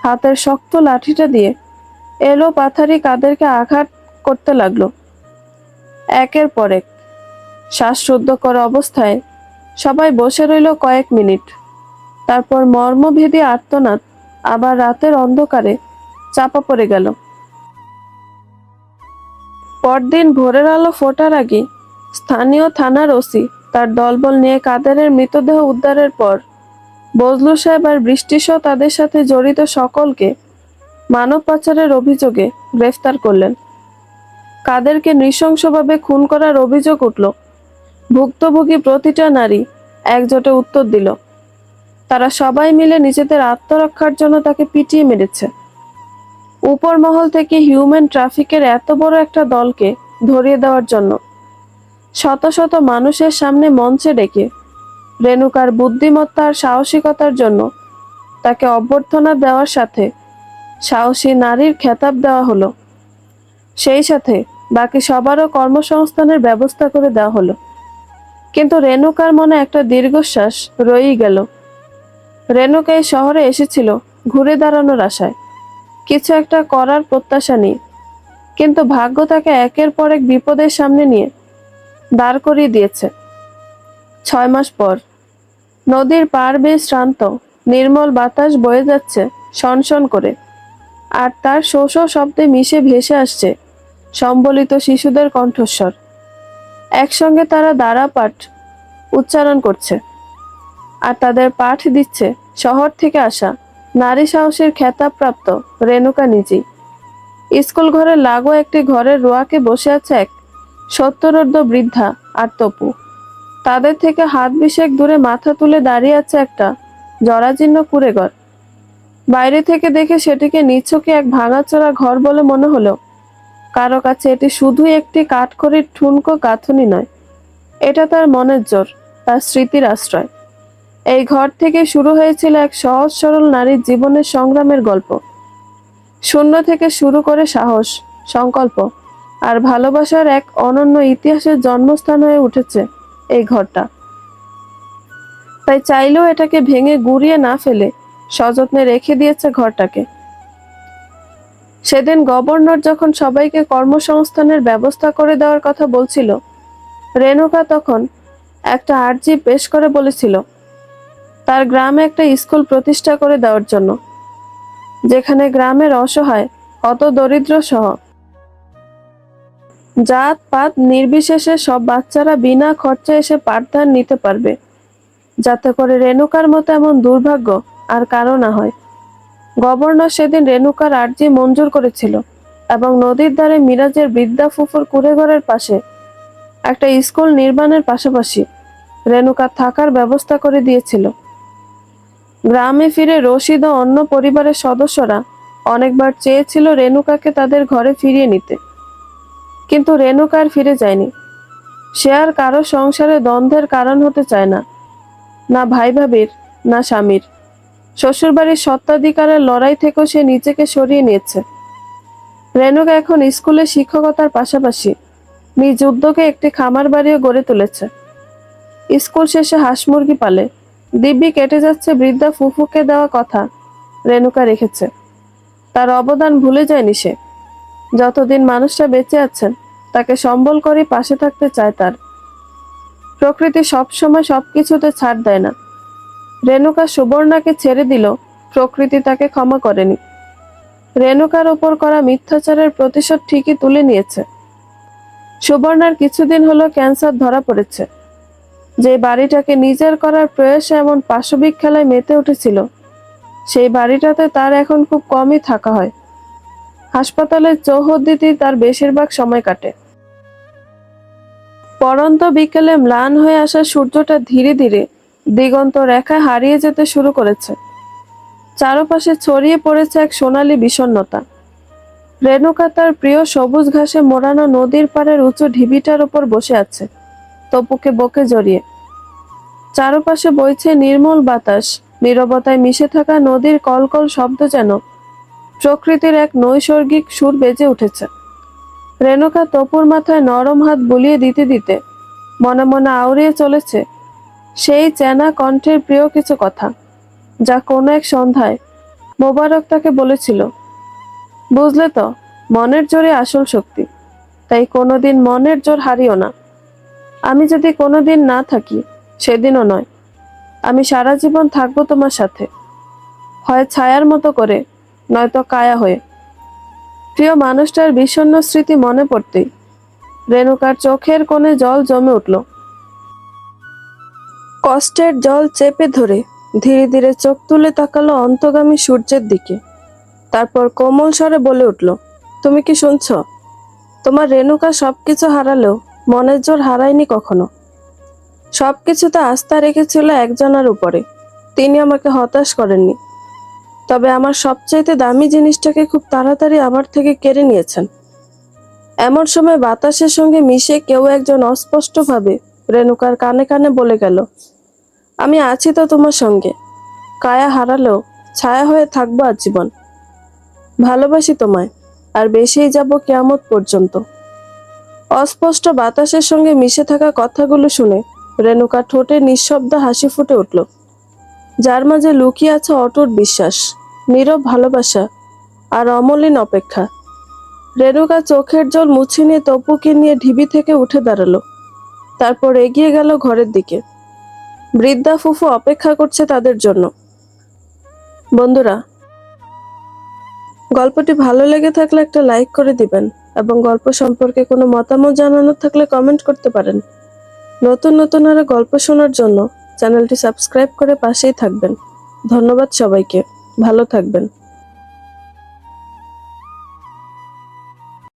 হাতের শক্ত লাঠিটা দিয়ে এলো পাথারি কাদেরকে আঘাত করতে লাগলো। একের পর এক শ্বাসরুদ্ধ করা অবস্থায় সবাই বসে রইল কয়েক মিনিট। তারপর মর্মভেদী আর্তনাদ আবার রাতের অন্ধকারে চাপা পড়ে গেল। পরদিন ভোরের আলো ফোটার আগে স্থানীয় থানার ওসি তার দলবল নিয়ে কাদেরের মৃতদেহ উদ্ধারের পর বজলু সাহেব আর বৃষ্টিসহ তাদের সাথে জড়িত সকলকে মানব পাচারের অভিযোগে গ্রেফতার করলেন। কাদেরকে নৃশংসভাবে খুন করার অভিযোগ উঠল। ভুক্তভোগী প্রতিটা নারী একজোটে উত্তর দিল, তারা সবাই মিলে নিজেদের আত্মরক্ষার জন্য তাকে পিটিয়ে মেরেছে। উপর মহল থেকে হিউম্যান ট্রাফিকের এত বড় একটা দলকে ধরিয়ে দেওয়ার জন্য শত শত মানুষের সামনে মঞ্চে ডেকে রেনুকার বুদ্ধিমত্তা আর সাহসিকতার জন্য তাকে অভ্যর্থনা দেওয়ার সাথে সাহসী নারীর খেতাব দেওয়া হলো। সেই সাথে বাকি সবারও কর্মসংস্থানের ব্যবস্থা করে দেওয়া হলো। কিন্তু রেনুকার মনে একটা দীর্ঘশ্বাস রয়েই গেল। রেনুকা এই শহরে এসেছিল ঘুরে দাঁড়ানোর আশায়, কিছু একটা করার প্রত্যাশা নিয়ে। কিন্তু ভাগ্য তাকে একের পর এক বিপদের সামনে নিয়ে দাঁড় করিয়ে দিয়েছে। 6 মাস পর নদীর পাড় বেয়ে শ্রান্ত নির্মল বাতাস বয়ে যাচ্ছে শনশন করে, আর তার শো শো শব্দে মিশে ভেসে আসছে সম্বলিত শিশুদের কণ্ঠস্বর। একসঙ্গে তারা দ্বারা পাঠ উচ্চারণ করছে, আর তাদের পাঠ দিচ্ছে শহর থেকে আসা নারী সাহসের খেতাবপ্রাপ্ত রেনুকা নিজেই। স্কুল ঘরের লাগো একটি ঘরের রোয়াকে বসে আছে এক 70 বৃদ্ধা আর তপু। তাদের থেকে হাত বিশেক দূরে মাথা তুলে দাঁড়িয়ে আছে একটা জরাজীর্ণ কুঁড়েঘর। বাইরে থেকে দেখে সেটিকে নিছকে এক ভাঙাচোরা ঘর বলে মনে হলো কারো কাছে এটি শুধুই একটি কাঠখড়ির ঠুনকো গাঁথনি নয়, এটা তার মনের জোর, তার স্মৃতির আশ্রয়। এই ঘর থেকে শুরু হয়েছিল এক সহজ সরল নারীর জীবনের সংগ্রামের গল্প। শূন্য থেকে শুরু করে সাহস, সংকল্প আর ভালোবাসার এক অনন্য ইতিহাসের জন্মস্থান হয়ে উঠেছে এই ঘরটা। তাই চাইলেও এটাকে ভেঙে গুড়িয়ে না ফেলে সযত্নে রেখে দিয়েছে ঘরটাকে। সেদিন গভর্নর যখন সবাইকে কর্মসংস্থানের ব্যবস্থা করে দেওয়ার কথা বলছিল, রেনুকা তখন একটা আর্জি পেশ করে বলেছিল তার গ্রামে একটা স্কুল প্রতিষ্ঠা করে দেওয়ার জন্য, যেখানে গ্রামের অসহায় হত দরিদ্র সহ জাত পাত নির্বিশেষে সব বাচ্চারা বিনা খরচে এসে পাঠদান নিতে পারবে, যাতে করে রেনুকার মতো এমন দুর্ভাগ্য আর কারো না হয়। গভর্নর সেদিন রেনুকার আর্জি মঞ্জুর করেছিল এবং নদীর ধারে মিরাজের বৃদ্ধা ফুফুর কুঁড়েঘরের পাশে একটা স্কুল নির্মাণের পাশাপাশি রেণুকা থাকার ব্যবস্থা করে দিয়েছিল। গ্রামে ফিরে রশিদ ও অন্য পরিবারের সদস্যরা অনেকবার চেয়েছিল রেণুকাকে তাদের ঘরে ফিরিয়ে নিতে, কিন্তু রেণুকা আর ফিরে যায়নি। সে আর কারো সংসারে দ্বন্দ্বের কারণ হতে চায় না, না ভাই ভাবির, না স্বামীর। শ্বশুরবাড়ির স্বত্বাধিকারের লড়াই থেকেও সে নিজেকে সরিয়ে নিয়েছে। রেণুকা এখন স্কুলে শিক্ষকতার পাশাপাশি নিজ উদ্যোগে একটি খামার বাড়িও গড়ে তুলেছে। স্কুল শেষে হাঁস মুরগি পালে। দিব্যি কেটে যাচ্ছে বৃদ্ধা ফুফুকে দেওয়া কথা রেণুকা রেখেছে। তার অবদান ভুলে যায়নি সে। যতদিন মানুষটা বেঁচে আছেন তাকে সম্বল করে পাশে থাকতে চায় তার। প্রকৃতি সবসময় সবকিছুতে ছাড় দেয় না। রেণুকা সুবর্ণাকে ছেড়ে দিল, প্রকৃতি তাকে ক্ষমা করেনি। রেণুকার ওপর করা মিথ্যাচারের প্রতিশোধ ঠিকই তুলে নিয়েছে। সুবর্ণার কিছুদিন হলো ক্যান্সার ধরা পড়েছে। যে বাড়িটাকে নিজের করার প্রয়াসে এমন পাশবিক খেলায় মেতে উঠেছিল, সেই বাড়িটাতে তার এখন খুব কমই থাকা হয়। হাসপাতালের চৌহদ্দিতেই তার বেশিরভাগ সময় কাটে। পড়ন্ত বিকেলে ম্লান হয়ে আসা সূর্যটা ধীরে ধীরে দিগন্ত রেখায় হারিয়ে যেতে শুরু করেছে। চারপাশে ছড়িয়ে পড়েছে এক সোনালী বিষণ্ণতা। রেণুকা তার প্রিয় সবুজ ঘাসে মোড়ানো নদীর পাড়ের উঁচু ঢিবিটার উপর বসে আছে, তপুকে বকে জড়িয়ে। চারপাশে বইছে নির্মল বাতাস, নীরবতায় মিশে থাকা নদীর কলকল শব্দ যেন প্রকৃতির এক নৈসর্গিক সুর বেজে উঠেছে। রেণুকা তপুর মাথায় নরম হাত বুলিয়ে দিতে দিতে মনে মনে আওড়িয়ে চলেছে সেই চেনা কণ্ঠের প্রিয় কিছু কথা, যা কোনো এক সন্ধ্যায় মোবারক তাকে বলেছিল, বুঝলে তো, মনের জোরে আসল শক্তি, তাই কোনোদিন মনের জোর হারিও না। আমি যদি কোনোদিন না থাকি, সেদিনও নয়, আমি সারা জীবন থাকবো তোমার সাথে, হয় ছায়ার মতো করে, নয়তো কায়া হয়ে। প্রিয় মানুষটার বিষণ্ণ স্মৃতি মনে পড়তেই রেণুকার চোখের কোণে জল জমে উঠল। কষ্টের জল চেপে ধরে ধীরে ধীরে চোখ তুলে তাকালো অন্তগামী সূর্যের দিকে। তারপর কোমল স্বরে বলে উঠল, তুমি কি শুনছ? তোমার রেণুকা সবকিছু হারালেও মনের জোর হারায়নি কখনো। সবকিছুতে আস্থা রেখেছিল একজনের উপরে। তিনি আমাকে হতাশ করেননি, তবে আমার সবচাইতে দামি জিনিসটাকে খুব তাড়াতাড়ি আমার থেকে কেড়ে নিয়েছেন। এমন সময় বাতাসের সঙ্গে মিশে কেউ একজন অস্পষ্টভাবে রেণুকার কানে কানে বলে গেল, আমি আছি তো তোমার সঙ্গে, কায়া হারালেও ছায়া হয়ে থাকবো আজীবন। ভালোবাসি তোমায়, আর বেশিই যাব কিয়ামত পর্যন্ত। অস্পষ্ট বাতাসের সঙ্গে মিশে থাকা কথাগুলো শুনে রেণুকা ঠোঁটে নিঃশব্দ হাসি ফুটে উঠল, যার মাঝে লুকিয়ে আছে অটুট বিশ্বাস, নীরব ভালোবাসা আর অমলিন অপেক্ষা। রেণুকা চোখের জল মুছে নিয়ে তপুকে নিয়ে ঢিবি থেকে উঠে দাঁড়ালো। তারপর এগিয়ে গেল ঘরের দিকে। বৃদ্ধা ফুফু অপেক্ষা করছে তাদের জন্য। বন্ধুরা, গল্পটি ভালো লেগে থাকলে একটা লাইক করে দিবেন এবং গল্প সম্পর্কে কোনো মতামত জানানোর থাকলে কমেন্ট করতে পারেন। নতুন নতুন আরো গল্প শোনার জন্য চ্যানেলটি সাবস্ক্রাইব করে পাশেই থাকবেন। ধন্যবাদ সবাইকে, ভালো থাকবেন।